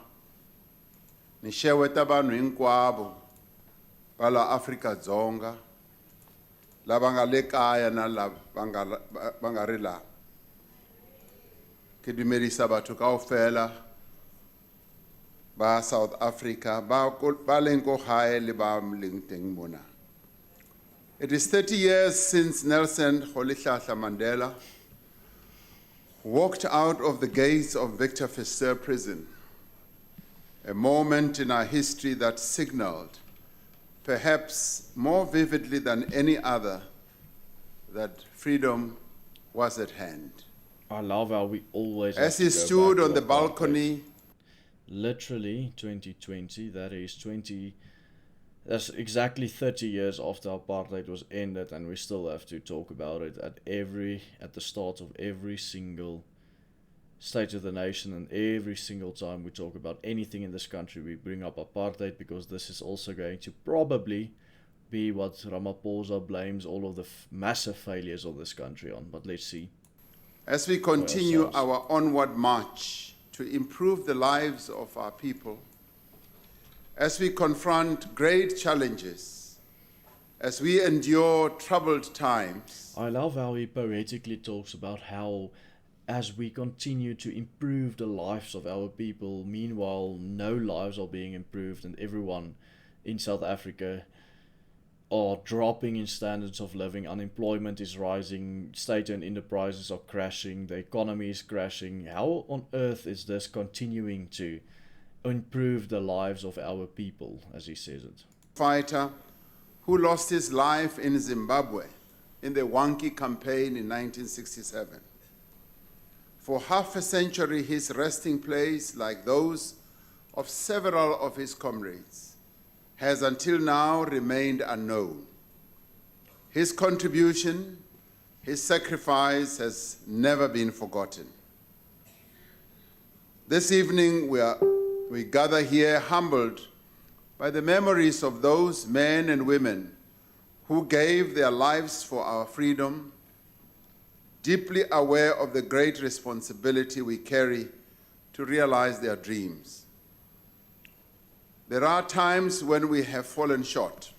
nisheweta abantu hinkwavo bala Afrika Dzonga lava nga le kaya na lava va nga ri la ke dumelisa batho kaofela ba South Africa ba leng ko gae le ba leng teng mona. It is 30 years since Nelson Rolihlahla Mandela walked out of the gates of Victor Verster prison, a moment in our history that signaled, perhaps more vividly than any other, that freedom was at hand. I love how we always As he stood on the balcony, literally 2020, that's exactly 30 years after apartheid was ended, and we still have to talk about it at the start of every single State of the Nation, and every single time we talk about anything in this country we bring up apartheid, because this is also going to probably be what Ramaphosa blames all of the massive failures of this country on. But let's see. As we continue our onward march to improve the lives of our people, as we confront great challenges, as we endure troubled times. I love how he poetically talks about how, as we continue to improve the lives of our people, meanwhile no lives are being improved, and everyone in South Africa are dropping in standards of living, unemployment is rising, state-owned enterprises are crashing, the economy is crashing. How on earth is this continuing to improve the lives of our people, as he says it? Fighter who lost his life in Zimbabwe in the Wankie campaign in 1967. For half a century, his resting place, like those of several of his comrades, has until now remained unknown. His contribution, his sacrifice has never been forgotten. This evening, we gather here humbled by the memories of those men and women who gave their lives for our freedom, deeply aware of the great responsibility we carry to realize their dreams. There are times when we have fallen short.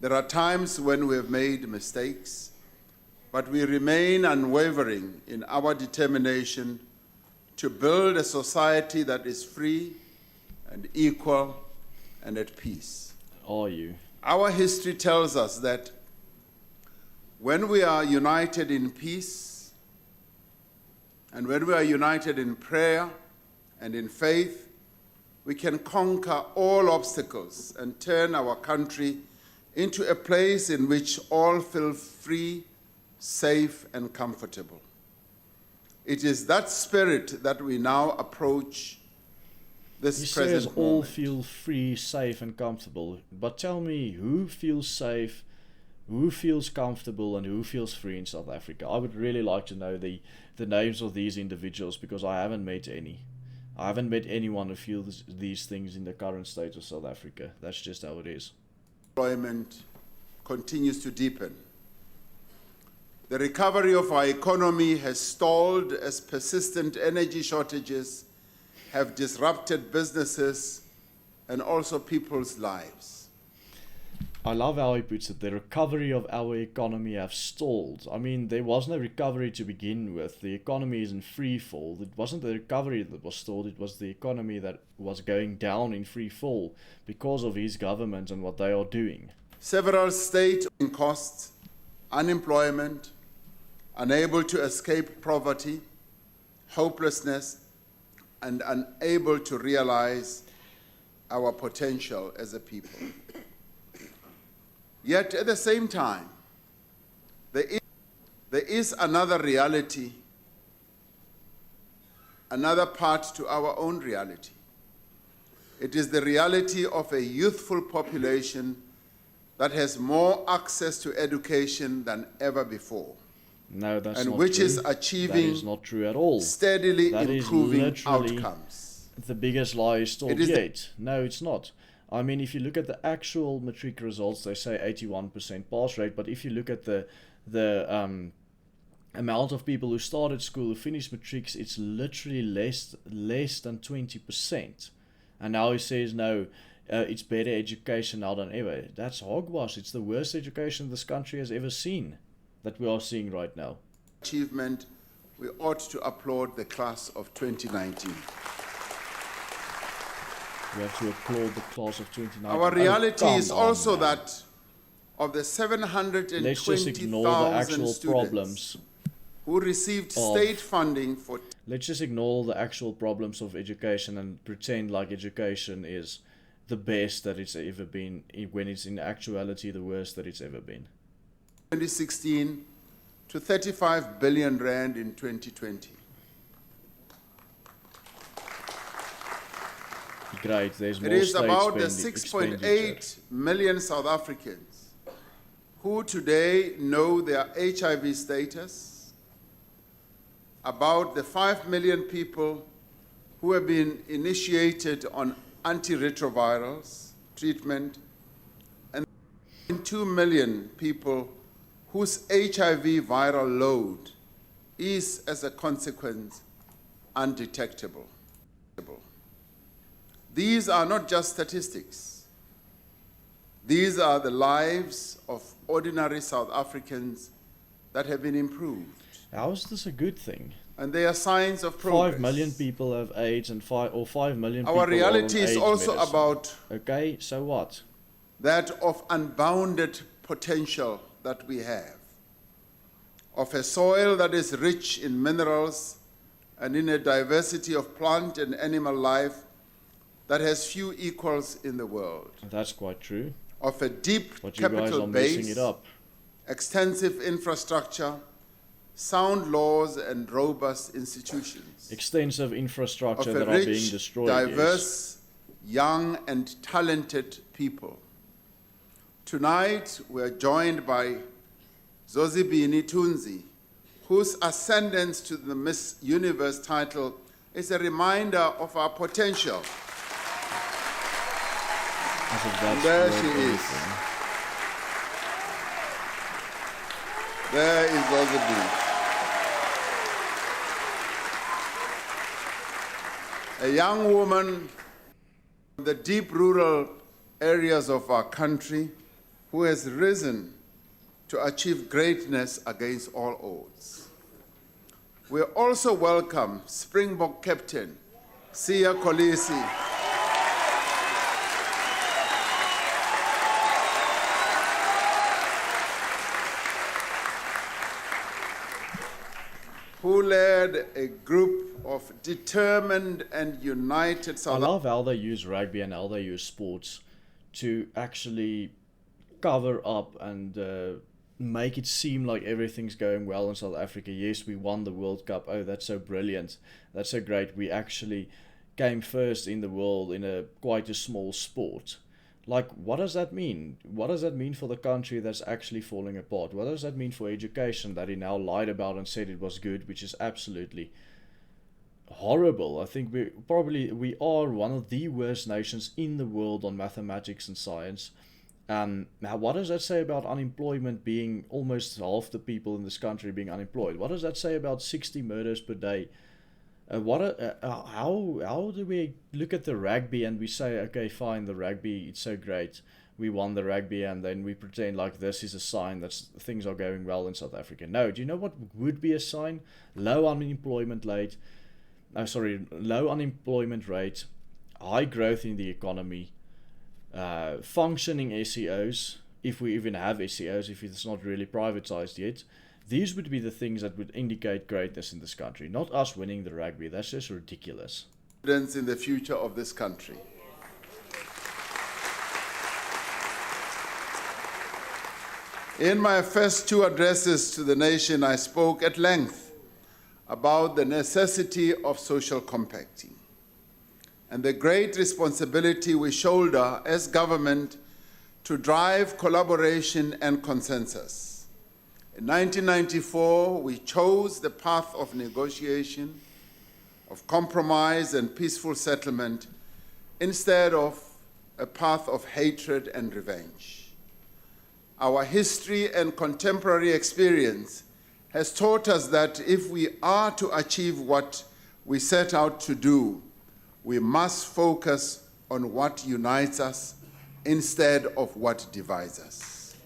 There are times when we have made mistakes, but we remain unwavering in our determination to build a society that is free and equal and at peace. Are you? Our history tells us that when we are united in peace, and when we are united in prayer and in faith, we can conquer all obstacles and turn our country into a place in which all feel free, safe, and comfortable. It is that spirit that we now approach this present moment. He says all feel free, safe, and comfortable. But tell me, who feels safe, who feels comfortable, and who feels free in South Africa? I would really like to know the names of these individuals, because I haven't met any. I haven't met anyone who feels these things in the current state of South Africa. That's just how it is. Employment continues to deepen. The recovery of our economy has stalled as persistent energy shortages have disrupted businesses and also people's lives. I love how he puts it. The recovery of our economy have stalled. I mean, there was no recovery to begin with. The economy is in free fall. It wasn't the recovery that was stalled. It was the economy that was going down in free fall because of his government and what they are doing. Several state costs, unemployment, unable to escape poverty, hopelessness, and unable to realize our potential as a people. Yet at the same time, there is another reality, another part to our own reality. It is the reality of a youthful population that has more access to education than ever before. No, that's and not which true. is achieving that is not true at all. Steadily that improving is literally outcomes. The biggest lie is told It is yet. No, it's not. I mean, if you look at the actual matric results, they say 81% pass rate. But if you look at the amount of people who started school, who finished matrics, it's literally less than 20%. And now he says, no, it's better education now than ever. That's hogwash. It's the worst education this country has ever seen, that we are seeing right now. Achievement, we ought to applaud the class of 2019. We have to applaud the class of 2019. Our reality is also man. that of the Let's just ignore the 720,000 actual students problems who received state funding for... Let's just ignore the actual problems of education and pretend like education is the best that it's ever been, when it's in actuality the worst that it's ever been. 2016 to 35 billion rand in 2020. Great, there's more It is state about the expenditure. 6.8 million South Africans who today know their HIV status, about the 5 million people who have been initiated on antiretrovirals treatment, and 2 million people whose HIV viral load is, as a consequence, undetectable. These are not just statistics. These are the lives of ordinary South Africans that have been improved. How is this a good thing? And they are signs of progress. 5 million people have AIDS and 5 million people Our are reality on is AIDS also medicine. about... Okay, so what? That of unbounded potential that we have, of a soil that is rich in minerals and in a diversity of plant and animal life that has few equals in the world. That's quite true. Of a deep But you guys capital are messing base, it up. extensive infrastructure, sound laws and robust institutions. Extensive infrastructure Of a that are being rich, destroyed. diverse, young and talented people. Tonight we're joined by Zozibini Tunzi, whose ascendance to the Miss Universe title is a reminder of our potential. And there she is. There is Zozibini. A young woman from the deep rural areas of our country who has risen to achieve greatness against all odds. We also welcome Springbok captain Siya Kolisi, who led a group of determined and united South I love how they use rugby and how they use sports to actually cover up and make it seem like everything's going well in South Africa. Yes, we won the World Cup. Oh, that's so brilliant. That's so great. We actually came first in the world in quite a small sport. Like, what does that mean? What does that mean for the country that's actually falling apart? What does that mean for education that he now lied about and said it was good, which is absolutely horrible? I think we are one of the worst nations in the world on mathematics and science. Now, what does that say about unemployment being almost half the people in this country being unemployed? What does that say about 60 murders per day? How do we look at the rugby and we say, okay, fine, the rugby, it's so great, we won the rugby, and then we pretend like this is a sign that things are going well in South Africa? No, do you know what would be a sign? Low unemployment rate, high growth in the economy, functioning SEOs, if we even have SEOs, if it's not really privatized yet. These would be the things that would indicate greatness in this country, not us winning the rugby. That's just ridiculous. in the future of this country. In my first two addresses to the nation, I spoke at length about the necessity of social compacting and the great responsibility we shoulder as government to drive collaboration and consensus. In 1994, we chose the path of negotiation, of compromise and peaceful settlement instead of a path of hatred and revenge. Our history and contemporary experience has taught us that if we are to achieve what we set out to do, we must focus on what unites us instead of what divides us.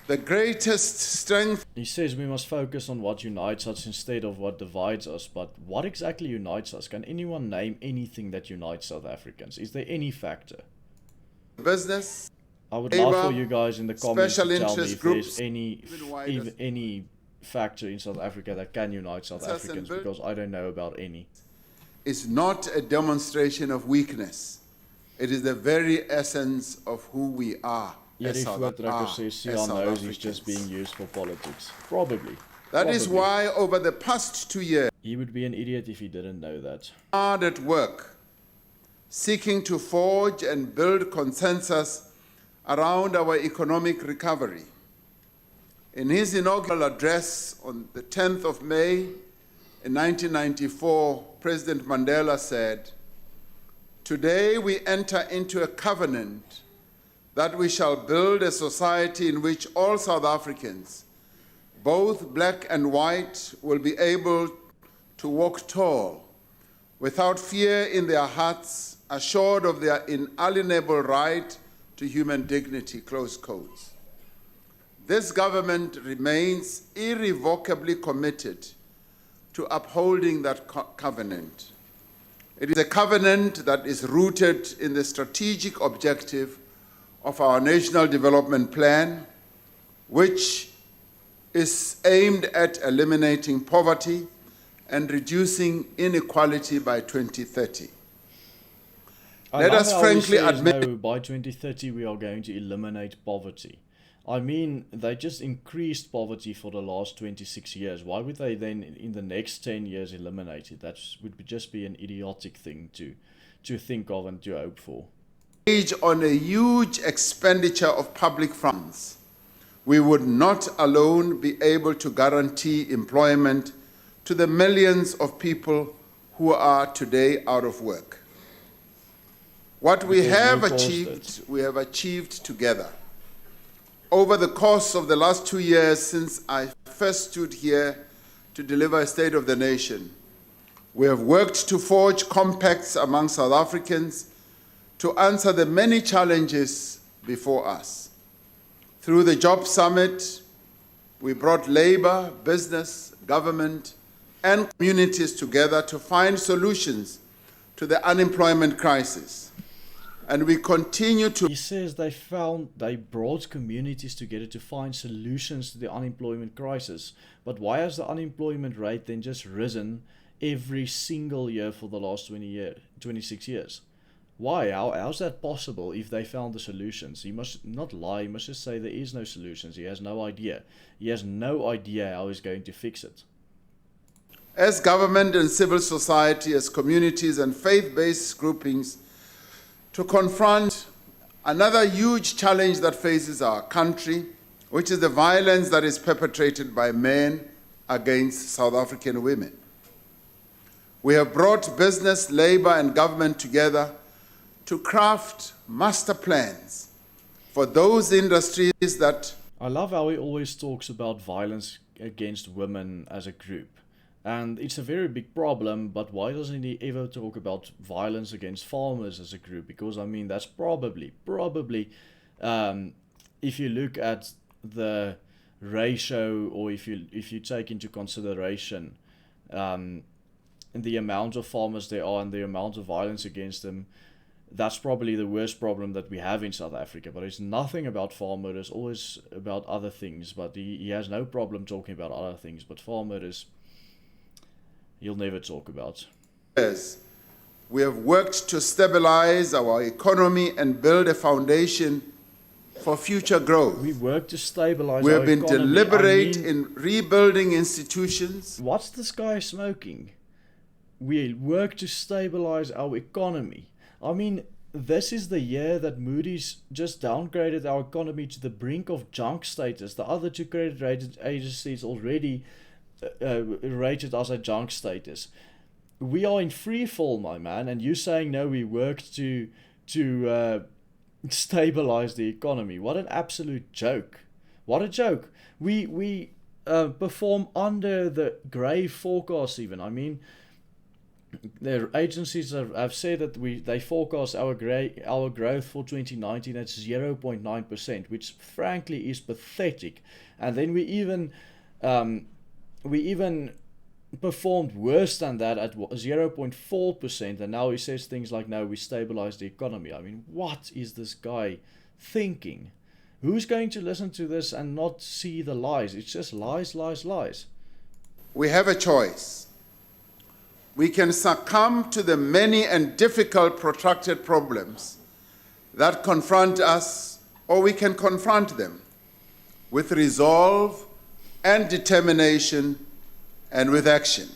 The greatest strength... He says we must focus on what unites us instead of what divides us, but what exactly unites us? Can anyone name anything that unites South Africans? Is there any factor? Business, I would love for you guys in the comments to tell me interest if groups, there's any factor in South Africa that can unite South Africans, because I don't know about any. It's not a demonstration of weakness. It is the very essence of who we are. Hierdie voortrekker sê Sian is just being used for politics. Probably. That is why over the past 2 years, he would be an idiot if he didn't know that. Hard at work, seeking to forge and build consensus around our economic recovery. In his inaugural address on the 10th of May in 1994, President Mandela said, "Today we enter into a covenant that we shall build a society in which all South Africans, both black and white, will be able to walk tall, without fear in their hearts, assured of their inalienable right to human dignity," close quotes. This government remains irrevocably committed to upholding that covenant. It is a covenant that is rooted in the strategic objective of our National Development Plan, which is aimed at eliminating poverty and reducing inequality by 2030. Let us frankly admit, no, by 2030 we are going to eliminate poverty. I mean, they just increased poverty for the last 26 years. Why would they then, in the next 10 years, eliminate it? That would just be an idiotic thing to think of and to hope for. On a huge expenditure of public funds, we would not alone be able to guarantee employment to the millions of people who are today out of work. What we have achieved together. Over the course of the last 2 years since I first stood here to deliver a State of the Nation, we have worked to forge compacts among South Africans to answer the many challenges before us. Through the Job Summit, we brought labor, business, government, and communities together to find solutions to the unemployment crisis. And we continue to... He says they brought communities together to find solutions to the unemployment crisis. But why has the unemployment rate then just risen every single year for the last 26 years? Why? How's that possible if they found the solutions? He must not lie, he must just say there is no solutions. He has no idea. He has no idea how he's going to fix it. As government and civil society, as communities and faith-based groupings, to confront another huge challenge that faces our country, which is the violence that is perpetrated by men against South African women. We have brought business, labor, and government together to craft master plans for those industries that... I love how he always talks about violence against women as a group. And it's a very big problem, but why doesn't he ever talk about violence against farmers as a group? Because, I mean, that's probably, if you look at the ratio, or if you take into consideration the amount of farmers there are and the amount of violence against them, that's probably the worst problem that we have in South Africa. But it's nothing about farm murder, it's always about other things. But he has no problem talking about other things, but farm murder is... he'll never talk about. Yes. We have worked to stabilize our economy and build a foundation for future growth. We work to stabilize We our have been economy. deliberate in rebuilding institutions. What's this guy smoking? We work to stabilize our economy. I mean, this is the year that Moody's just downgraded our economy to the brink of junk status. The other two credit rating agencies already rated us at junk status. We are in free fall, my man, and you saying no, we worked to stabilize the economy. What an absolute joke. What a joke. We perform under the grave forecast even. I mean, their agencies have said that they forecast our growth for 2019 at 0.9%, which frankly is pathetic. And then we even performed worse than that at 0.4%, and now he says things like, no, we stabilized the economy. I mean, what is this guy thinking? Who's going to listen to this and not see the lies? It's just lies, lies, lies. We have a choice. We can succumb to the many and difficult protracted problems that confront us, or we can confront them with resolve and determination and with action.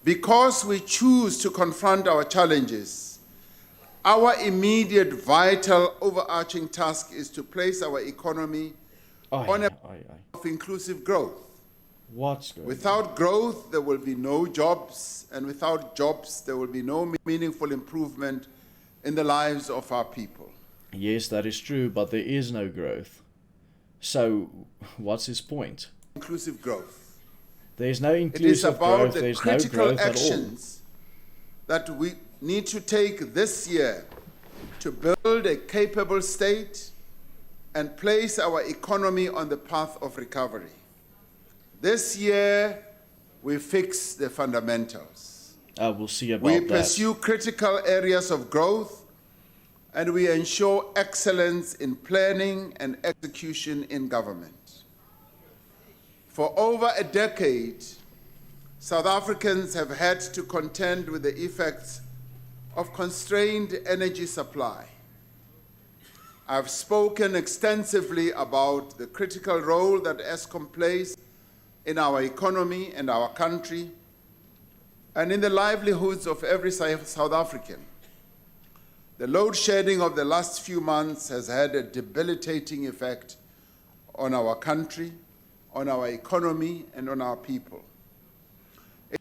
Because we choose to confront our challenges, our immediate, vital, overarching task is to place our economy on a path of inclusive growth. Without growth, there will be no jobs, and without jobs, there will be no meaningful improvement in the lives of our people. Yes, that is true, but there is no growth. So, what's his point? Inclusive growth. There's no inclusive growth, there's no growth at all. It is about the critical actions that we need to take this year to build a capable state and place our economy on the path of recovery. This year, we fix the fundamentals. We'll see about that. We pursue critical areas of growth, and we ensure excellence in planning and execution in government. For over a decade, South Africans have had to contend with the effects of constrained energy supply. I've spoken extensively about the critical role that Eskom plays in our economy and our country, and in the livelihoods of every South African. The load shedding of the last few months has had a debilitating effect on our country, on our economy, and on our people.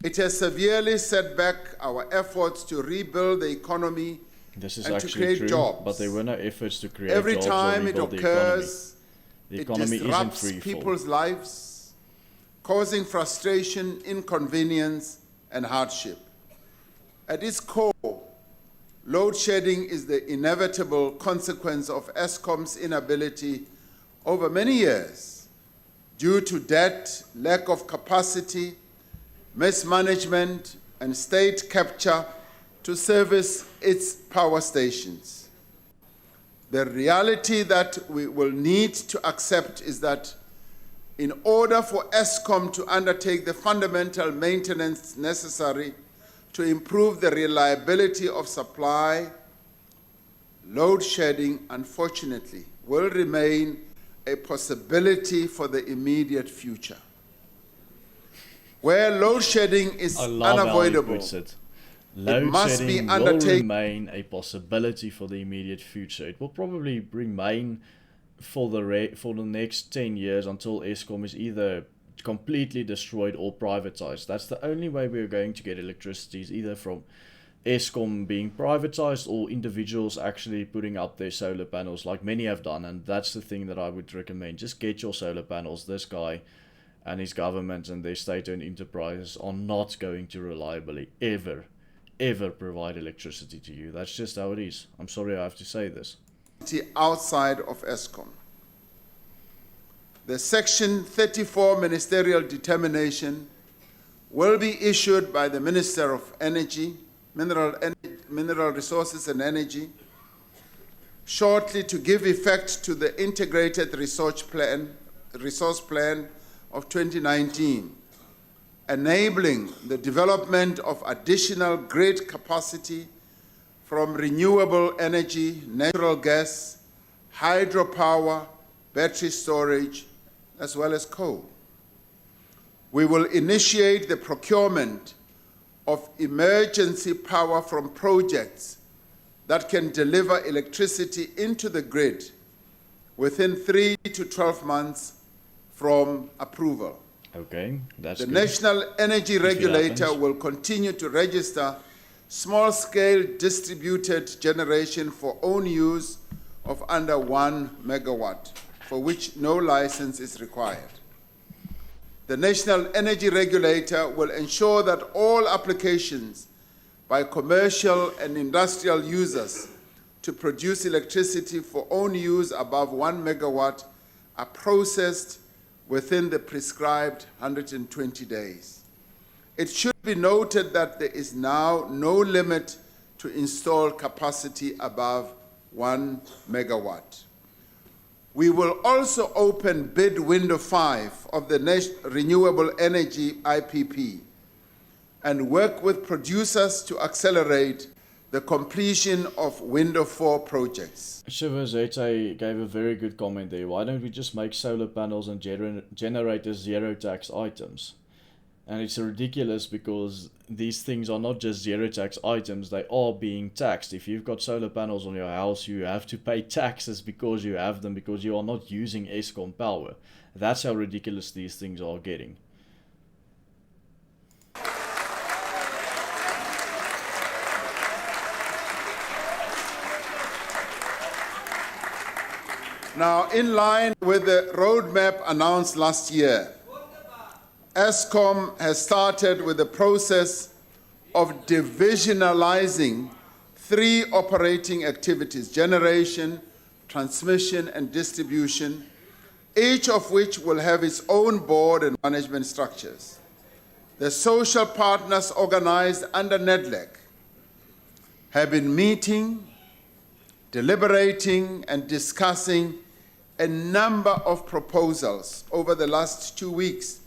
It has severely set back our efforts to rebuild the economy and to create jobs. But there were no efforts to create Every jobs time or it rebuild occurs, the economy it disrupts people's lives, causing frustration, inconvenience, and hardship. At its core, load shedding is the inevitable consequence of Eskom's inability over many years, due to debt, lack of capacity, mismanagement, and state capture to service its power stations. The reality that we will need to accept is that in order for Eskom to undertake the fundamental maintenance necessary to improve the reliability of supply, load shedding, unfortunately, will remain a possibility for the immediate future. Where load shedding is unavoidable, load must be shedding will undertaken. Remain a possibility for the immediate future. It will probably remain for the next 10 years until Eskom is either completely destroyed or privatized. That's the only way we're going to get electricity, is either from Eskom being privatized or individuals actually putting up their solar panels, like many have done. And that's the thing that I would recommend. Just get your solar panels. This guy and his government and their state-owned enterprises are not going to reliably ever provide electricity to you. That's just how it is. I'm sorry I have to say this. Outside of Eskom. The Section 34 ministerial determination will be issued by the Minister of Energy, Mineral Resources and Energy, shortly, to give effect to the Integrated Resource Plan of 2019, enabling the development of additional grid capacity from renewable energy, natural gas, hydropower, battery storage, as well as coal. We will initiate the procurement of emergency power from projects that can deliver electricity into the grid within 3 to 12 months from approval. Okay, that's The good. National Energy If it Regulator happens. will continue to register small-scale distributed generation for own use of under 1 megawatt, for which no license is required. The National Energy Regulator will ensure that all applications by commercial and industrial users to produce electricity for own use above 1 megawatt are processed within the prescribed 120 days. It should be noted that there is now no limit to install capacity above 1 megawatt. We will also open bid window 5 of the Renewable Energy IPP and work with producers to accelerate the completion of window 4 projects. Shivazete gave a very good comment there. Why don't we just make solar panels and generators zero tax items? And it's ridiculous because these things are not just zero tax items, they are being taxed. If you've got solar panels on your house, you have to pay taxes because you have them, because you are not using Eskom power. That's how ridiculous these things are getting. Now, in line with the roadmap announced last year, Eskom has started with the process of divisionalizing 3 operating activities: generation, transmission, and distribution, each of which will have its own board and management structures. The social partners organized under NEDLEC have been meeting, deliberating, and discussing a number of proposals over the last 2 weeks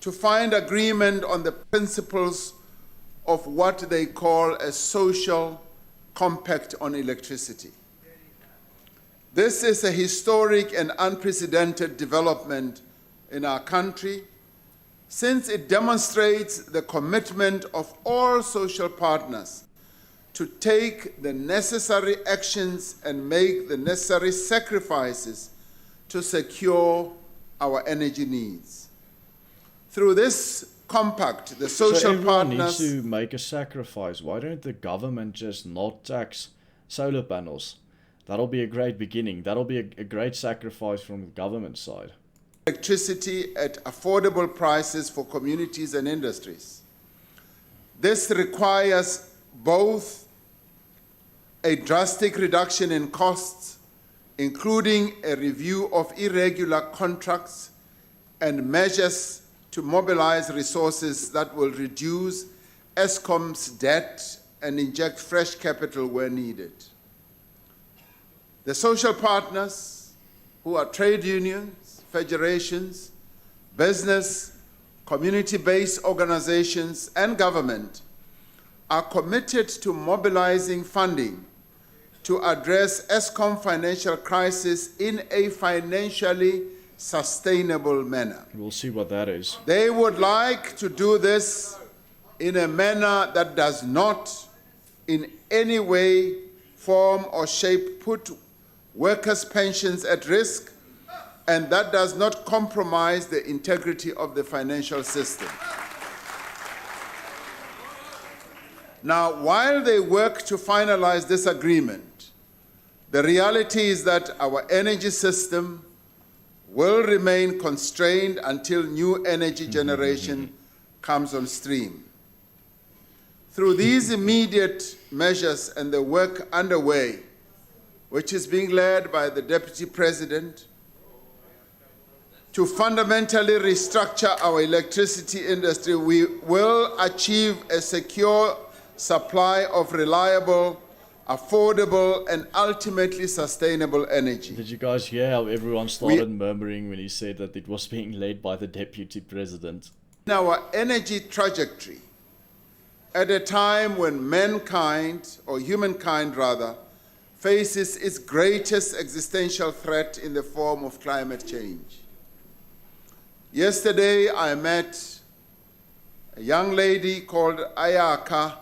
to find agreement on the principles of what they call a social compact on electricity. This is a historic and unprecedented development in our country, since it demonstrates the commitment of all social partners to take the necessary actions and make the necessary sacrifices to secure our energy needs. Through this compact, the social so everyone partners needs to make a sacrifice. Why don't the government just not tax solar panels? That'll be a great beginning. That'll be a great sacrifice from the government side. Electricity at affordable prices for communities and industries. This requires both a drastic reduction in costs, including a review of irregular contracts and measures to mobilize resources that will reduce Eskom's debt and inject fresh capital where needed. The social partners, who are trade unions, federations, business, community-based organizations, and government, are committed to mobilizing funding to address Eskom financial crisis in a financially sustainable manner. We'll see what that is. They would like to do this in a manner that does not in any way, form, or shape put workers' pensions at risk, and that does not compromise the integrity of the financial system. Now, while they work to finalize this agreement, the reality is that our energy system will remain constrained until new energy generation comes on stream. Through these immediate measures and the work underway, which is being led by the Deputy President, to fundamentally restructure our electricity industry, we will achieve a secure supply of reliable, affordable, and ultimately sustainable energy. Did you guys hear how everyone started murmuring when he said that it was being led by the Deputy President? In our energy trajectory, at a time when mankind, or humankind rather, faces its greatest existential threat in the form of climate change. Yesterday, I met a young lady called Ayaka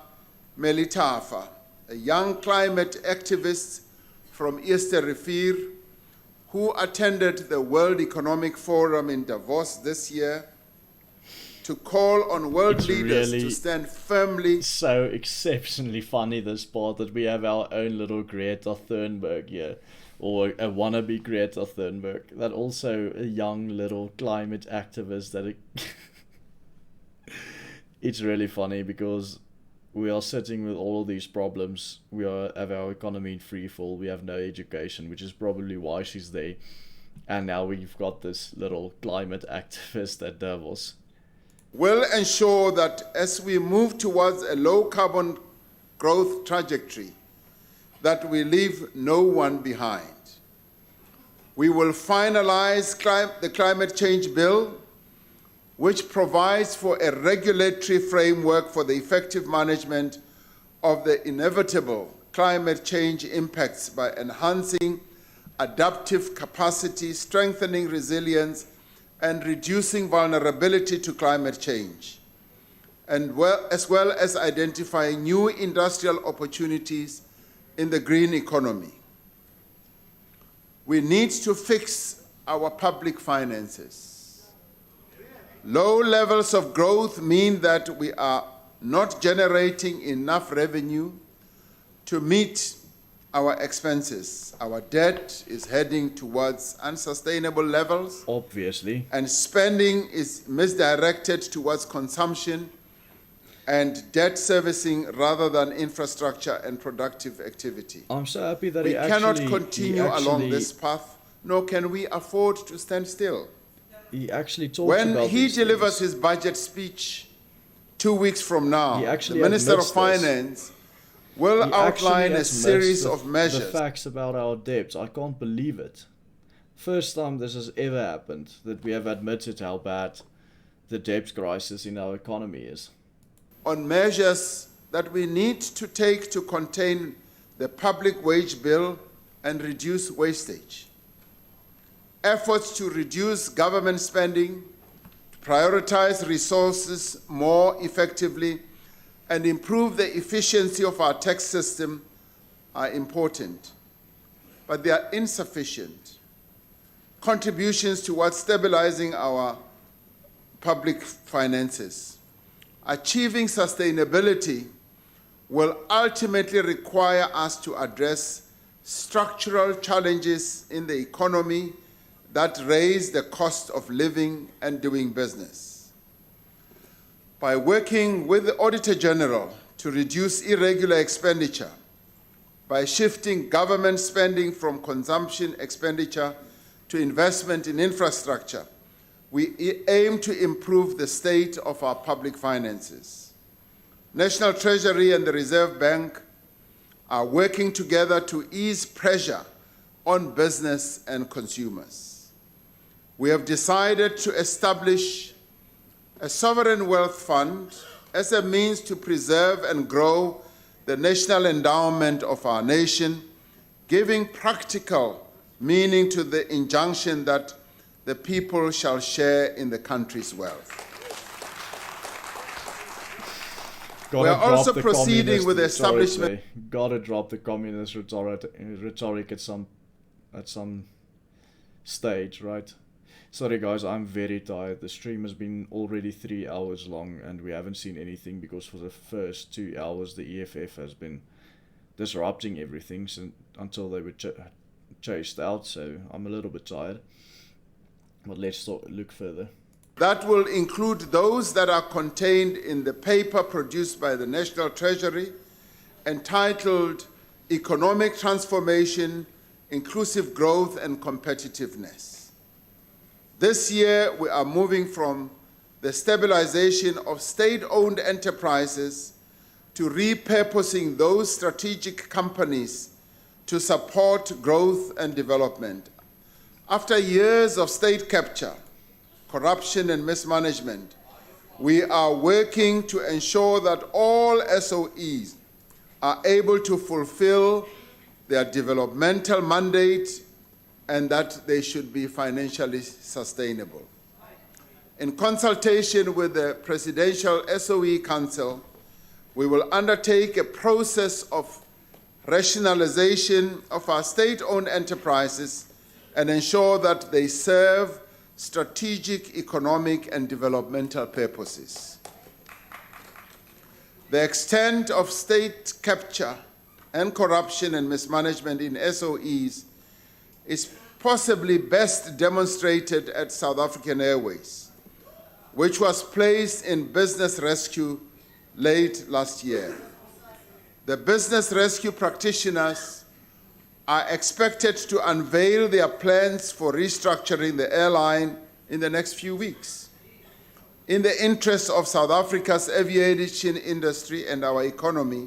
Melitafa, a young climate activist from Eastern Rivier who attended the World Economic Forum in Davos this year to call on world leaders to stand firmly. So exceptionally funny, this part, that we have our own little Greta Thunberg here, or a wannabe Greta Thunberg, that also a young little climate activist that it's really funny because we are sitting with all of these problems. We have our economy in free fall, we have no education, which is probably why she's there, and now we've got this little climate activist at Davos. Will ensure that as we move towards a low carbon growth trajectory, that we leave no one behind. We will finalize the climate change bill, which provides for a regulatory framework for the effective management of the inevitable climate change impacts by enhancing adaptive capacity, strengthening resilience, and reducing vulnerability to climate change, and as well as identifying new industrial opportunities in the green economy. We need to fix our public finances. Low levels of growth mean that we are not generating enough revenue to meet our expenses. Our debt is heading towards unsustainable levels. Obviously. And spending is misdirected towards consumption and debt servicing rather than infrastructure and productive activity. I'm so happy that we cannot continue along this path, nor can we afford to stand still. He actually talks when about he delivers his budget speech 2 weeks from now, the Minister of Finance will outline a series of measures. The facts about our debts, I can't believe it. First time this has ever happened, that we have admitted how bad the debt crisis in our economy is. On measures that we need to take to contain the public wage bill and reduce wastage. Efforts to reduce government spending, to prioritize resources more effectively, and improve the efficiency of our tax system are important, but they are insufficient. Contributions towards stabilizing our public finances. Achieving sustainability will ultimately require us to address structural challenges in the economy that raise the cost of living and doing business. By working with the Auditor General to reduce irregular expenditure, by shifting government spending from consumption expenditure to investment in infrastructure, we aim to improve the state of our public finances. National Treasury and the Reserve Bank are working together to ease pressure on business and consumers. We have decided to establish a sovereign wealth fund as a means to preserve and grow the national endowment of our nation, giving practical meaning to the injunction that the people shall share in the country's wealth. We are also proceeding with the establishment. Gotta drop the communist rhetoric at some stage, right? Sorry guys, I'm very tired. The stream has been already 3 hours long and we haven't seen anything because for the first 2 hours the EFF has been disrupting everything until they were chased out, so I'm a little bit tired. But let's look further. That will include those that are contained in the paper produced by the National Treasury entitled Economic Transformation, Inclusive Growth and Competitiveness. This year, we are moving from the stabilization of state-owned enterprises to repurposing those strategic companies to support growth and development. After years of state capture, corruption and mismanagement, we are working to ensure that all SOEs are able to fulfill their developmental mandate and that they should be financially sustainable. In consultation with the Presidential SOE Council, we will undertake a process of rationalization of our state-owned enterprises and ensure that they serve strategic, economic, and developmental purposes. The extent of state capture and corruption and mismanagement in SOEs is possibly best demonstrated at South African Airways, which was placed in business rescue late last year. The business rescue practitioners are expected to unveil their plans for restructuring the airline in the next few weeks. In the interest of South Africa's aviation industry and our economy,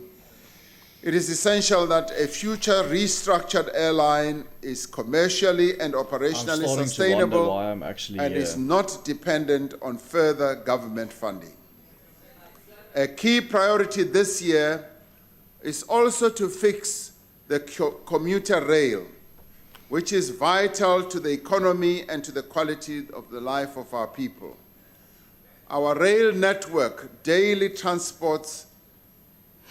it is essential that a future restructured airline is commercially and operationally sustainable and is not dependent on further government funding. A key priority this year is also to fix the commuter rail, which is vital to the economy and to the quality of the life of our people. Our rail network daily transports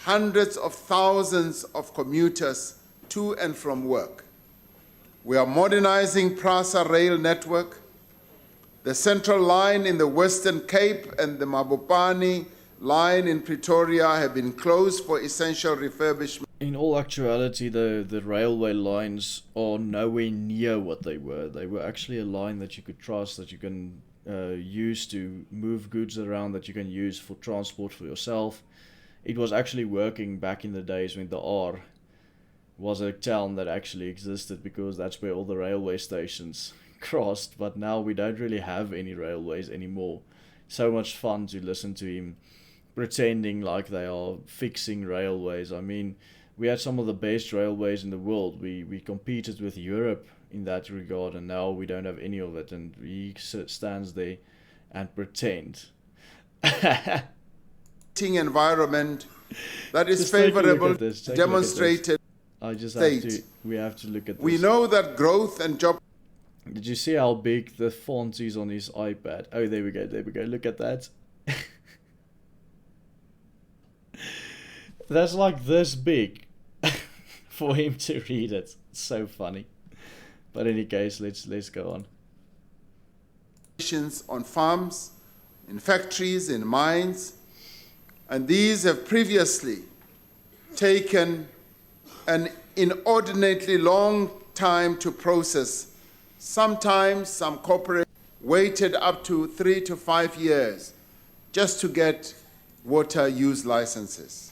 hundreds of thousands of commuters to and from work. We are modernizing PRASA rail network. The Central Line in the Western Cape and the Mabopane line in Pretoria have been closed for essential refurbishment. In all actuality, the railway lines are nowhere near what they were. They were actually a line that you could trust, that you can use to move goods around, that you can use for transport for yourself. It was actually working back in the days when the R was a town that actually existed, because that's where all the railway stations crossed. But now we don't really have any railways anymore. So much fun to listen to him pretending like they are fixing railways. I mean, we had some of the best railways in the world. We competed with Europe in that regard, and now we don't have any of it, and he stands there and pretend. Environment that is favorable, demonstrated. I just state. have to. We have to look at this. We know that growth and job. Did you see how big the font is on his iPad? Oh, there we go. There we go. Look at that. That's like this big for him to read it. It's so funny. But in any case, let's go on. On farms, in factories, in mines, and these have previously taken an inordinately long time to process. Sometimes some corporations waited up to 3 to 5 years just to get water use licenses.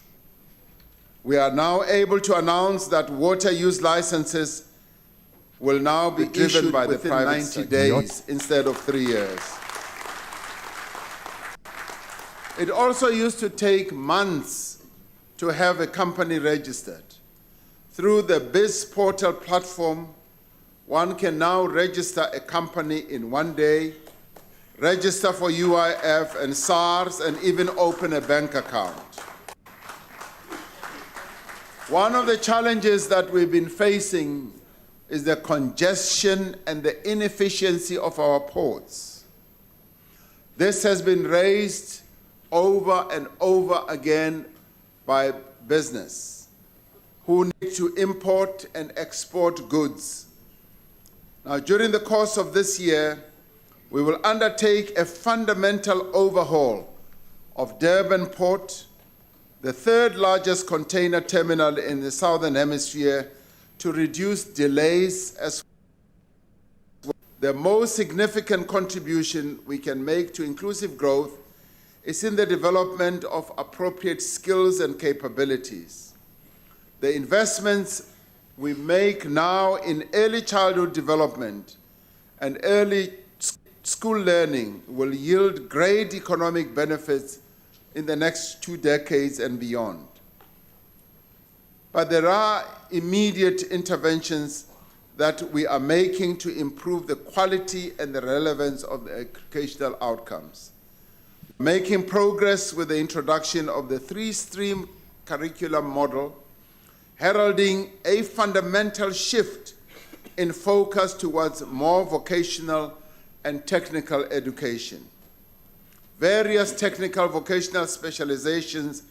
We are now able to announce that water use licenses will now be issued by the private 90 days instead of 3 years. It also used to take months to have a company registered. Through the Biz Portal platform, one can now register a company in 1 day, register for UIF and SARS, and even open a bank account. One of the challenges that we've been facing is the congestion and the inefficiency of our ports. This has been raised over and over again by business who need to import and export goods. Now, during the course of this year, we will undertake a fundamental overhaul of Durban Port, the third largest container terminal in the Southern Hemisphere, to reduce delays as well. The most significant contribution we can make to inclusive growth is in the development of appropriate skills and capabilities. The investments we make now in early childhood development and early school learning will yield great economic benefits in the next 2 decades and beyond. But there are immediate interventions that we are making to improve the quality and the relevance of the educational outcomes. Making progress with the introduction of the three-stream curriculum model, heralding a fundamental shift in focus towards more vocational and technical education. Various technical vocational specializations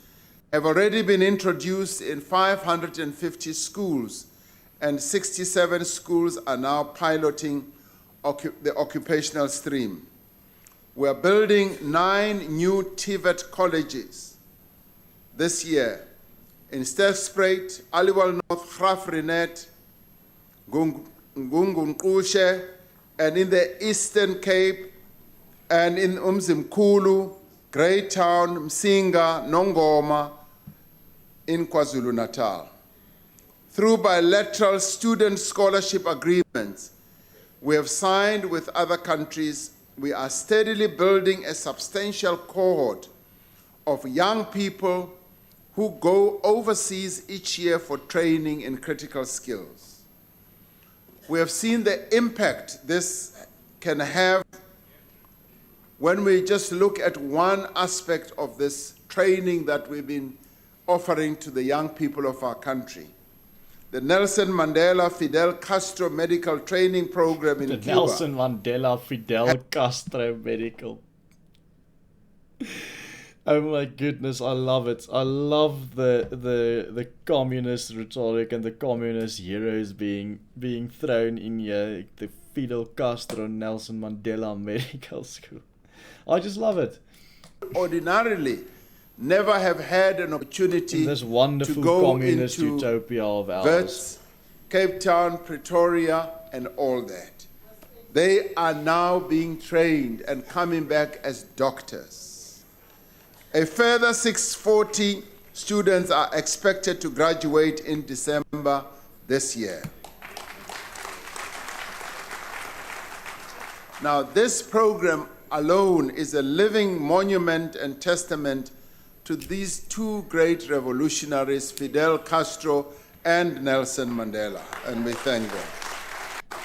have already been introduced in 550 schools, and 67 schools are now piloting the occupational stream. We are building 9 new TVET colleges this year in Sterkspruit, Aliwal North, Graaff-Reinet, Ngungunkushe, and in the Eastern Cape, and in Umzimkhulu, Greytown, Msinga, Nongoma, in KwaZulu-Natal. Through bilateral student scholarship agreements we have signed with other countries, we are steadily building a substantial cohort of young people who go overseas each year for training in critical skills. We have seen the impact this can have when we just look at one aspect of this training that we've been offering to the young people of our country. The Nelson Mandela Fidel Castro Medical Training Program in Cuba. The Nelson Mandela Fidel Castro Medical. Oh my goodness, I love it. I love the communist rhetoric and the communist heroes being thrown in here. The Fidel Castro Nelson Mandela Medical School. I just love it. Ordinarily never have had an opportunity in this wonderful to go communist into utopia of ours. Wits, Cape Town, Pretoria, and all that. They are now being trained and coming back as doctors. A further 640 students are expected to graduate in December this year. Now, this program alone is a living monument and testament to these two great revolutionaries, Fidel Castro and Nelson Mandela, and we thank them.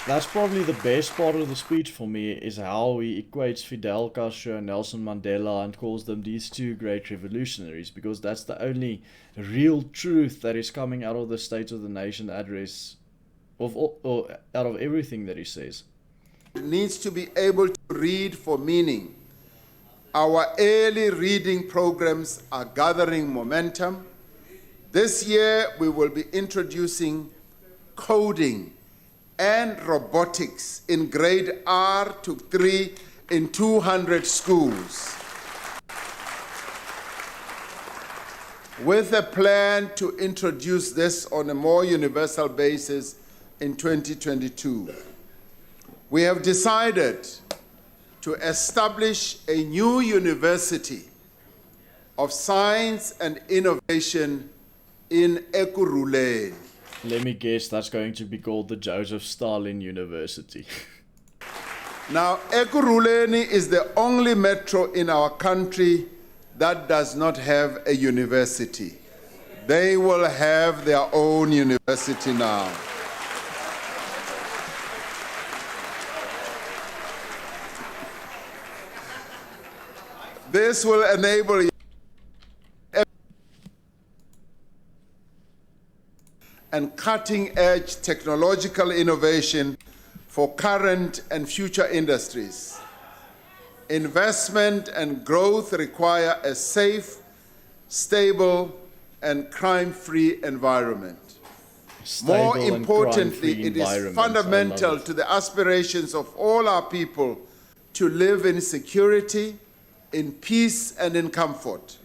That's probably the best part of the speech for me, is how he equates Fidel Castro and Nelson Mandela and calls them these two great revolutionaries, because that's the only real truth that is coming out of the State of the Nation address, or out of everything that he says. It needs to be able to read for meaning. Our early reading programs are gathering momentum. This year, we will be introducing coding and robotics in grade R to 3 in 200 schools, with a plan to introduce this on a more universal basis in 2022. We have decided to establish a new university of science and innovation in Ekurhuleni. Let me guess, that's going to be called the Joseph Stalin University. Now, Ekurhuleni is the only metro in our country that does not have a university. They will have their own university now. This will enable and cutting-edge technological innovation for current and future industries. Investment and growth require a safe, stable, and crime-free environment. More importantly, it is fundamental to the aspirations of all our people to live in security, in peace, and in comfort.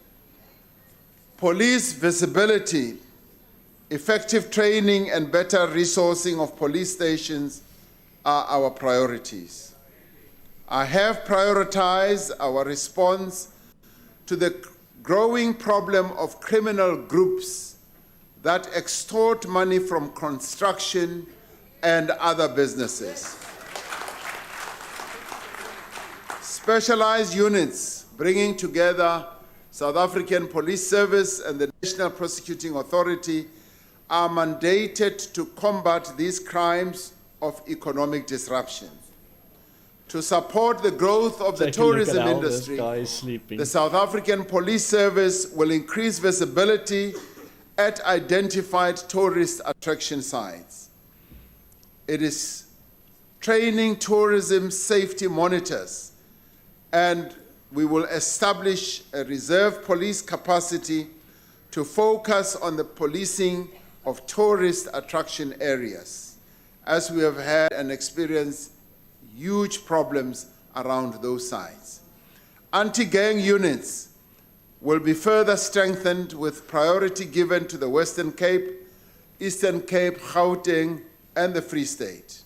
Police visibility, effective training, and better resourcing of police stations are our priorities. I have prioritized our response to the growing problem of criminal groups that extort money from construction and other businesses. Specialized units bringing together South African Police Service and the National Prosecuting Authority are mandated to combat these crimes of economic disruption. To support the growth of the tourism industry, the South African Police Service will increase visibility at identified tourist attraction sites. It is training tourism safety monitors, and we will establish a reserve police capacity to focus on the policing of tourist attraction areas, as we have had and experienced huge problems around those sites. Anti-gang units will be further strengthened with priority given to the Western Cape, Eastern Cape, Gauteng, and the Free State.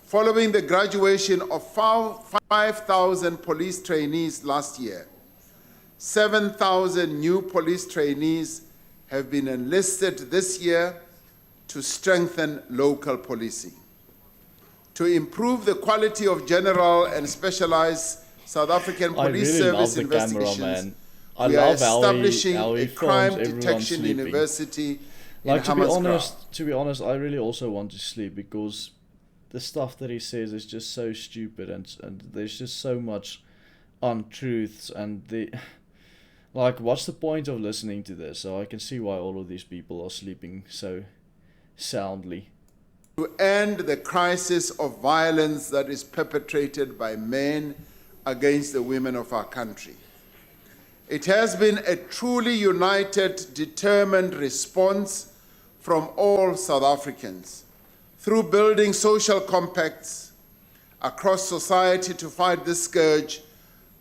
Following the graduation of 5,000 police trainees last year, 7,000 new police trainees have been enlisted this year to strengthen local policing. To improve the quality of general and specialized South African Police Service investigations, we are establishing a crime detection university in Hammanskraal. To be honest, I really also want to sleep, because the stuff that he says is just so stupid, and there's just so much untruths, and like, what's the point of listening to this? So I can see why all of these people are sleeping so soundly. To end the crisis of violence that is perpetrated by men against the women of our country. It has been a truly united, determined response from all South Africans through building social compacts across society to fight this scourge.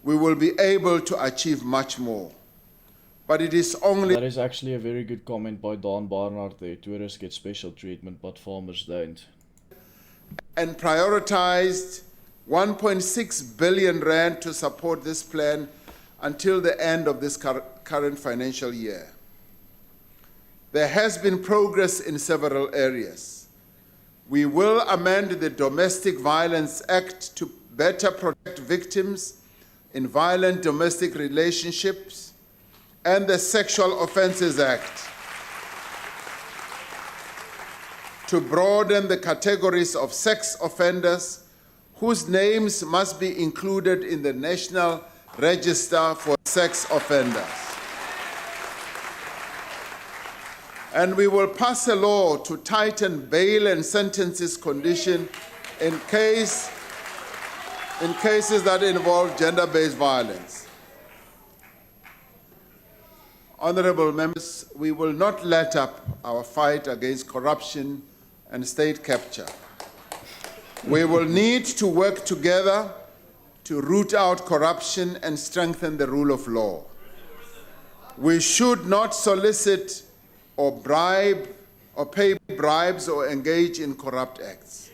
We will be able to achieve much more. But it is only... That is actually a very good comment by Don Barnard there. Tourists get special treatment, but farmers don't. And prioritized 1.6 billion rand to support this plan until the end of this current financial year. There has been progress in several areas. We will amend the Domestic Violence Act to better protect victims in violent domestic relationships, and the Sexual Offences Act to broaden the categories of sex offenders whose names must be included in the National Register for Sex Offenders. And we will pass a law to tighten bail and sentences condition in cases that involve gender-based violence. Honorable members, we will not let up our fight against corruption and state capture. We will need to work together to root out corruption and strengthen the rule of law. We should not solicit or bribe or pay bribes or engage in corrupt acts.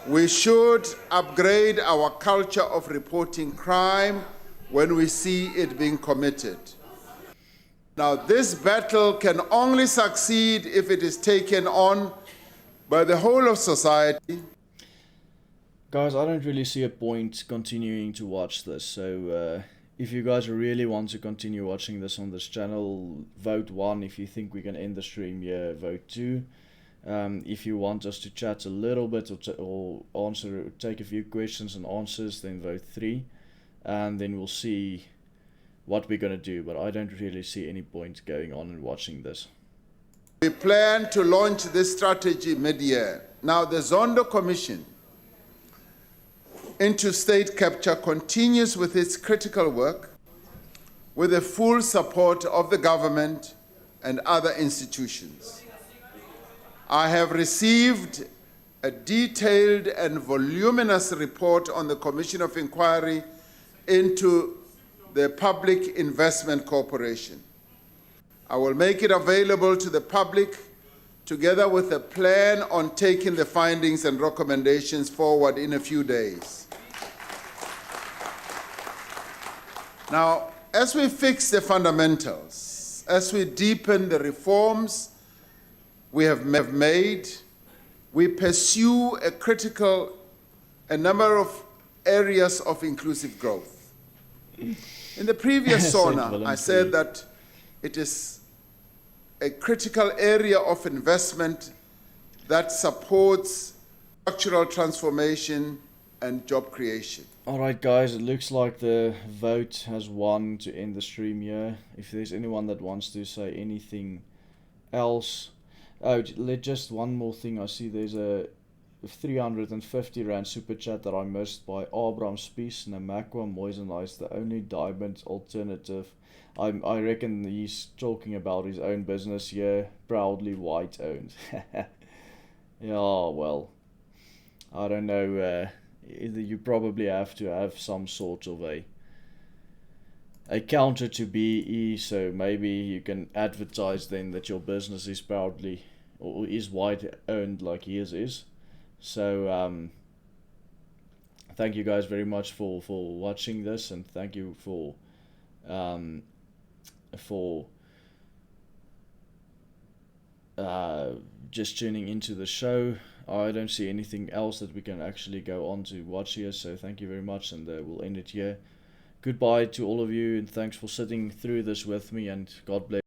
We should upgrade our culture of reporting crime when we see it being committed. Now, this battle can only succeed if it is taken on by the whole of society. Guys, I don't really see a point continuing to watch this, so if you guys really want to continue watching this on this channel, vote 1. If you think we can end the stream here, vote 2. If you want us to chat a little bit or take a few questions and answers, then vote 3. And then we'll see what we're going to do, but I don't really see any point going on and watching this. We plan to launch this strategy mid-year. Now, the Zondo Commission into state capture continues with its critical work with the full support of the government and other institutions. I have received a detailed and voluminous report on the Commission of Inquiry into the Public Investment Corporation. I will make it available to the public together with a plan on taking the findings and recommendations forward in a few days. Now, as we fix the fundamentals, as we deepen the reforms we have made, we pursue a number of areas of inclusive growth. In the previous SONA, I said that it is a critical area of investment that supports structural transformation and job creation. Alright guys, it looks like the vote has won to end the stream here. If there's anyone that wants to say anything else. Oh, just one more thing. I see there's a 350 Rand super chat that I missed by Abraham Spies. Namakwa Moisenai is the only diamond alternative. I reckon he's talking about his own business here. Proudly white owned. Yeah, well, I don't know. You probably have to have some sort of a counter to BE, so maybe you can advertise then that your business is proudly or is white owned like his is. So thank you guys very much for watching this, and thank you for just tuning into the show. I don't see anything else that we can actually go on to watch here, so thank you very much, and we'll end it here. Goodbye to all of you, and thanks for sitting through this with me, and God bless.